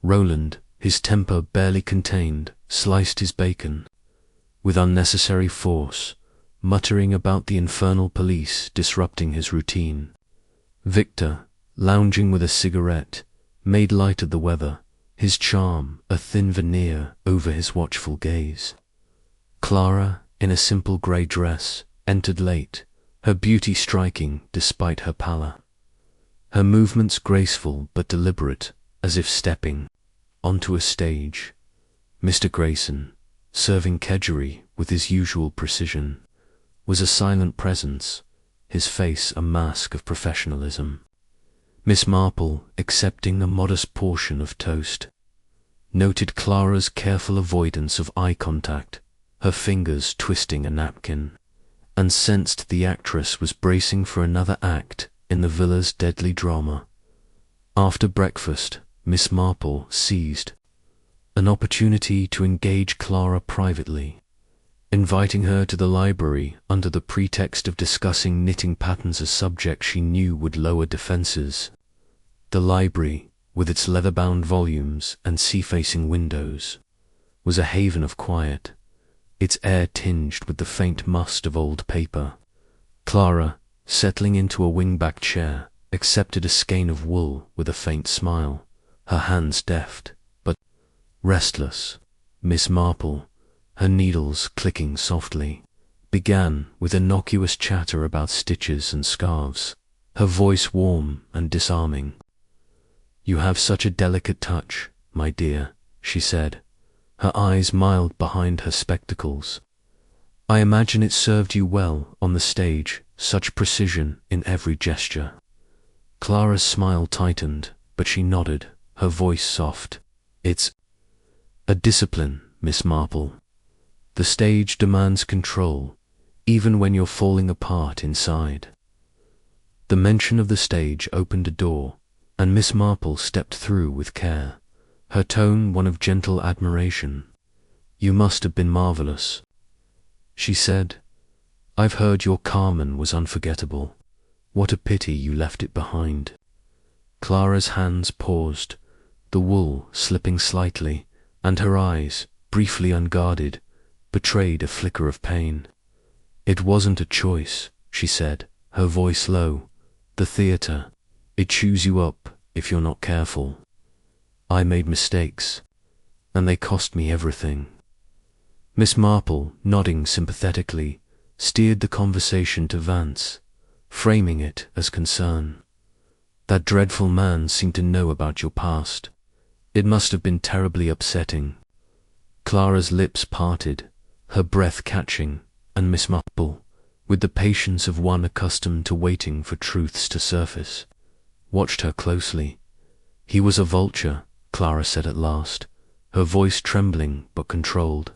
Roland, his temper barely contained, sliced his bacon with unnecessary force, muttering about the infernal police disrupting his routine. Victor, lounging with a cigarette, made light of the weather, his charm a thin veneer over his watchful gaze. Clara, in a simple grey dress, entered late, her beauty striking despite her pallor. Her movements graceful but deliberate, as if stepping onto a stage. Mr. Grayson, serving kedgeree with his usual precision, was a silent presence, his face a mask of professionalism. Miss Marple, accepting a modest portion of toast, noted Clara's careful avoidance of eye contact, her fingers twisting a napkin, and sensed the actress was bracing for another act in the villa's deadly drama. After breakfast, Miss Marple seized an opportunity to engage Clara privately, inviting her to the library under the pretext of discussing knitting patterns, a subject she knew would lower defenses. The library, with its leather-bound volumes and sea-facing windows, was a haven of quiet, its air tinged with the faint must of old paper. Clara, settling into a wing-back chair, accepted a skein of wool with a faint smile, her hands deft, but restless. Miss Marple, her needles clicking softly, began with innocuous chatter about stitches and scarves, her voice warm and disarming. "You have such a delicate touch, my dear," she said, her eyes mild behind her spectacles. "I imagine it served you well on the stage, such precision in every gesture." Clara's smile tightened, but she nodded, her voice soft. "It's a discipline, Miss Marple. The stage demands control, even when you're falling apart inside." The mention of the stage opened a door, and Miss Marple stepped through with care, her tone one of gentle admiration. "You must have been marvelous," she said. "I've heard your Carmen was unforgettable." What a pity you left it behind." Clara's hands paused, the wool slipping slightly, and her eyes, briefly unguarded, betrayed a flicker of pain. "It wasn't a choice," she said, her voice low. "The theatre, it chews you up if you're not careful. I made mistakes, and they cost me everything." Miss Marple, nodding sympathetically, steered the conversation to Vance, framing it as concern. "That dreadful man seemed to know about your past. It must have been terribly upsetting." Clara's lips parted, her breath catching, and Miss Marple, with the patience of one accustomed to waiting for truths to surface, watched her closely. "He was a vulture," Clara said at last, her voice trembling but controlled.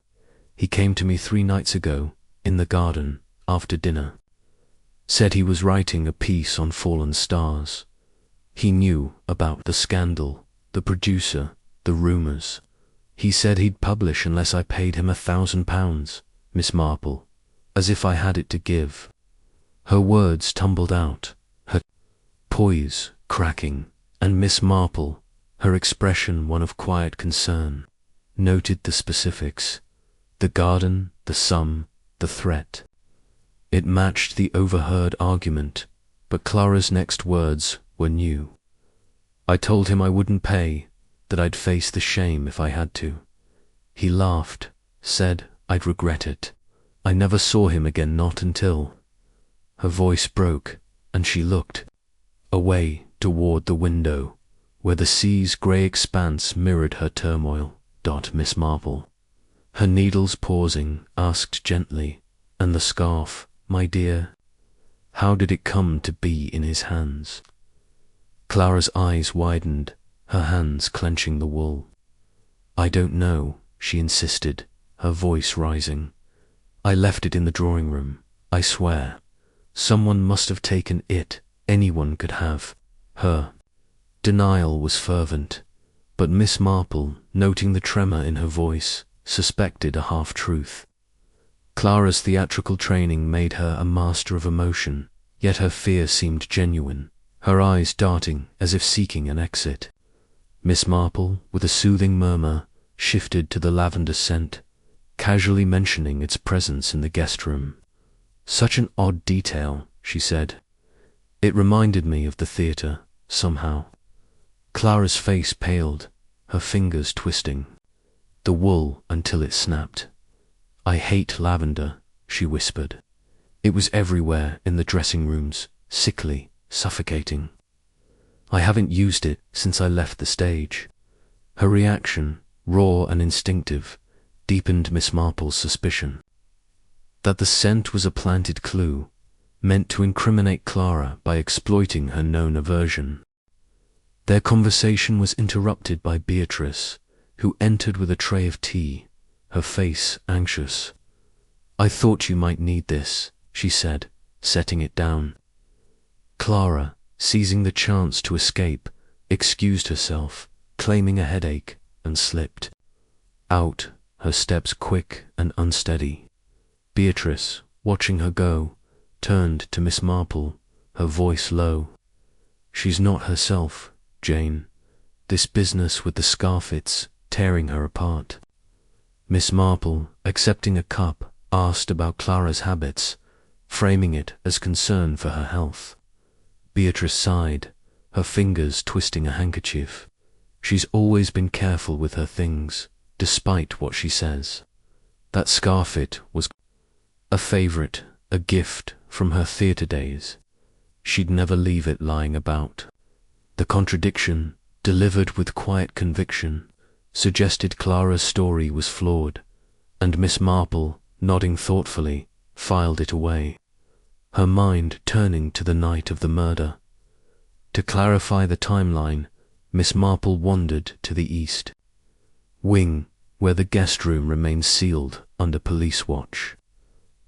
"He came to me 3 nights ago, in the garden, after dinner. Said he was writing a piece on fallen stars. He knew about the scandal, the producer, the rumours. He said he'd publish unless I paid him £1,000, Miss Marple, as if I had it to give." Her words tumbled out, her poise cracking, and Miss Marple, her expression one of quiet concern, noted the specifics: the garden, the sum, the threat. It matched the overheard argument, but Clara's next words were new. "I told him I wouldn't pay, that I'd face the shame if I had to. He laughed, said I'd regret it. I never saw him again, not until—" Her voice broke, and she looked away toward the window, where the sea's grey expanse mirrored her turmoil. Miss Marple, her needles pausing, asked gently, "And the scarf, my dear? How did it come to be in his hands?" Clara's eyes widened, her hands clenching the wool. "I don't know," she insisted, her voice rising. "I left it in the drawing room, I swear. Someone must have taken it. Anyone could have." Her denial was fervent, but Miss Marple, noting the tremor in her voice, suspected a half-truth. Clara's theatrical training made her a master of emotion, yet her fear seemed genuine, her eyes darting as if seeking an exit. Miss Marple, with a soothing murmur, shifted to the lavender scent, casually mentioning its presence in the guest room. "Such an odd detail," she said. "It reminded me of the theatre, somehow." Clara's face paled, her fingers twisting, the wool until it snapped. "I hate lavender," she whispered. "It was everywhere in the dressing rooms, sickly, suffocating. I haven't used it since I left the stage." Her reaction, raw and instinctive, deepened Miss Marple's suspicion that the scent was a planted clue, meant to incriminate Clara by exploiting her known aversion. Their conversation was interrupted by Beatrice, who entered with a tray of tea, her face anxious. "I thought you might need this," she said, setting it down. Clara, seizing the chance to escape, excused herself, claiming a headache, and slipped out, her steps quick and unsteady. Beatrice, watching her go, turned to Miss Marple, her voice low. "She's not herself, Jane. This business with the scarf, it's tearing her apart." Miss Marple, accepting a cup, asked about Clara's habits, framing it as concern for her health. Beatrice sighed, her fingers twisting a handkerchief. "She's always been careful with her things, despite what she says. That scarf, it was a favourite, a gift from her theatre days. She'd never leave it lying about." The contradiction, delivered with quiet conviction, suggested Clara's story was flawed, and Miss Marple, nodding thoughtfully, filed it away, her mind turning to the night of the murder. To clarify the timeline, Miss Marple wandered to the east wing, where the guest room remained sealed under police watch.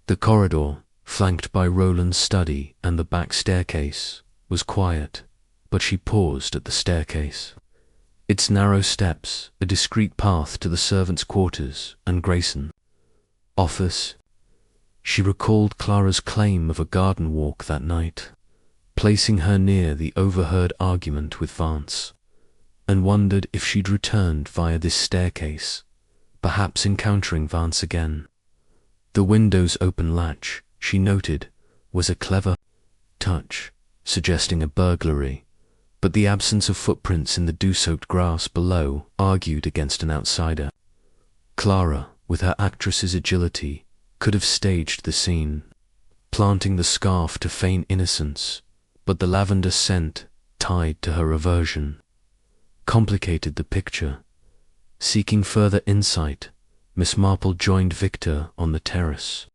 The corridor, flanked by Roland's study and the back staircase, was quiet, but she paused at the staircase. Its narrow steps, a discreet path to the servants' quarters and Grayson's office. She recalled Clara's claim of a garden walk that night. placing her near the overheard argument with Vance, and wondered if she'd returned via this staircase, perhaps encountering Vance again. The window's open latch, she noted, was a clever touch, suggesting a burglary, but the absence of footprints in the dew-soaked grass below argued against an outsider. Clara, with her actress's agility, could have staged the scene, planting the scarf to feign innocence, but the lavender scent, tied to her aversion, complicated the picture. Seeking further insight, Miss Marple joined Victor on the terrace,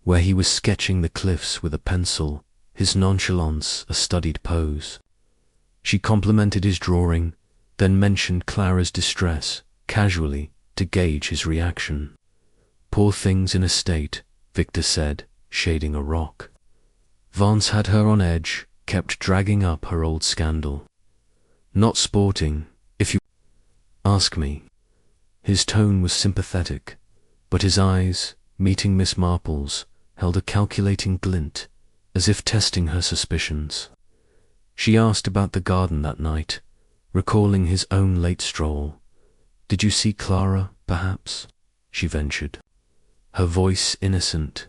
where he was sketching the cliffs with a pencil, his nonchalance a studied pose. She complimented his drawing, then mentioned Clara's distress, casually, to gauge his reaction. "Poor thing's in a state," Victor said, shading a rock. Vance had her on edge, kept dragging up her old scandal. "Not sporting, if you ask me." His tone was sympathetic, but his eyes, meeting Miss Marple's, held a calculating glint, as if testing her suspicions. She asked about the garden that night, recalling his own late stroll. "Did you see Clara, perhaps?" she ventured, her voice innocent.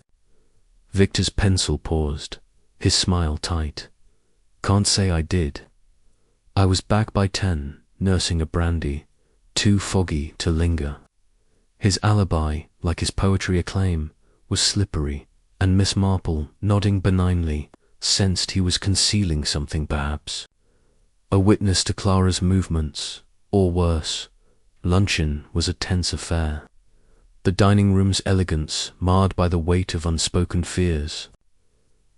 Victor's pencil paused, his smile tight. "Can't say I did. I was back by 10, nursing a brandy, too foggy to linger." His alibi, like his poetry acclaim, was slippery, and Miss Marple, nodding benignly, sensed he was concealing something perhaps. A witness to Clara's movements, or worse. Luncheon was a tense affair, the dining room's elegance marred by the weight of unspoken fears.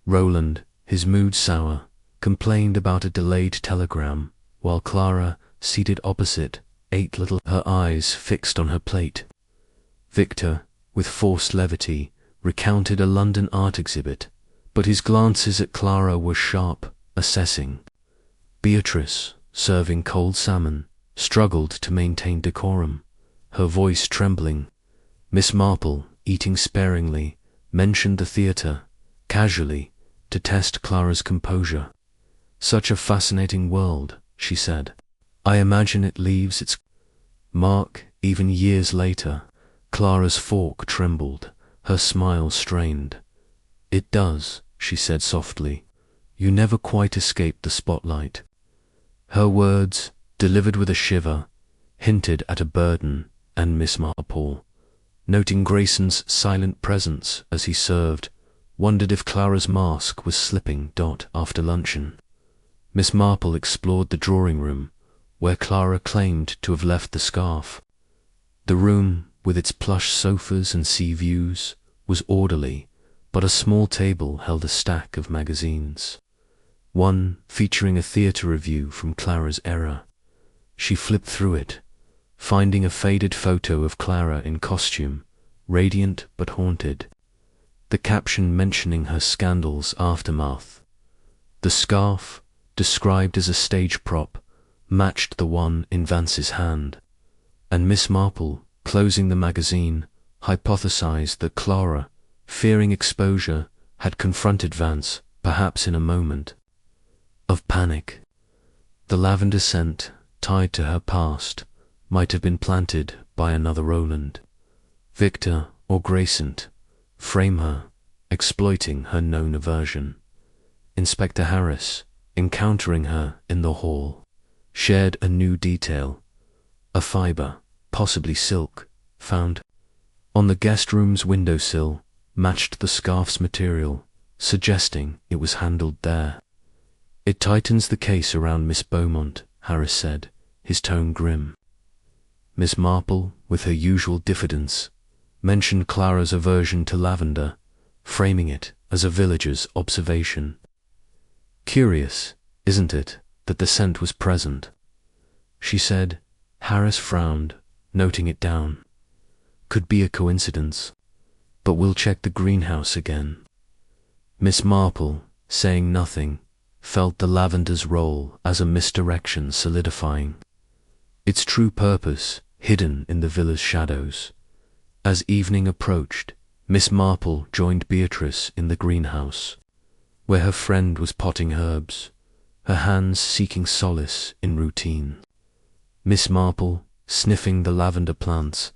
Roland, his mood sour, complained about a delayed telegram, while Clara, seated opposite, ate little, her eyes fixed on her plate. Victor, with forced levity, recounted a London art exhibit, but his glances at Clara were sharp, assessing. Beatrice, serving cold salmon, struggled to maintain decorum, her voice trembling. Miss Marple, eating sparingly, mentioned the theatre, casually, to test Clara's composure. "Such a fascinating world," she said. "I imagine it leaves its mark even years later." Clara's fork trembled, her smile strained. "It does," she said softly. "You never quite escape the spotlight." Her words, delivered with a shiver, hinted at a burden, and Miss Marple, noting Grayson's silent presence as he served, wondered if Clara's mask was slipping. After luncheon, Miss Marple explored the drawing-room, where Clara claimed to have left the scarf. The room, with its plush sofas and sea views, was orderly, but a small table held a stack of magazines, one featuring a theatre review from Clara's era. She flipped through it, finding a faded photo of Clara in costume, radiant but haunted, the caption mentioning her scandal's aftermath. The scarf, described as a stage prop, matched the one in Vance's hand, and Miss Marple, closing the magazine, hypothesized that Clara, fearing exposure, had confronted Vance, perhaps in a moment of panic. The lavender scent, tied to her past, might have been planted by another Roland, Victor or Grayson, frame her, exploiting her known aversion. Inspector Harris, encountering her in the hall, shared a new detail: a fibre, possibly silk, found on the guest room's windowsill, matched the scarf's material, suggesting it was handled there. "It tightens the case around Miss Beaumont," Harris said, his tone grim. Miss Marple, with her usual diffidence, mentioned Clara's aversion to lavender, framing it as a villager's observation. "Curious, isn't it, that the scent was present?" she said. Harris frowned, noting it down. "Could be a coincidence, but we'll check the greenhouse again." Miss Marple, saying nothing, felt the lavender's role as a misdirection solidifying, its true purpose hidden in the villa's shadows. As evening approached, Miss Marple joined Beatrice in the greenhouse. where her friend was potting herbs, her hands seeking solace in routine. Miss Marple, sniffing the lavender plants,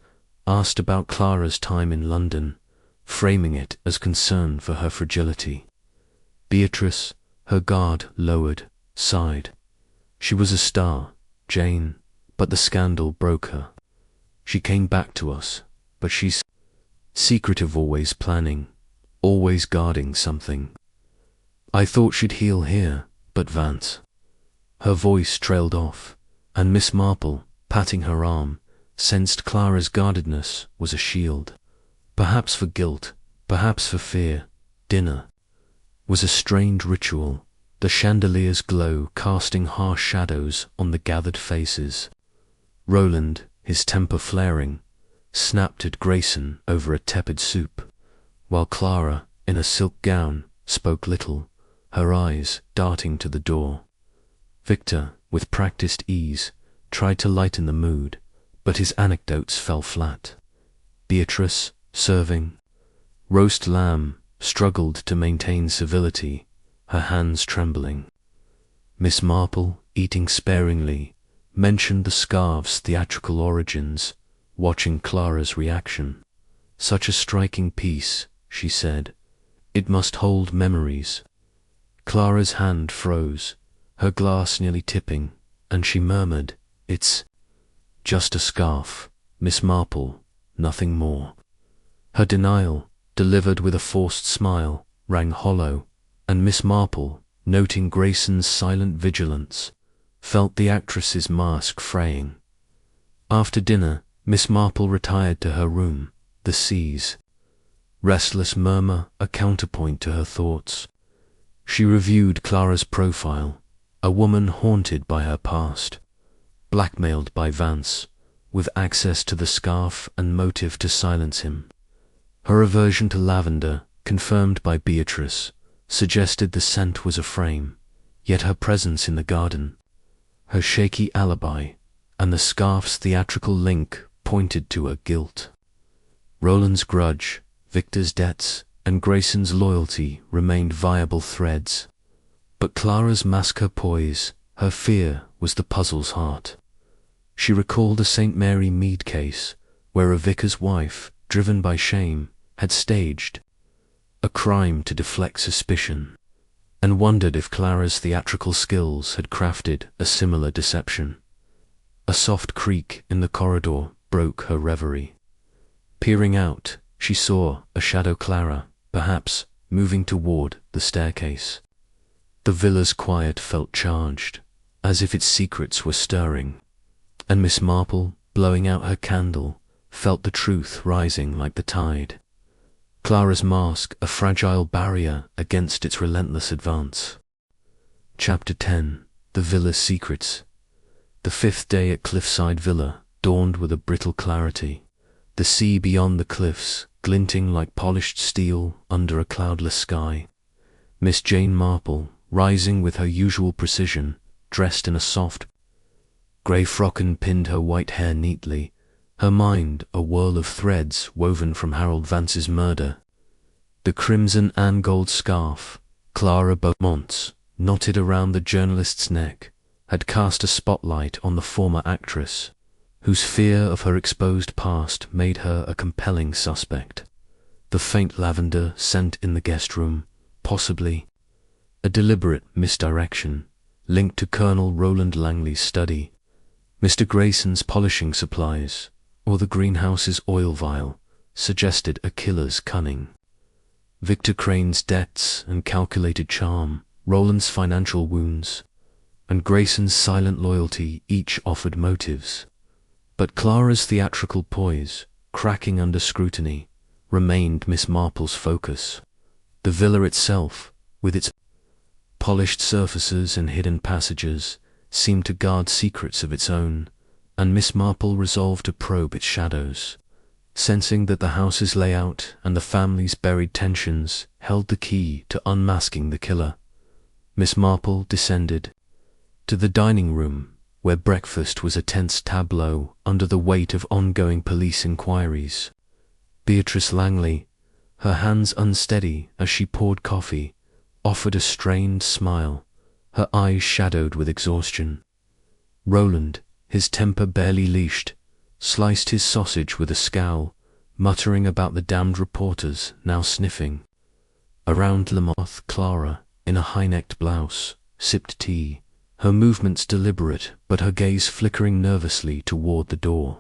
asked about Clara's time in London, framing it as concern for her fragility. Beatrice, her guard lowered, sighed. She was a star, Jane, but the scandal broke her. She came back to us, but she's secretive, always planning, always guarding something. I thought she'd heal here, but Vance. Her voice trailed off, and Miss Marple, patting her arm, sensed Clara's guardedness was a shield. Perhaps for guilt, perhaps for fear. Dinner was a strange ritual, the chandelier's glow casting harsh shadows on the gathered faces. Roland, his temper flaring, snapped at Grayson over a tepid soup, while Clara, in a silk gown, spoke little, her eyes darting to the door. Victor, with practiced ease, tried to lighten the mood, but his anecdotes fell flat. Beatrice, serving roast lamb, struggled to maintain civility, her hands trembling. Miss Marple, eating sparingly, mentioned the scarf's theatrical origins, watching Clara's reaction. Such a striking piece, she said. It must hold memories. Clara's hand froze, her glass nearly tipping, and she murmured, "It's just a scarf, Miss Marple, nothing more." Her denial, delivered with a forced smile, rang hollow, and Miss Marple, noting Grayson's silent vigilance, felt the actress's mask fraying. After dinner, Miss Marple retired to her room, the sea's restless murmur a counterpoint to her thoughts. She reviewed Clara's profile, a woman haunted by her past, blackmailed by Vance, with access to the scarf and motive to silence him. Her aversion to lavender, confirmed by Beatrice, suggested the scent was a frame, yet her presence in the garden, her shaky alibi, and the scarf's theatrical link pointed to her guilt. Roland's grudge, Victor's debts, and Grayson's loyalty remained viable threads, but Clara's mask, her poise, her fear was the puzzle's heart. She recalled a St. Mary Mead case, where a vicar's wife, driven by shame, had staged a crime to deflect suspicion, and wondered if Clara's theatrical skills had crafted a similar deception. A soft creak in the corridor broke her reverie. Peering out, she saw a shadow Clara, perhaps, moving toward the staircase. The villa's quiet felt charged, as if its secrets were stirring, and Miss Marple, blowing out her candle, felt the truth rising like the tide. Clara's mask a fragile barrier against its relentless advance. Chapter 10. The Villa's Secrets. The fifth day at Cliffside Villa dawned with a brittle clarity, the sea beyond the cliffs glinting like polished steel under a cloudless sky. Miss Jane Marple, rising with her usual precision, dressed in a soft grey frock and pinned her white hair neatly, her mind a whirl of threads woven from Harold Vance's murder. The crimson and gold scarf, Clara Beaumont's, knotted around the journalist's neck, had cast a spotlight on the former actress, whose fear of her exposed past made her a compelling suspect. The faint lavender scent in the guest room, possibly a deliberate misdirection, linked to Colonel Roland Langley's study, Mr. Grayson's polishing supplies, or the greenhouse's oil vial, suggested a killer's cunning. Victor Crane's debts and calculated charm, Roland's financial wounds, and Grayson's silent loyalty each offered motives. But Clara's theatrical poise, cracking under scrutiny, remained Miss Marple's focus. The villa itself, with its polished surfaces and hidden passages, seemed to guard secrets of its own, and Miss Marple resolved to probe its shadows. Sensing that the house's layout and the family's buried tensions held the key to unmasking the killer, Miss Marple descended to the dining room, where breakfast was a tense tableau under the weight of ongoing police inquiries. Beatrice Langley, her hands unsteady as she poured coffee, offered a strained smile, her eyes shadowed with exhaustion. Roland, his temper barely leashed, sliced his sausage with a scowl, muttering about the damned reporters now sniffing. Around Lamoth, Clara, in a high-necked blouse, sipped tea, her movements deliberate but her gaze flickering nervously toward the door.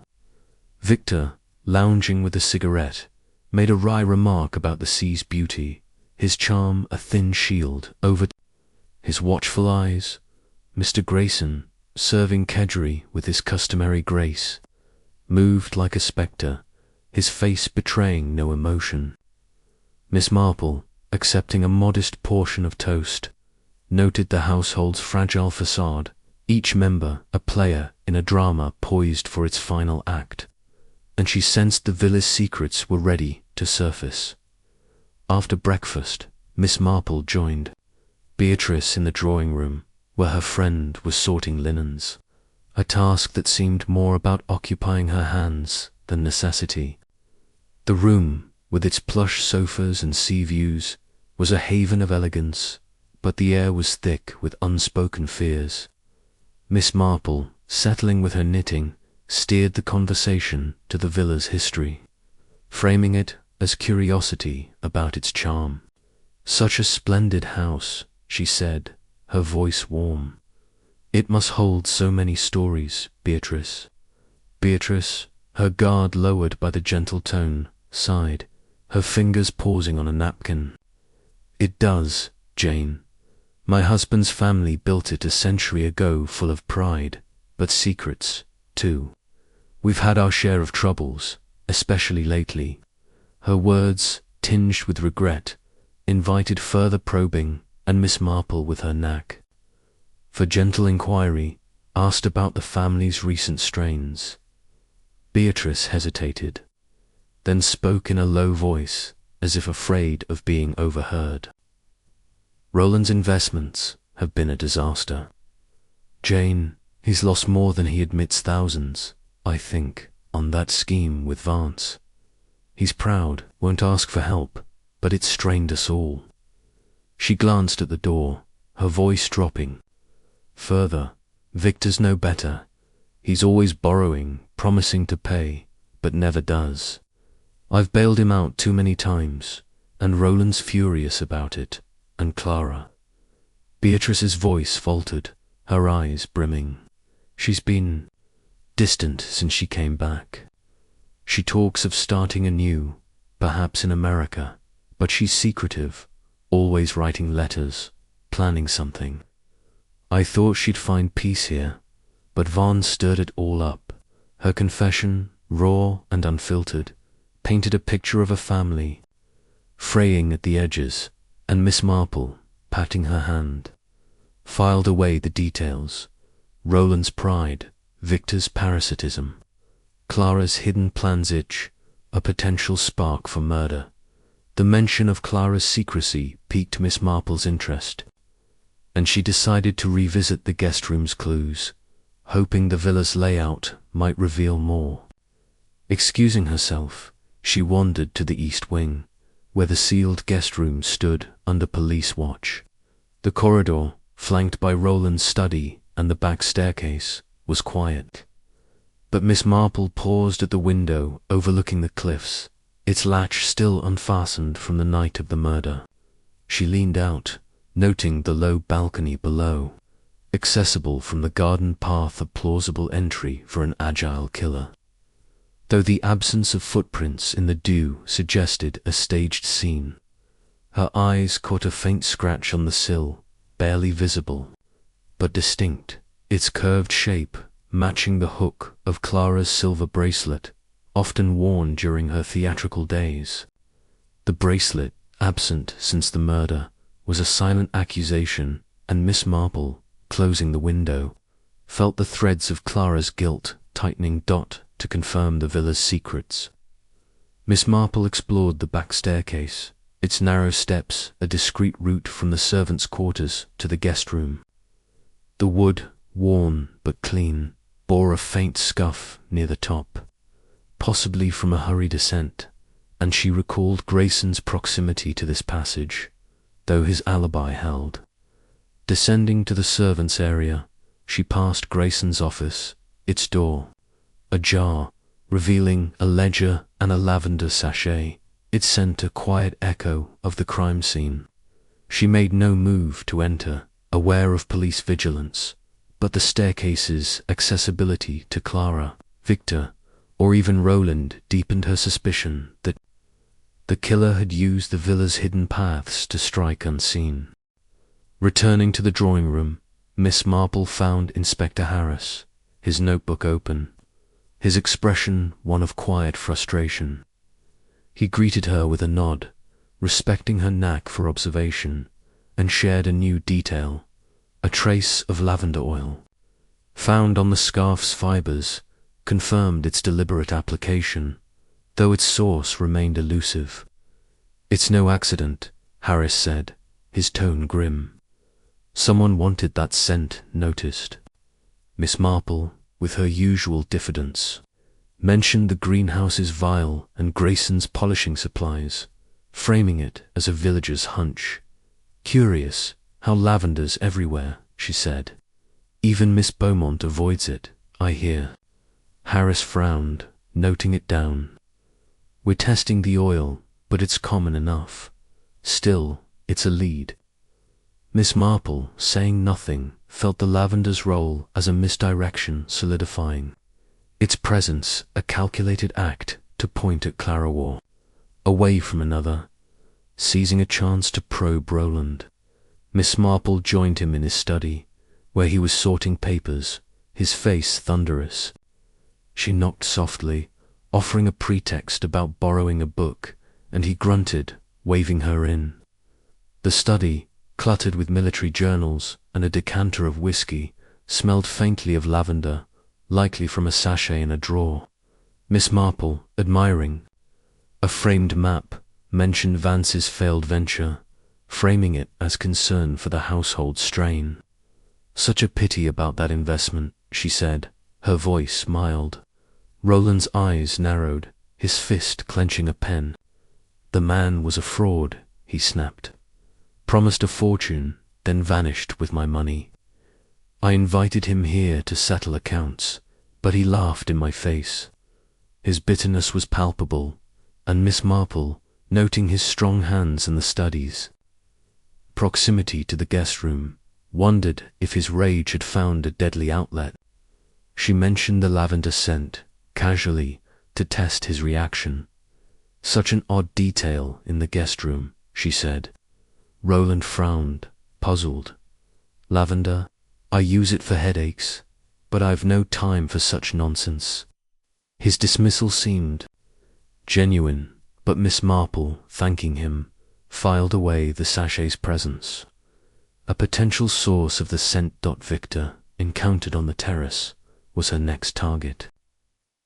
Victor, lounging with a cigarette, made a wry remark about the sea's beauty, his charm a thin shield over his watchful eyes. Mr. Grayson, serving kedgeree with his customary grace, moved like a spectre, his face betraying no emotion. Miss Marple, accepting a modest portion of toast, noted the household's fragile facade, each member a player in a drama poised for its final act, and she sensed the villa's secrets were ready to surface. After breakfast, Miss Marple joined Beatrice in the drawing-room, where her friend was sorting linens, a task that seemed more about occupying her hands than necessity. The room, with its plush sofas and sea views, was a haven of elegance, but the air was thick with unspoken fears. Miss Marple, settling with her knitting, steered the conversation to the villa's history, framing it as curiosity about its charm. "Such a splendid house," she said, her voice warm. "It must hold so many stories, Beatrice." Beatrice, her guard lowered by the gentle tone, sighed, her fingers pausing on a napkin. "It does, Jane. My husband's family built it a century ago, full of pride, but secrets, too. We've had our share of troubles, especially lately." Her words, tinged with regret, invited further probing, and Miss Marple, with her knack for gentle inquiry, asked about the family's recent strains. Beatrice hesitated, then spoke in a low voice, as if afraid of being overheard. "Roland's investments have been a disaster. Jane, he's lost more than he admits, thousands, I think, on that scheme with Vance. He's proud, won't ask for help, but it's strained us all." She glanced at the door, her voice dropping. Further, "Victor's no better. He's always borrowing, promising to pay, but never does. I've bailed him out too many times, and Roland's furious about it, and Clara." Beatrice's voice faltered, her eyes brimming. "She's been distant since she came back. She talks of starting anew, perhaps in America, but she's secretive, always writing letters, planning something. I thought she'd find peace here, but Vaughn stirred it all up. Her confession, raw and unfiltered, painted a picture of a family, fraying at the edges, and Miss Marple, patting her hand, filed away the details. Roland's pride, Victor's parasitism, Clara's hidden plans itch, a potential spark for murder. The mention of Clara's secrecy piqued Miss Marple's interest, and she decided to revisit the guest room's clues, hoping the villa's layout might reveal more. Excusing herself, she wandered to the east wing, where the sealed guest room stood under police watch. The corridor, flanked by Roland's study and the back staircase, was quiet. But Miss Marple paused at the window overlooking the cliffs, its latch still unfastened from the night of the murder. She leaned out, noting the low balcony below, accessible from the garden path, a plausible entry for an agile killer. Though the absence of footprints in the dew suggested a staged scene, her eyes caught a faint scratch on the sill, barely visible, but distinct, its curved shape matching the hook of Clara's silver bracelet, often worn during her theatrical days. The bracelet, absent since the murder, was a silent accusation, and Miss Marple, closing the window, felt the threads of Clara's guilt tightening to confirm the villa's secrets. Miss Marple explored the back staircase, its narrow steps a discreet route from the servants' quarters to the guest room. The wood, worn but clean, bore a faint scuff near the top, possibly from a hurried ascent, and she recalled Grayson's proximity to this passage, though his alibi held. Descending to the servants' area, she passed Grayson's office, its door ajar, revealing a ledger and a lavender sachet. It sent a quiet echo of the crime scene. She made no move to enter, aware of police vigilance, but the staircase's accessibility to Clara, Victor, or even Roland deepened her suspicion that the killer had used the villa's hidden paths to strike unseen. Returning to the drawing room, Miss Marple found Inspector Harris, his notebook open, his expression one of quiet frustration. He greeted her with a nod, respecting her knack for observation, and shared a new detail, a trace of lavender oil, found on the scarf's fibers, confirmed its deliberate application, though its source remained elusive. "It's no accident," Harris said, his tone grim. "Someone wanted that scent noticed." Miss Marple, with her usual diffidence, mentioned the greenhouse's vial and Grayson's polishing supplies, framing it as a villager's hunch. "Curious how lavender's everywhere," she said. "Even Miss Beaumont avoids it, I hear." Harris frowned, noting it down. "We're testing the oil, but it's common enough. Still, it's a lead." Miss Marple, saying nothing, felt the lavender's role as a misdirection solidifying, its presence a calculated act to point at Clara War, away from another, seizing a chance to probe Roland. Miss Marple joined him in his study, where he was sorting papers, his face thunderous. She knocked softly, offering a pretext about borrowing a book, and he grunted, waving her in. The study, cluttered with military journals and a decanter of whiskey, smelled faintly of lavender, likely from a sachet in a drawer. Miss Marple, admiring a framed map, mentioned Vance's failed venture, framing it as concern for the household strain. "Such a pity about that investment," she said, her voice mild. Roland's eyes narrowed, his fist clenching a pen. "The man was a fraud," he snapped. "Promised a fortune, then vanished with my money. I invited him here to settle accounts, but he laughed in my face." His bitterness was palpable, and Miss Marple, noting his strong hands in the study's proximity to the guest room, wondered if his rage had found a deadly outlet. She mentioned the lavender scent, casually, to test his reaction. "Such an odd detail in the guest room," she said. Roland frowned, puzzled. "Lavender? I use it for headaches, but I've no time for such nonsense." His dismissal seemed genuine, but Miss Marple, thanking him, filed away the sachet's presence. A potential source of the scent. Victor, encountered on the terrace, was her next target.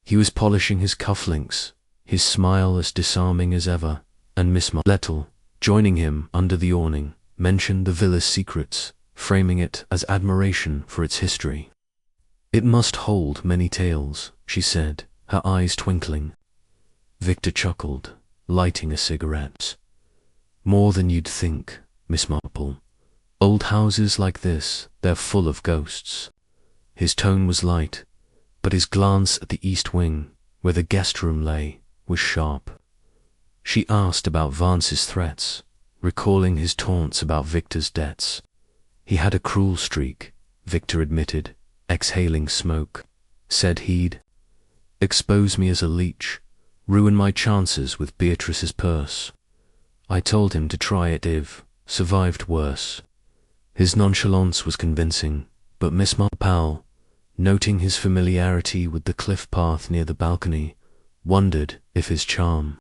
He was polishing his cufflinks, his smile as disarming as ever, and Miss Marple, joining him under the awning, mentioned the villa's secrets, framing it as admiration for its history. "It must hold many tales," she said, her eyes twinkling. Victor chuckled, lighting a cigarette. "More than you'd think, Miss Marple. Old houses like this, they're full of ghosts." His tone was light, but his glance at the east wing, where the guest room lay, was sharp. She asked about Vance's threats, recalling his taunts about Victor's debts. "He had a cruel streak," Victor admitted, exhaling smoke. "Said he'd expose me as a leech, ruin my chances with Beatrice's purse. I told him to try it if survived worse." His nonchalance was convincing, but Miss Marple, noting his familiarity with the cliff path near the balcony, wondered if his charm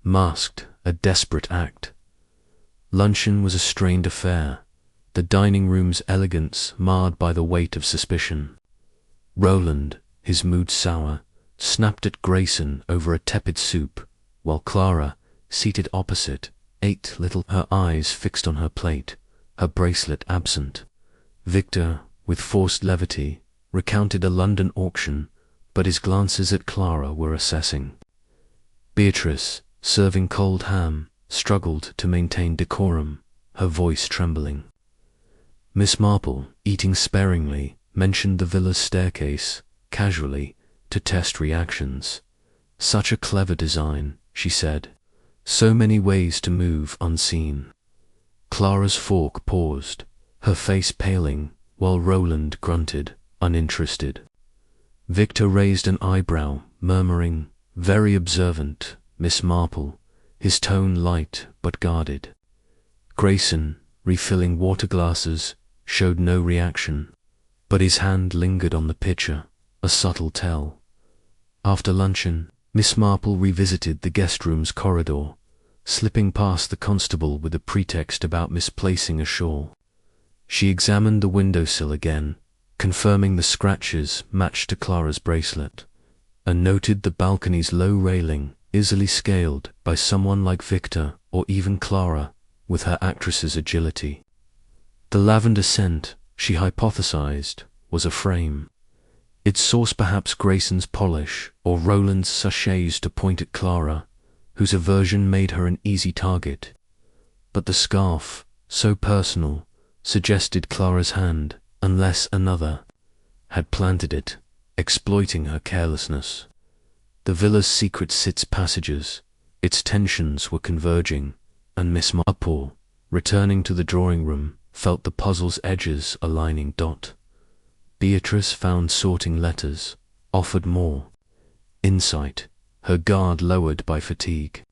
masked a desperate act. Luncheon was a strained affair, the dining room's elegance marred by the weight of suspicion. Roland, his mood sour, snapped at Grayson over a tepid soup, while Clara, seated opposite, ate little, her eyes fixed on her plate, her bracelet absent. Victor, with forced levity, recounted a London auction, but his glances at Clara were assessing. Beatrice, serving cold ham, struggled to maintain decorum, her voice trembling. Miss Marple, eating sparingly, mentioned the villa's staircase, casually, to test reactions. "Such a clever design," she said. "So many ways to move unseen." Clara's fork paused, her face paling, while Roland grunted, uninterested. Victor raised an eyebrow, murmuring, "Very observant, Miss Marple," his tone light but guarded. Grayson, refilling water glasses, showed no reaction, but his hand lingered on the pitcher, a subtle tell. After luncheon, Miss Marple revisited the guest room's corridor, slipping past the constable with a pretext about misplacing a shawl. She examined the windowsill again, confirming the scratches matched to Clara's bracelet, and noted the balcony's low railing, easily scaled by someone like Victor or even Clara, with her actress's agility. The lavender scent, she hypothesized, was a frame. Its source perhaps Grayson's polish or Roland's sachets to point at Clara, whose aversion made her an easy target. But the scarf, so personal, suggested Clara's hand, unless another had planted it, exploiting her carelessness. The villa's secret sits passages, its tensions were converging, and Miss Marple, returning to the drawing room, felt the puzzle's edges aligning. Beatrice found sorting letters, offered more insight, her guard lowered by fatigue.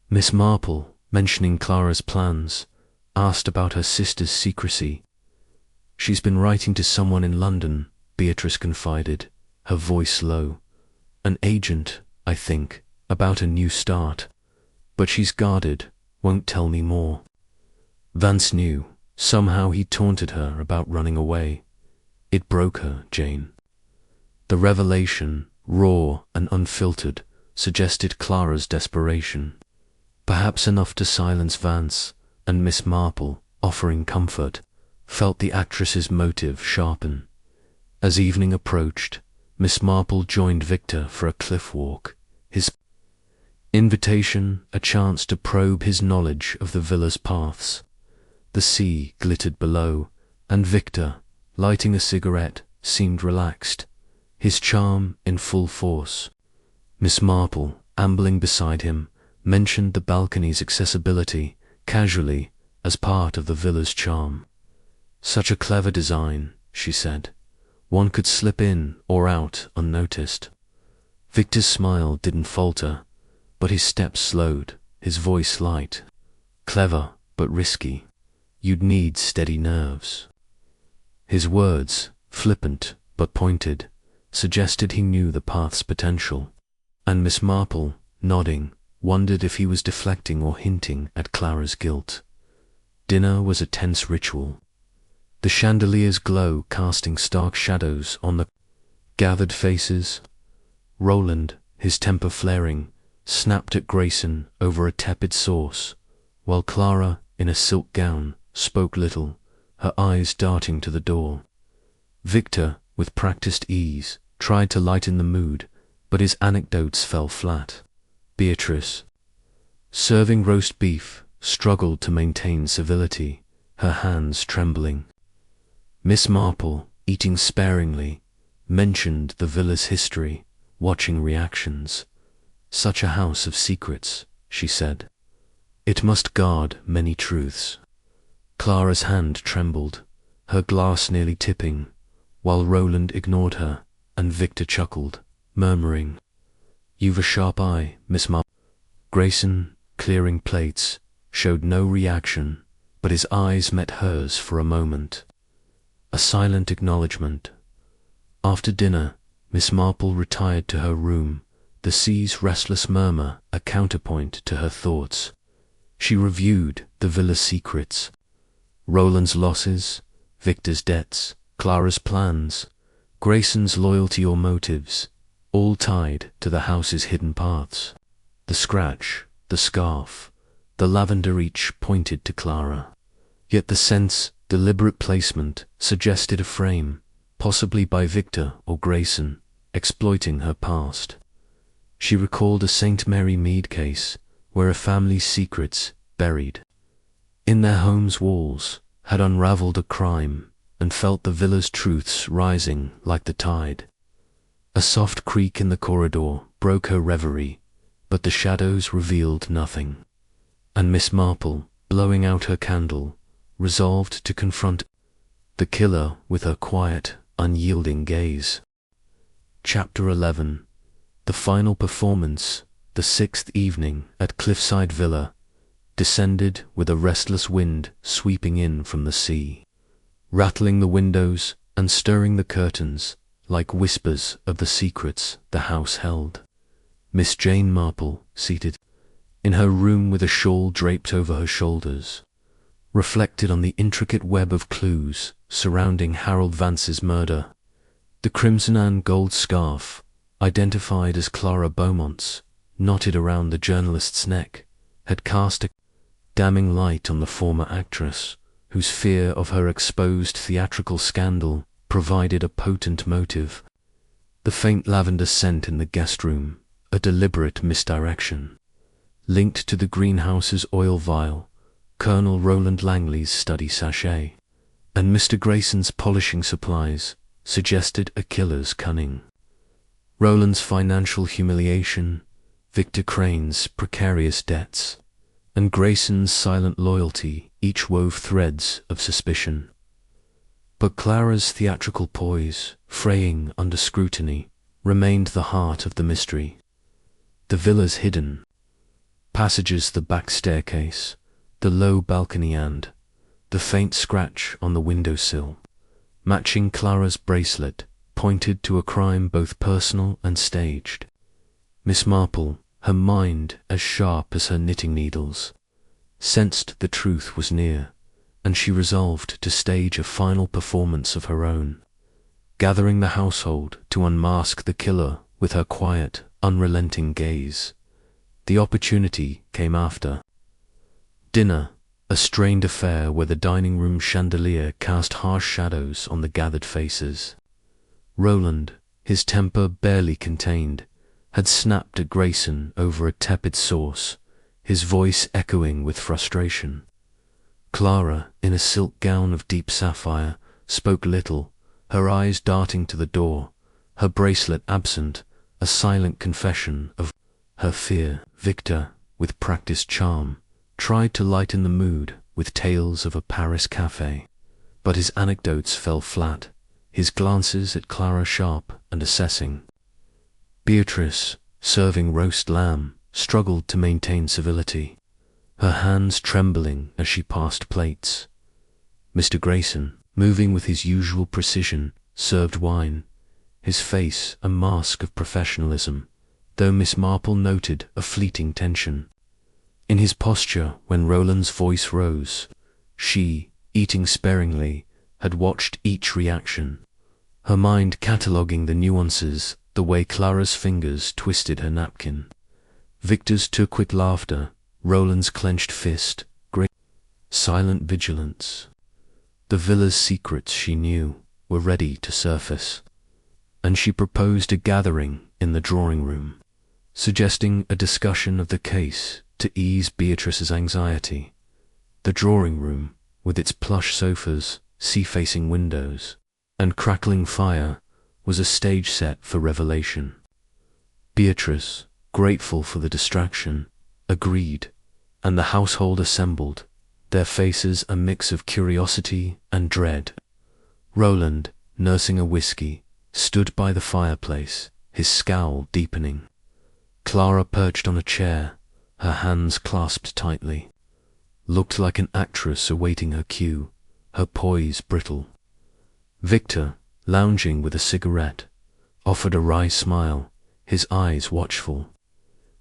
Miss Marple, mentioning Clara's plans, asked about her sister's secrecy. "She's been writing to someone in London," Beatrice confided, her voice low. "An agent, I think, about a new start. But she's guarded, won't tell me more." Vance knew. Somehow he taunted her about running away. It broke her, Jane. The revelation, raw and unfiltered, suggested Clara's desperation. Perhaps enough to silence Vance, and Miss Marple, offering comfort, felt the actress's motive sharpen. As evening approached, Miss Marple joined Victor for a cliff walk, his invitation a chance to probe his knowledge of the villa's paths. The sea glittered below, and Victor, lighting a cigarette, seemed relaxed, his charm in full force. Miss Marple, ambling beside him, mentioned the balcony's accessibility, casually, as part of the villa's charm. "Such a clever design," she said. "One could slip in or out unnoticed." Victor's smile didn't falter, but his steps slowed, his voice light. "Clever, but risky. You'd need steady nerves." His words, flippant but pointed, suggested he knew the path's potential, and Miss Marple, nodding, wondered if he was deflecting or hinting at Clara's guilt. Dinner was a tense ritual, the chandelier's glow casting stark shadows on the gathered faces. Roland, his temper flaring, snapped at Grayson over a tepid sauce, while Clara, in a silk gown, spoke little, her eyes darting to the door. Victor, with practiced ease, tried to lighten the mood, but his anecdotes fell flat. Beatrice, serving roast beef, struggled to maintain civility, her hands trembling. Miss Marple, eating sparingly, mentioned the villa's history, watching reactions. "Such a house of secrets," she said. "It must guard many truths." Clara's hand trembled, her glass nearly tipping, while Roland ignored her, and Victor chuckled, murmuring, "You've a sharp eye, Miss Marple." Grayson, clearing plates, showed no reaction, but his eyes met hers for a moment. A silent acknowledgement. After dinner, Miss Marple retired to her room, the sea's restless murmur a counterpoint to her thoughts. She reviewed the villa's secrets, Roland's losses, Victor's debts, Clara's plans, Grayson's loyalty or motives, all tied to the house's hidden paths. The scratch, the scarf, the lavender each pointed to Clara. Yet the scent's deliberate placement suggested a frame, possibly by Victor or Grayson, exploiting her past. She recalled a St. Mary Mead case, where a family's secrets buried in their home's walls, had unraveled a crime and felt the villa's truths rising like the tide. A soft creak in the corridor broke her reverie, but the shadows revealed nothing, and Miss Marple, blowing out her candle, resolved to confront the killer with her quiet, unyielding gaze. Chapter 11. The final performance, the sixth evening at Cliffside Villa, descended with a restless wind sweeping in from the sea, rattling the windows and stirring the curtains like whispers of the secrets the house held. Miss Jane Marple, seated in her room with a shawl draped over her shoulders, reflected on the intricate web of clues surrounding Harold Vance's murder. The crimson and gold scarf, identified as Clara Beaumont's, knotted around the journalist's neck, had cast a damning light on the former actress, whose fear of her exposed theatrical scandal provided a potent motive. The faint lavender scent in the guest room, a deliberate misdirection. Linked to the greenhouse's oil vial, Colonel Roland Langley's study sachet, and Mr. Grayson's polishing supplies suggested a killer's cunning. Roland's financial humiliation, Victor Crane's precarious debts, and Grayson's silent loyalty each wove threads of suspicion. But Clara's theatrical poise, fraying under scrutiny, remained the heart of the mystery. The villa's hidden passages, the back staircase, the low balcony, and the faint scratch on the windowsill, matching Clara's bracelet, pointed to a crime both personal and staged. Miss Marple, her mind as sharp as her knitting needles, sensed the truth was near, and she resolved to stage a final performance of her own, gathering the household to unmask the killer with her quiet, unrelenting gaze. The opportunity came after dinner, a strained affair where the dining room chandelier cast harsh shadows on the gathered faces. Roland, his temper barely contained, had snapped at Grayson over a tepid sauce, his voice echoing with frustration. Clara, in a silk gown of deep sapphire, spoke little, her eyes darting to the door, her bracelet absent, a silent confession of her fear. Victor, with practiced charm, tried to lighten the mood with tales of a Paris cafe, but his anecdotes fell flat, his glances at Clara sharp and assessing. Beatrice, serving roast lamb, struggled to maintain civility, her hands trembling as she passed plates. Mr. Grayson, moving with his usual precision, served wine, his face a mask of professionalism, though Miss Marple noted a fleeting tension in his posture when Roland's voice rose. She, eating sparingly, had watched each reaction, her mind cataloguing the nuances, the way Clara's fingers twisted her napkin. Victor's too quick laughter, Roland's clenched fist, great silent vigilance. The villa's secrets, she knew, were ready to surface, and she proposed a gathering in the drawing room, suggesting a discussion of the case to ease Beatrice's anxiety. The drawing room, with its plush sofas, sea-facing windows, and crackling fire, was a stage set for revelation. Beatrice, grateful for the distraction, agreed, and the household assembled, their faces a mix of curiosity and dread. Roland, nursing a whiskey, stood by the fireplace, his scowl deepening. Clara, perched on a chair, her hands clasped tightly, looked like an actress awaiting her cue, her poise brittle. Victor, lounging with a cigarette, offered a wry smile, his eyes watchful.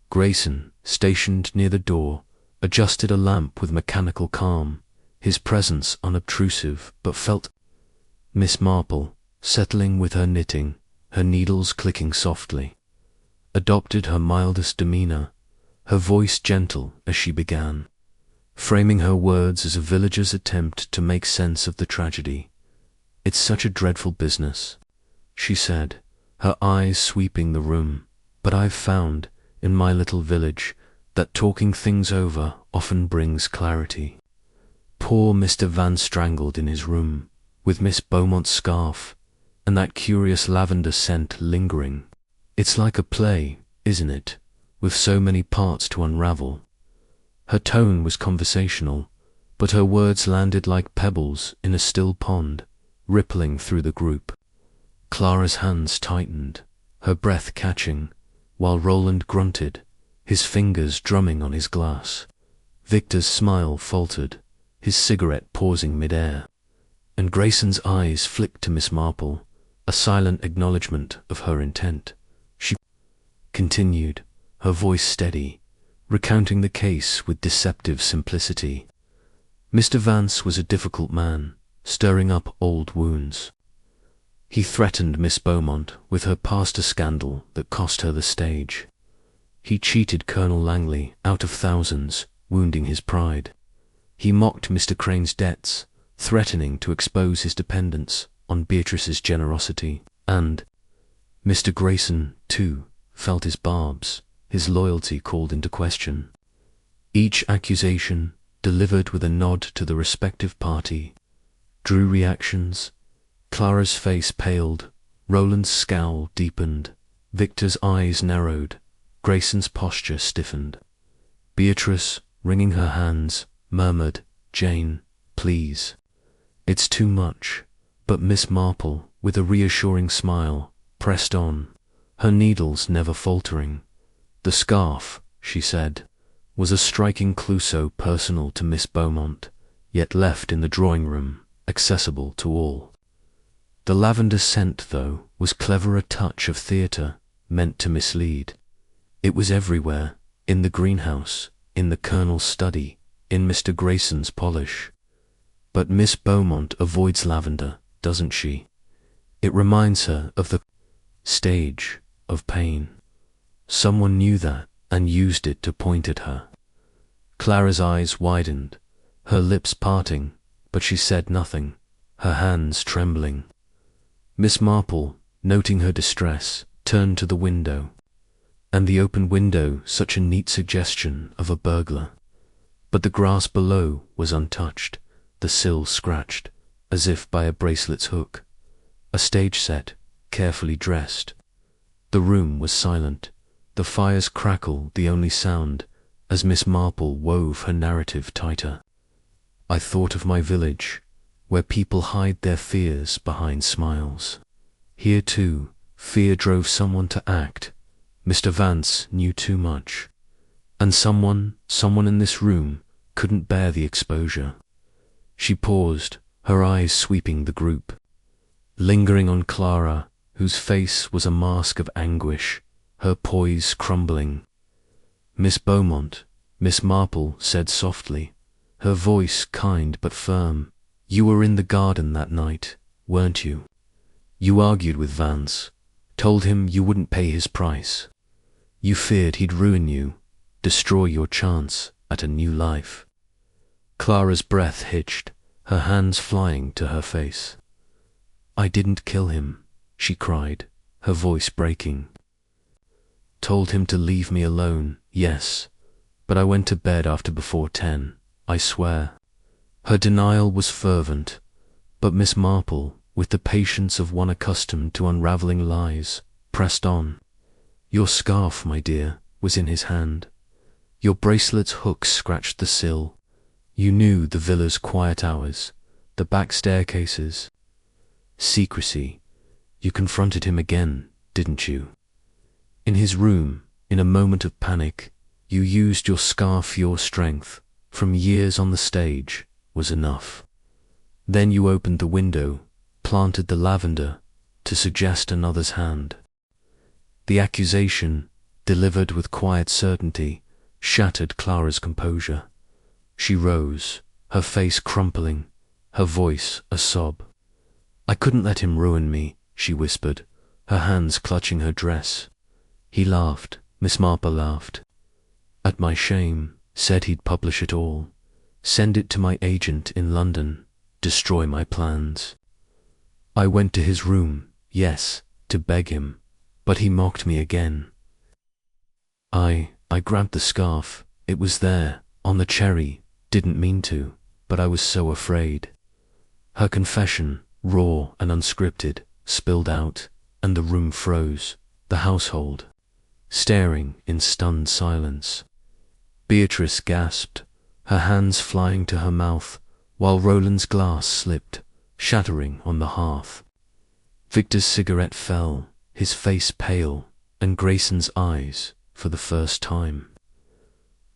Grayson, stationed near the door, adjusted a lamp with mechanical calm, his presence unobtrusive but felt. Miss Marple, settling with her knitting, her needles clicking softly, adopted her mildest demeanour, her voice gentle as she began, framing her words as a villager's attempt to make sense of the tragedy. "It's such a dreadful business," she said, her eyes sweeping the room, "but I've found, in my little village, that talking things over often brings clarity. Poor Mr. Vance strangled in his room, with Miss Beaumont's scarf, and that curious lavender scent lingering. It's like a play, isn't it, with so many parts to unravel. Her tone was conversational, but her words landed like pebbles in a still pond, rippling through the group. Clara's hands tightened, her breath catching, while Roland grunted, his fingers drumming on his glass. Victor's smile faltered, his cigarette pausing mid-air, and Grayson's eyes flicked to Miss Marple, a silent acknowledgement of her intent. She continued, her voice steady, recounting the case with deceptive simplicity. Mr. Vance was a difficult man, stirring up old wounds. He threatened Miss Beaumont with her pastor scandal that cost her the stage. He cheated Colonel Langley out of thousands, wounding his pride. He mocked Mr. Crane's debts, threatening to expose his dependence on Beatrice's generosity. And Mr. Grayson, too, felt his barbs, his loyalty called into question. Each accusation, delivered with a nod to the respective party, drew reactions. Clara's face paled, Roland's scowl deepened, Victor's eyes narrowed, Grayson's posture stiffened. Beatrice, wringing her hands, murmured, "Jane, please. It's too much." But Miss Marple, with a reassuring smile, pressed on, her needles never faltering. "The scarf," she said, "was a striking trousseau personal to Miss Beaumont, yet left in the drawing-room, accessible to all. The lavender scent, though, was clever, a touch of theatre, meant to mislead. It was everywhere, in the greenhouse, in the Colonel's study, in Mr. Grayson's polish. But Miss Beaumont avoids lavender, doesn't she? It reminds her of the stage of pain. Someone knew that and used it to point at her." Clara's eyes widened, her lips parting, but she said nothing, her hands trembling. Miss Marple, noting her distress, turned to the window. And the open window, such a neat suggestion of a burglar. But the grass below was untouched, the sill scratched, as if by a bracelet's hook. A stage set, carefully dressed. The room was silent, the fire's crackle the only sound, as Miss Marple wove her narrative tighter. "I thought of my village, where people hide their fears behind smiles. Here, too, fear drove someone to act. Mr. Vance knew too much. And someone in this room couldn't bear the exposure." She paused, her eyes sweeping the group, lingering on Clara, whose face was a mask of anguish, her poise crumbling. "Miss Beaumont," Miss Marple said softly, her voice kind but firm, "you were in the garden that night, weren't you? You argued with Vance, told him you wouldn't pay his price. You feared he'd ruin you, destroy your chance at a new life." Clara's breath hitched, her hands flying to her face. "I didn't kill him," she cried, her voice breaking. "Told him to leave me alone, yes, but I went to bed after before 10, I swear." Her denial was fervent, but Miss Marple, with the patience of one accustomed to unraveling lies, pressed on. "Your scarf, my dear, was in his hand. Your bracelet's hooks scratched the sill. You knew the villa's quiet hours, the back staircases. Secrecy. You confronted him again, didn't you? In his room, in a moment of panic, you used your scarf. Your strength, from years on the stage, was enough. Then you opened the window, planted the lavender, to suggest another's hand." The accusation, delivered with quiet certainty, shattered Clara's composure. She rose, her face crumpling, her voice a sob. "I couldn't let him ruin me," she whispered, her hands clutching her dress. He laughed, Miss Marple laughed. "At my shame, said he'd publish it all, send it to my agent in London, destroy my plans. I went to his room, yes, to beg him, but he mocked me again. I grabbed the scarf, it was there, on the cherry, didn't mean to, but I was so afraid." Her confession, raw and unscripted, spilled out, and the room froze, the household staring in stunned silence. Beatrice gasped, her hands flying to her mouth, while Roland's glass slipped, shattering on the hearth. Victor's cigarette fell, his face pale, and Grayson's eyes, for the first time,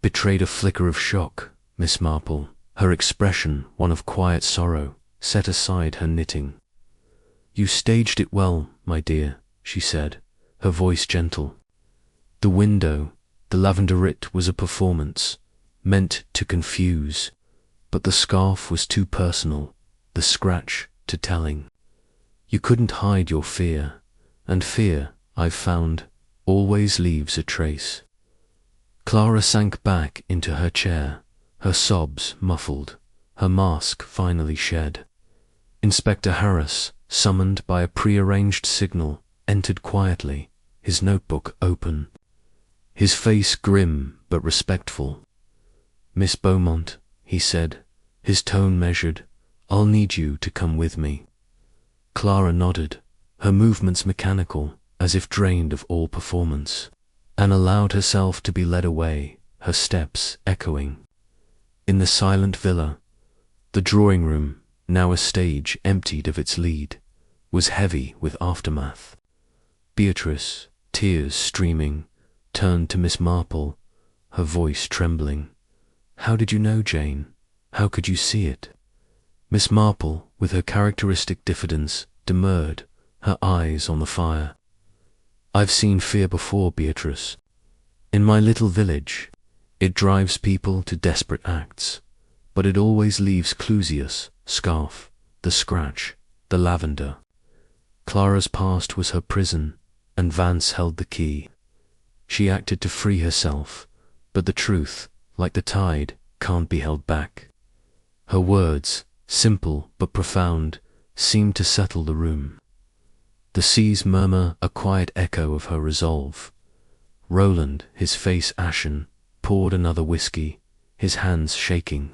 betrayed a flicker of shock. Miss Marple, her expression one of quiet sorrow, set aside her knitting. "You staged it well, my dear," she said, her voice gentle. "The window, the lavender-it was a performance, meant to confuse, but the scarf was too personal, the scratch too telling. You couldn't hide your fear, and fear, I've found, always leaves a trace." Clara sank back into her chair, her sobs muffled, her mask finally shed. Inspector Harris, summoned by a prearranged signal, entered quietly, his notebook open, his face grim but respectful. "Miss Beaumont," he said, his tone measured, "I'll need you to come with me." Clara nodded, her movements mechanical, as if drained of all performance, and allowed herself to be led away, her steps echoing. In the silent villa, the drawing room, now a stage emptied of its lead, was heavy with aftermath. Beatrice, tears streaming, turned to Miss Marple, her voice trembling. "How did you know, Jane? How could you see it?" Miss Marple, with her characteristic diffidence, demurred, her eyes on the fire. "I've seen fear before, Beatrice. In my little village, it drives people to desperate acts, but it always leaves Clusius, scarf, the scratch, the lavender." Clara's past was her prison, and Vance held the key. She acted to free herself, but the truth, like the tide, can't be held back. Her words, simple but profound, seemed to settle the room. The sea's murmur a quiet echo of her resolve. Roland, his face ashen, poured another whiskey, his hands shaking.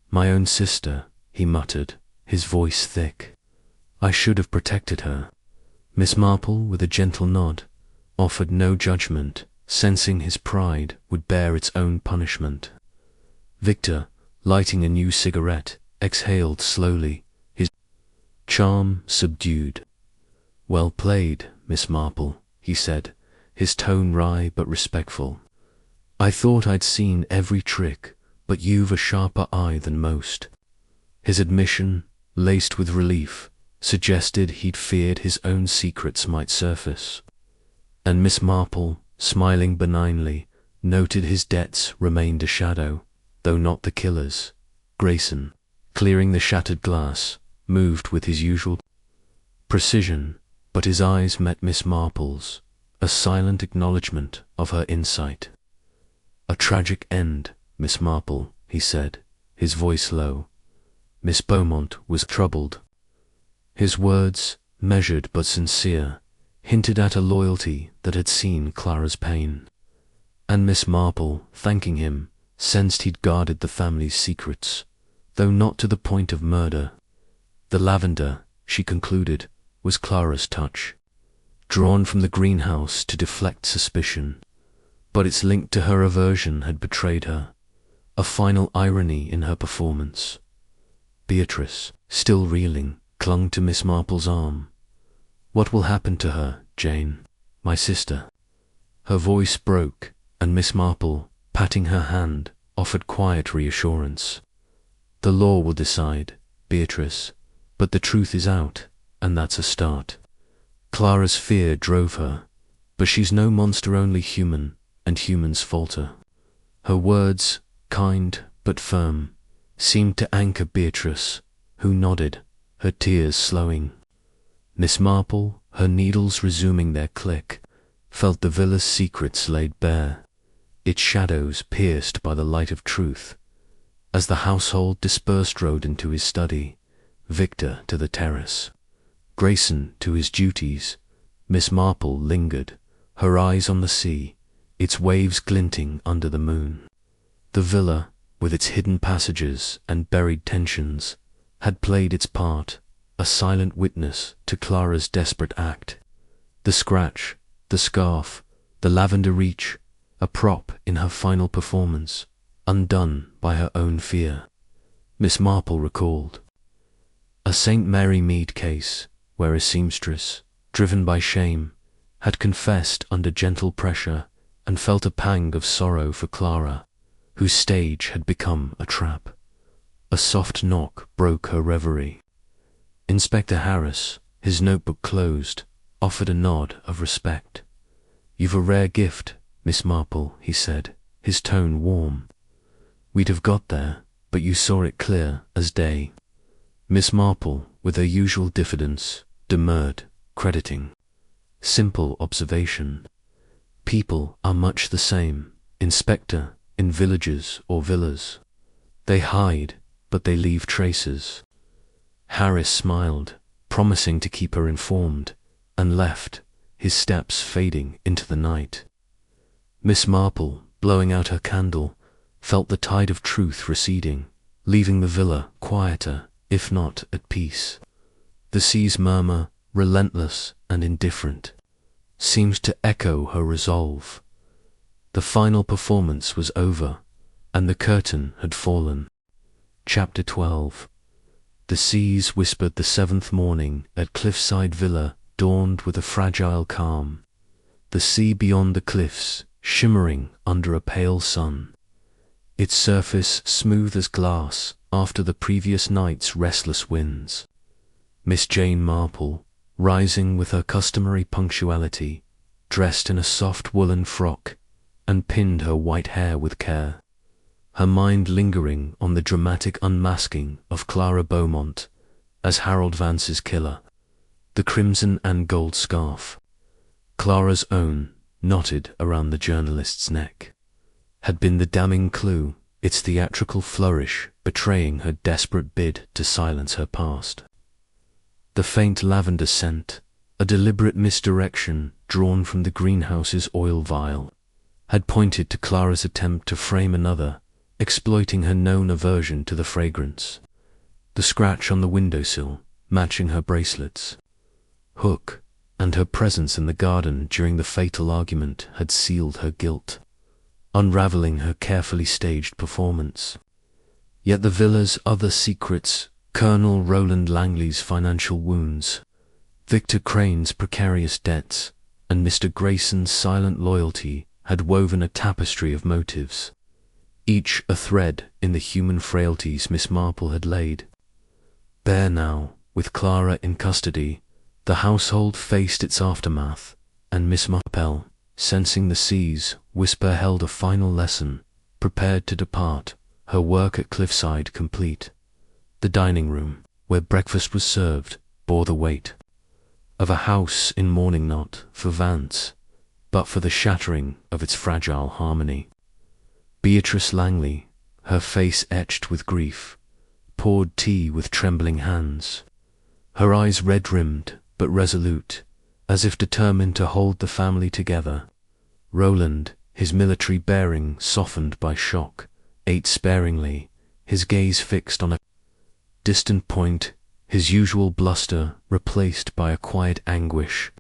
"My own sister," he muttered, his voice thick. "I should have protected her." Miss Marple, with a gentle nod, offered no judgment, sensing his pride would bear its own punishment. Victor, lighting a new cigarette, exhaled slowly, his charm subdued. "Well played, Miss Marple," he said, his tone wry but respectful. "I thought I'd seen every trick, but you've a sharper eye than most." His admission, laced with relief, suggested he'd feared his own secrets might surface. And Miss Marple, smiling benignly, noted his debts remained a shadow, though not the killer's. Grayson, clearing the shattered glass, moved with his usual precision, but his eyes met Miss Marple's, a silent acknowledgment of her insight. "A tragic end, Miss Marple," he said, his voice low. Miss Beaumont was troubled. His words, measured but sincere, hinted at a loyalty that had seen Clara's pain. And Miss Marple, thanking him, sensed he'd guarded the family's secrets, though not to the point of murder. The lavender, she concluded, was Clara's touch, drawn from the greenhouse to deflect suspicion, but its link to her aversion had betrayed her, a final irony in her performance. Beatrice, still reeling, clung to Miss Marple's arm. "What will happen to her, Jane, my sister?" Her voice broke, and Miss Marple, patting her hand, offered quiet reassurance. "The law will decide, Beatrice, but the truth is out, and that's a start. Clara's fear drove her, but she's no monster, only human, and humans falter." Her words, kind but firm, seemed to anchor Beatrice, who nodded, her tears slowing. Miss Marple, her needles resuming their click, felt the villa's secrets laid bare, its shadows pierced by the light of truth. As the household dispersed, rode into his study, Victor to the terrace, Grayson to his duties, Miss Marple lingered, her eyes on the sea, its waves glinting under the moon. The villa, with its hidden passages and buried tensions, had played its part, a silent witness to Clara's desperate act. The scratch, the scarf, the lavender reach, a prop in her final performance, undone by her own fear. Miss Marple recalled a St. Mary Mead case where a seamstress, driven by shame, had confessed under gentle pressure and felt a pang of sorrow for Clara, whose stage had become a trap. A soft knock broke her reverie. Inspector Harris, his notebook closed, offered a nod of respect. "You've a rare gift, Miss Marple," he said, his tone warm. "We'd have got there, but you saw it clear as day." Miss Marple, with her usual diffidence, demurred, crediting. "Simple observation. People are much the same, Inspector, in villages or villas. They hide, but they leave traces." Harris smiled, promising to keep her informed, and left, his steps fading into the night. Miss Marple, blowing out her candle, felt the tide of truth receding, leaving the villa quieter, if not at peace. The sea's murmur, relentless and indifferent, seemed to echo her resolve. The final performance was over, and the curtain had fallen. Chapter 12. The seas whispered the seventh morning at Cliffside Villa dawned with a fragile calm. The sea beyond the cliffs, shimmering under a pale sun, its surface smooth as glass after the previous night's restless winds. Miss Jane Marple, rising with her customary punctuality, dressed in a soft woolen frock, and pinned her white hair with care, her mind lingering on the dramatic unmasking of Clara Beaumont as Harold Vance's killer. The crimson and gold scarf, Clara's own, knotted around the journalist's neck, had been the damning clue, its theatrical flourish betraying her desperate bid to silence her past. The faint lavender scent, a deliberate misdirection drawn from the greenhouse's oil vial, had pointed to Clara's attempt to frame another, exploiting her known aversion to the fragrance. The scratch on the windowsill, matching her bracelets, hook, and her presence in the garden during the fatal argument had sealed her guilt, unraveling her carefully staged performance. Yet the villa's other secrets, Colonel Roland Langley's financial wounds, Victor Crane's precarious debts, and Mr. Grayson's silent loyalty had woven a tapestry of motives, each a thread in the human frailties Miss Marple had laid. Bare now, with Clara in custody, the household faced its aftermath, and Miss Marple, sensing the sea's whisper, held a final lesson, prepared to depart, her work at Cliffside complete. The dining room, where breakfast was served, bore the weight of a house in mourning, not for Vance, but for the shattering of its fragile harmony. Beatrice Langley, her face etched with grief, poured tea with trembling hands, her eyes red-rimmed but resolute, as if determined to hold the family together. Roland, his military bearing softened by shock, ate sparingly, his gaze fixed on a distant point, his usual bluster replaced by a quiet anguish.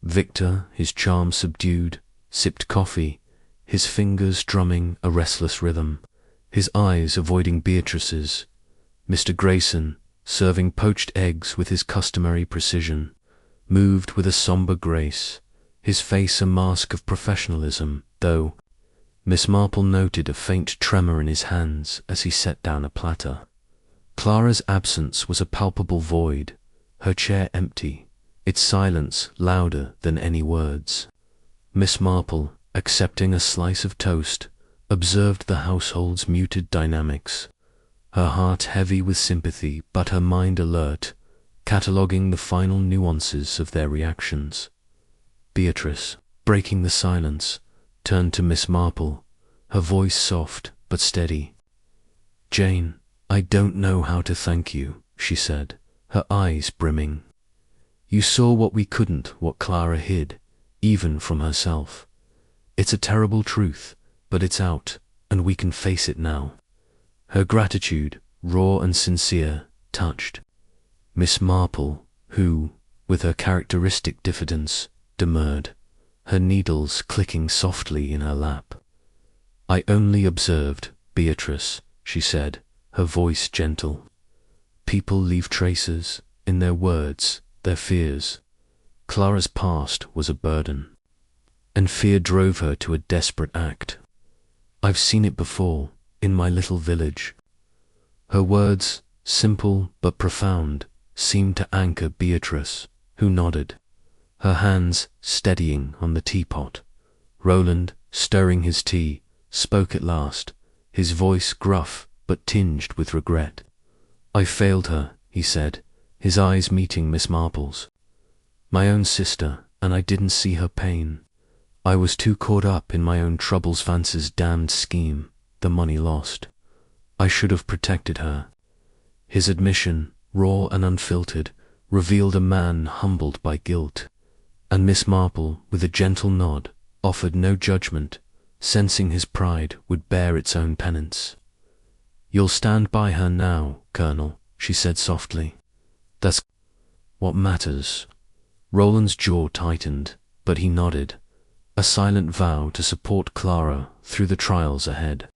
Victor, his charm subdued, sipped coffee, his fingers drumming a restless rhythm, his eyes avoiding Beatrice's. Mr. Grayson, serving poached eggs with his customary precision, moved with a sombre grace, his face a mask of professionalism, though Miss Marple noted a faint tremor in his hands as he set down a platter. Clara's absence was a palpable void, her chair empty, its silence louder than any words. Miss Marple, accepting a slice of toast, observed the household's muted dynamics, her heart heavy with sympathy but her mind alert, cataloguing the final nuances of their reactions. Beatrice, breaking the silence, turned to Miss Marple, her voice soft but steady. "Jane, I don't know how to thank you," she said, her eyes brimming. "You saw what we couldn't, what Clara hid, even from herself. It's a terrible truth, but it's out, and we can face it now. Her gratitude, raw and sincere, touched Miss Marple, who, with her characteristic diffidence, demurred, her needles clicking softly in her lap. "I only observed, Beatrice," she said, her voice gentle. "People leave traces, in their words, their fears. Clara's past was a burden, and fear drove her to a desperate act. I've seen it before, in my little village." Her words, simple but profound, seemed to anchor Beatrice, who nodded, her hands steadying on the teapot. Roland, stirring his tea, spoke at last, his voice gruff but tinged with regret. "I failed her," he said, his eyes meeting Miss Marple's. "My own sister, and I didn't see her pain. I was too caught up in my own troubles. Vance's damned scheme, the money lost. I should have protected her." His admission, raw and unfiltered, revealed a man humbled by guilt, and Miss Marple, with a gentle nod, offered no judgment, sensing his pride would bear its own penance. "You'll stand by her now, Colonel," she said softly. "That's what matters." Roland's jaw tightened, but he nodded, a silent vow to support Clara through the trials ahead.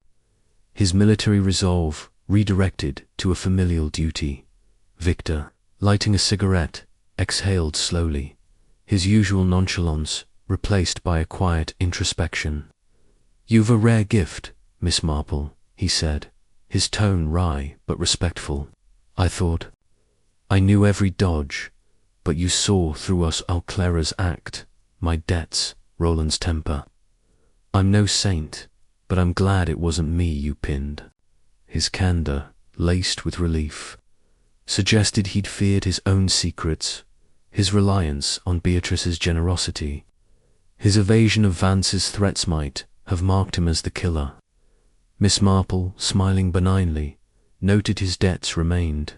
His military resolve redirected to a familial duty. Victor, lighting a cigarette, exhaled slowly, his usual nonchalance replaced by a quiet introspection. "You've a rare gift, Miss Marple," he said, his tone wry but respectful. I knew every dodge, but you saw through us Clara's act, my debts, Roland's temper. I'm no saint, but I'm glad it wasn't me you pinned." His candor, laced with relief, suggested he'd feared his own secrets, his reliance on Beatrice's generosity. His evasion of Vance's threats might have marked him as the killer. Miss Marple, smiling benignly, noted his debts remained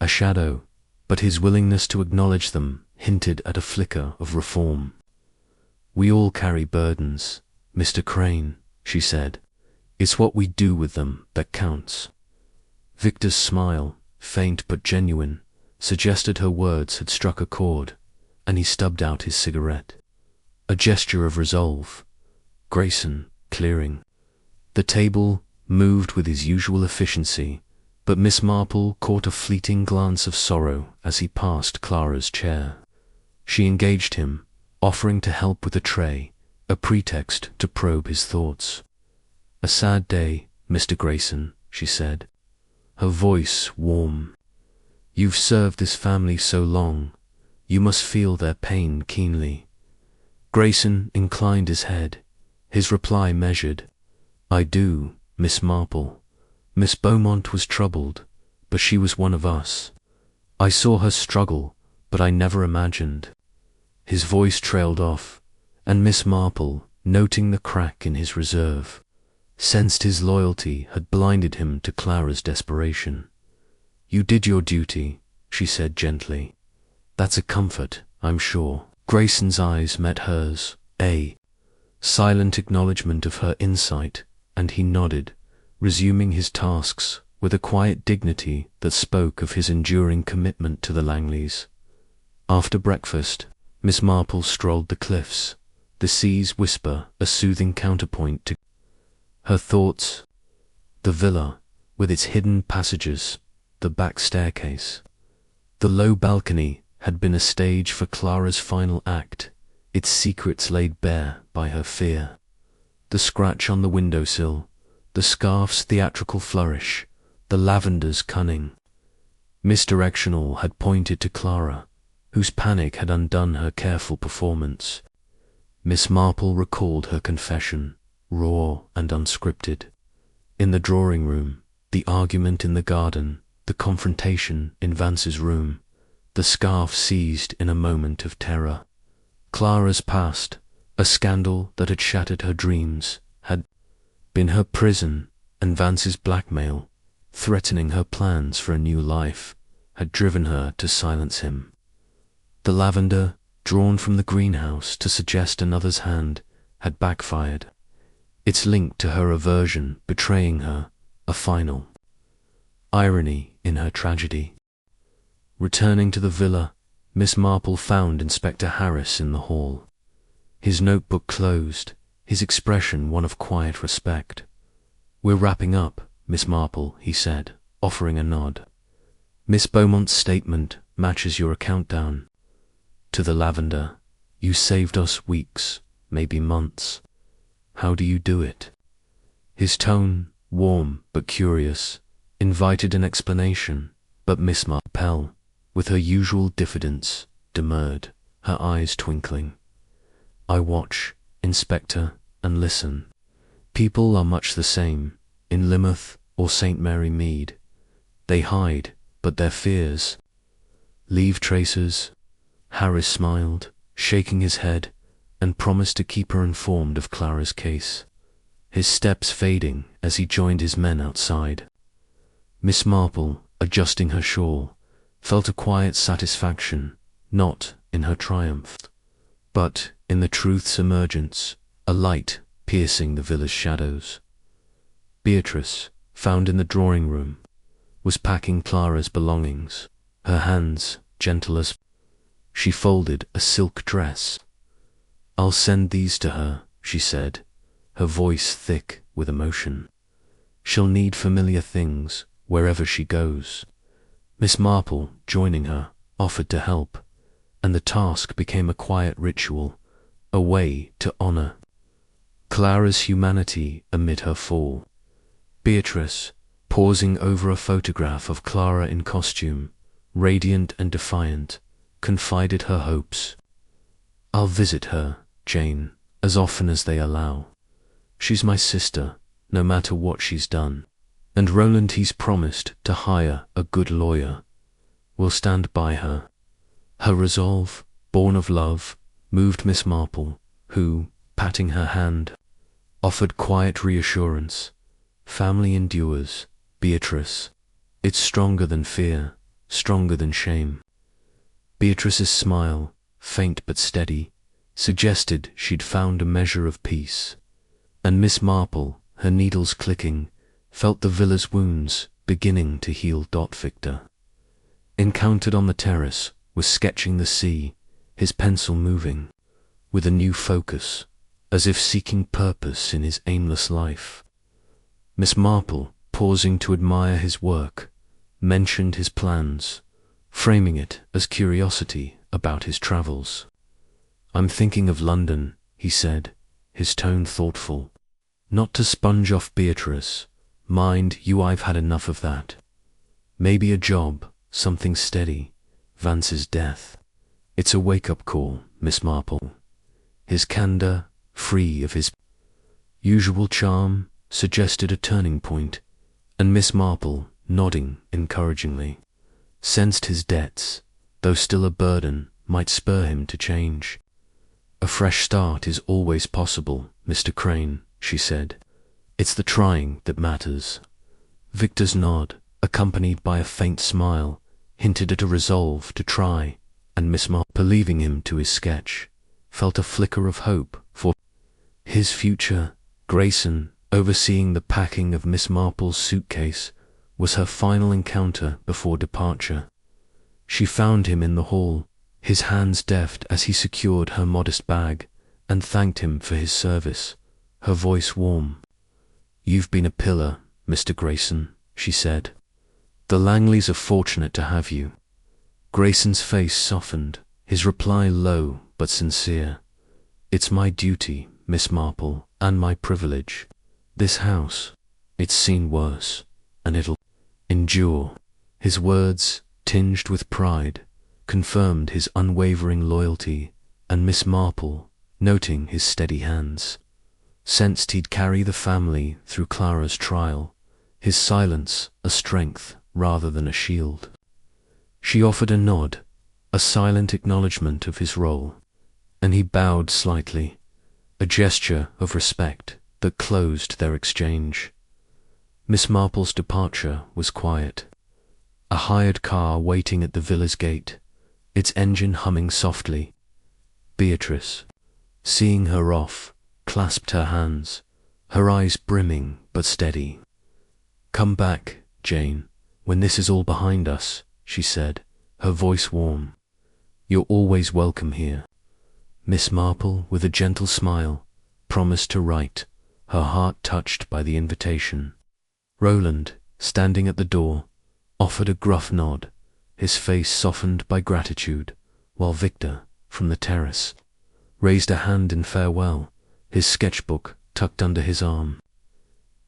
a shadow, but his willingness to acknowledge them hinted at a flicker of reform. "We all carry burdens, Mr. Crane," she said. "It's what we do with them that counts." Victor's smile, faint but genuine, suggested her words had struck a chord, and he stubbed out his cigarette. A gesture of resolve. Grayson, clearing. The table moved with his usual efficiency, but Miss Marple caught a fleeting glance of sorrow as he passed Clara's chair. She engaged him, offering to help with a tray, a pretext to probe his thoughts. "A sad day, Mr. Grayson," she said, her voice warm. "You've served this family so long, you must feel their pain keenly." Grayson inclined his head, his reply measured. "I do, Miss Marple. Miss Beaumont was troubled, but she was one of us. I saw her struggle, but I never imagined." His voice trailed off, and Miss Marple, noting the crack in his reserve, sensed his loyalty had blinded him to Clara's desperation. "You did your duty," she said gently. "That's a comfort, I'm sure." Grayson's eyes met hers, a silent acknowledgement of her insight, and he nodded, resuming his tasks with a quiet dignity that spoke of his enduring commitment to the Langleys. After breakfast, Miss Marple strolled the cliffs, the sea's whisper a soothing counterpoint to her thoughts. The villa, with its hidden passages, the back staircase, the low balcony, had been a stage for Clara's final act, its secrets laid bare by her fear. The scratch on the windowsill, the scarf's theatrical flourish, the lavender's cunning. Misdirectional had pointed to Clara, whose panic had undone her careful performance. Miss Marple recalled her confession, raw and unscripted. In the drawing room, the argument in the garden, the confrontation in Vance's room, the scarf seized in a moment of terror. Clara's past, a scandal that had shattered her dreams, had been her prison, and Vance's blackmail, threatening her plans for a new life, had driven her to silence him. The lavender, drawn from the greenhouse to suggest another's hand, had backfired, its link to her aversion betraying her, a final irony in her tragedy. Returning to the villa, Miss Marple found Inspector Harris in the hall. His notebook closed, his expression one of quiet respect. "We're wrapping up, Miss Marple," he said, offering a nod. "Miss Beaumont's statement matches your account down to the lavender. You saved us weeks, maybe months. How do you do it?" His tone, warm but curious, invited an explanation, but Miss Marple, with her usual diffidence, demurred, her eyes twinkling. "I watch, Inspector, and listen. People are much the same, in Lymouth or St. Mary Mead. They hide, but their fears leave traces." Harris smiled, shaking his head, and promised to keep her informed of Clara's case, his steps fading as he joined his men outside. Miss Marple, adjusting her shawl, felt a quiet satisfaction, not in her triumph, but in the truth's emergence, a light piercing the villa's shadows. Beatrice, found in the drawing-room, was packing Clara's belongings, her hands gentle as she folded a silk dress. "I'll send these to her," she said, her voice thick with emotion. "She'll need familiar things wherever she goes." Miss Marple, joining her, offered to help, and the task became a quiet ritual, a way to honor Clara's humanity amid her fall. Beatrice, pausing over a photograph of Clara in costume, radiant and defiant, confided her hopes. "I'll visit her, Jane, as often as they allow. She's my sister, no matter what she's done. And Roland, he's promised to hire a good lawyer. We'll stand by her." Her resolve, born of love, moved Miss Marple, who, patting her hand, offered quiet reassurance. "Family endures, Beatrice. It's stronger than fear, stronger than shame." Beatrice's smile, faint but steady, suggested she'd found a measure of peace, and Miss Marple, her needles clicking, felt the villa's wounds beginning to heal. Victor, encountered on the terrace, was sketching the sea, his pencil moving with a new focus, as if seeking purpose in his aimless life. Miss Marple, pausing to admire his work, mentioned his plans, framing it as curiosity about his travels. "I'm thinking of London," he said, his tone thoughtful. "Not to sponge off Beatrice. Mind you, I've had enough of that. Maybe a job, something steady. Vance's death. It's a wake-up call, Miss Marple." His candor, free of his usual charm, suggested a turning point, and Miss Marple, nodding encouragingly, sensed his debts, though still a burden, might spur him to change. "A fresh start is always possible, Mr. Crane," she said. "It's the trying that matters." Victor's nod, accompanied by a faint smile, hinted at a resolve to try, and Miss Marple, believing him to his sketch, felt a flicker of hope for his future. Grayson, overseeing the packing of Miss Marple's suitcase, was her final encounter before departure. She found him in the hall, his hands deft as he secured her modest bag, and thanked him for his service, her voice warm. "You've been a pillar, Mr. Grayson," she said. "The Langleys are fortunate to have you." Grayson's face softened, his reply low but sincere. "It's my duty, Miss Marple, and my privilege. This house, it's seen worse, and it'll endure." His words, tinged with pride, confirmed his unwavering loyalty, and Miss Marple, noting his steady hands, sensed he'd carry the family through Clara's trial, his silence a strength rather than a shield. She offered a nod, a silent acknowledgement of his role, and he bowed slightly, a gesture of respect that closed their exchange. Miss Marple's departure was quiet. A hired car waiting at the villa's gate, its engine humming softly. Beatrice, seeing her off, clasped her hands, her eyes brimming but steady. "Come back, Jane. "When this is all behind us," she said, her voice warm, "you're always welcome here." Miss Marple, with a gentle smile, promised to write, her heart touched by the invitation. Roland, standing at the door, offered a gruff nod, his face softened by gratitude, while Victor, from the terrace, raised a hand in farewell, his sketchbook tucked under his arm.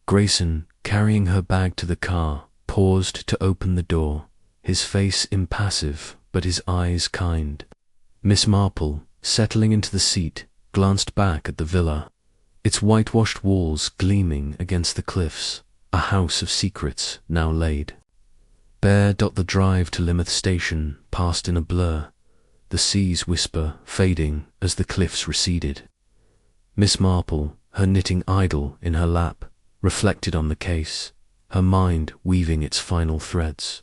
Grayson, carrying her bag to the car, paused to open the door, his face impassive but his eyes kind. Miss Marple, settling into the seat, glanced back at the villa, its whitewashed walls gleaming against the cliffs, a house of secrets now laid. Bare. The drive to Lymouth Station passed in a blur, the sea's whisper fading as the cliffs receded. Miss Marple, her knitting idle in her lap, reflected on the case, her mind weaving its final threads.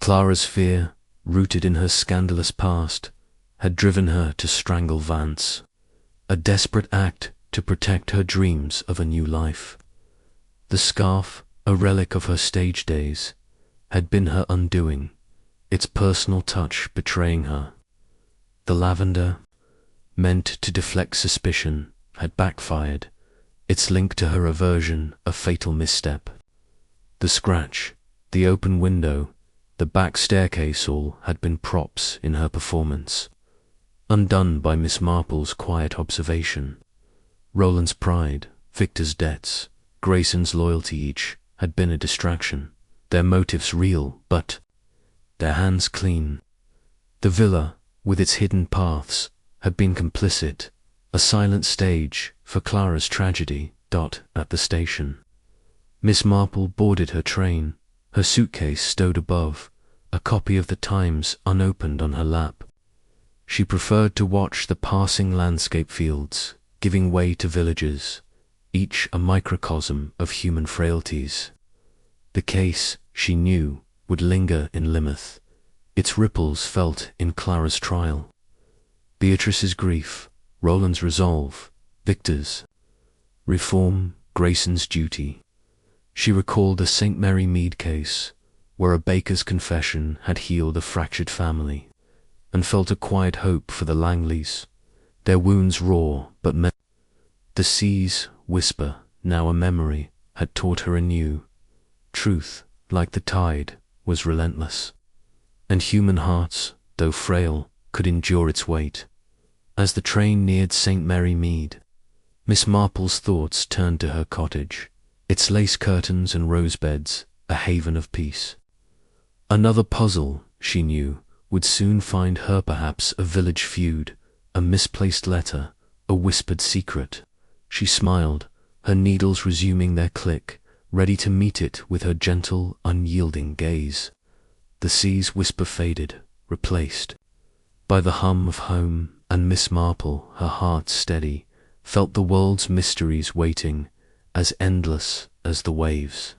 Clara's fear, rooted in her scandalous past, had driven her to strangle Vance, a desperate act to protect her dreams of a new life. The scarf, a relic of her stage days, had been her undoing, its personal touch betraying her. The lavender, meant to deflect suspicion, had backfired, its link to her aversion a fatal misstep. The scratch, the open window, the back staircase all had been props in her performance, undone by Miss Marple's quiet observation. Roland's pride, Victor's debts, Grayson's loyalty each had been a distraction, their motives real, but their hands clean. The villa, with its hidden paths, had been complicit, a silent stage for Clara's tragedy. At the station, Miss Marple boarded her train, her suitcase stowed above, a copy of the Times unopened on her lap. She preferred to watch the passing landscape fields, giving way to villages, each a microcosm of human frailties. The case, she knew, would linger in Lymouth, its ripples felt in Clara's trial. Beatrice's grief, Roland's resolve, Victor's reform, Grayson's duty. She recalled a St. Mary Mead case, where a baker's confession had healed a fractured family, and felt a quiet hope for the Langleys, their wounds raw but the sea's whisper, now a memory, had taught her anew. Truth, like the tide, was relentless, and human hearts, though frail, could endure its weight. As the train neared St. Mary Mead, Miss Marple's thoughts turned to her cottage, its lace curtains and rose beds, a haven of peace. Another puzzle, she knew, would soon find her perhaps a village feud, a misplaced letter, a whispered secret. She smiled, her needles resuming their click, ready to meet it with her gentle, unyielding gaze. The sea's whisper faded, replaced by the hum of home, and Miss Marple, her heart steady, felt the world's mysteries waiting, as endless as the waves.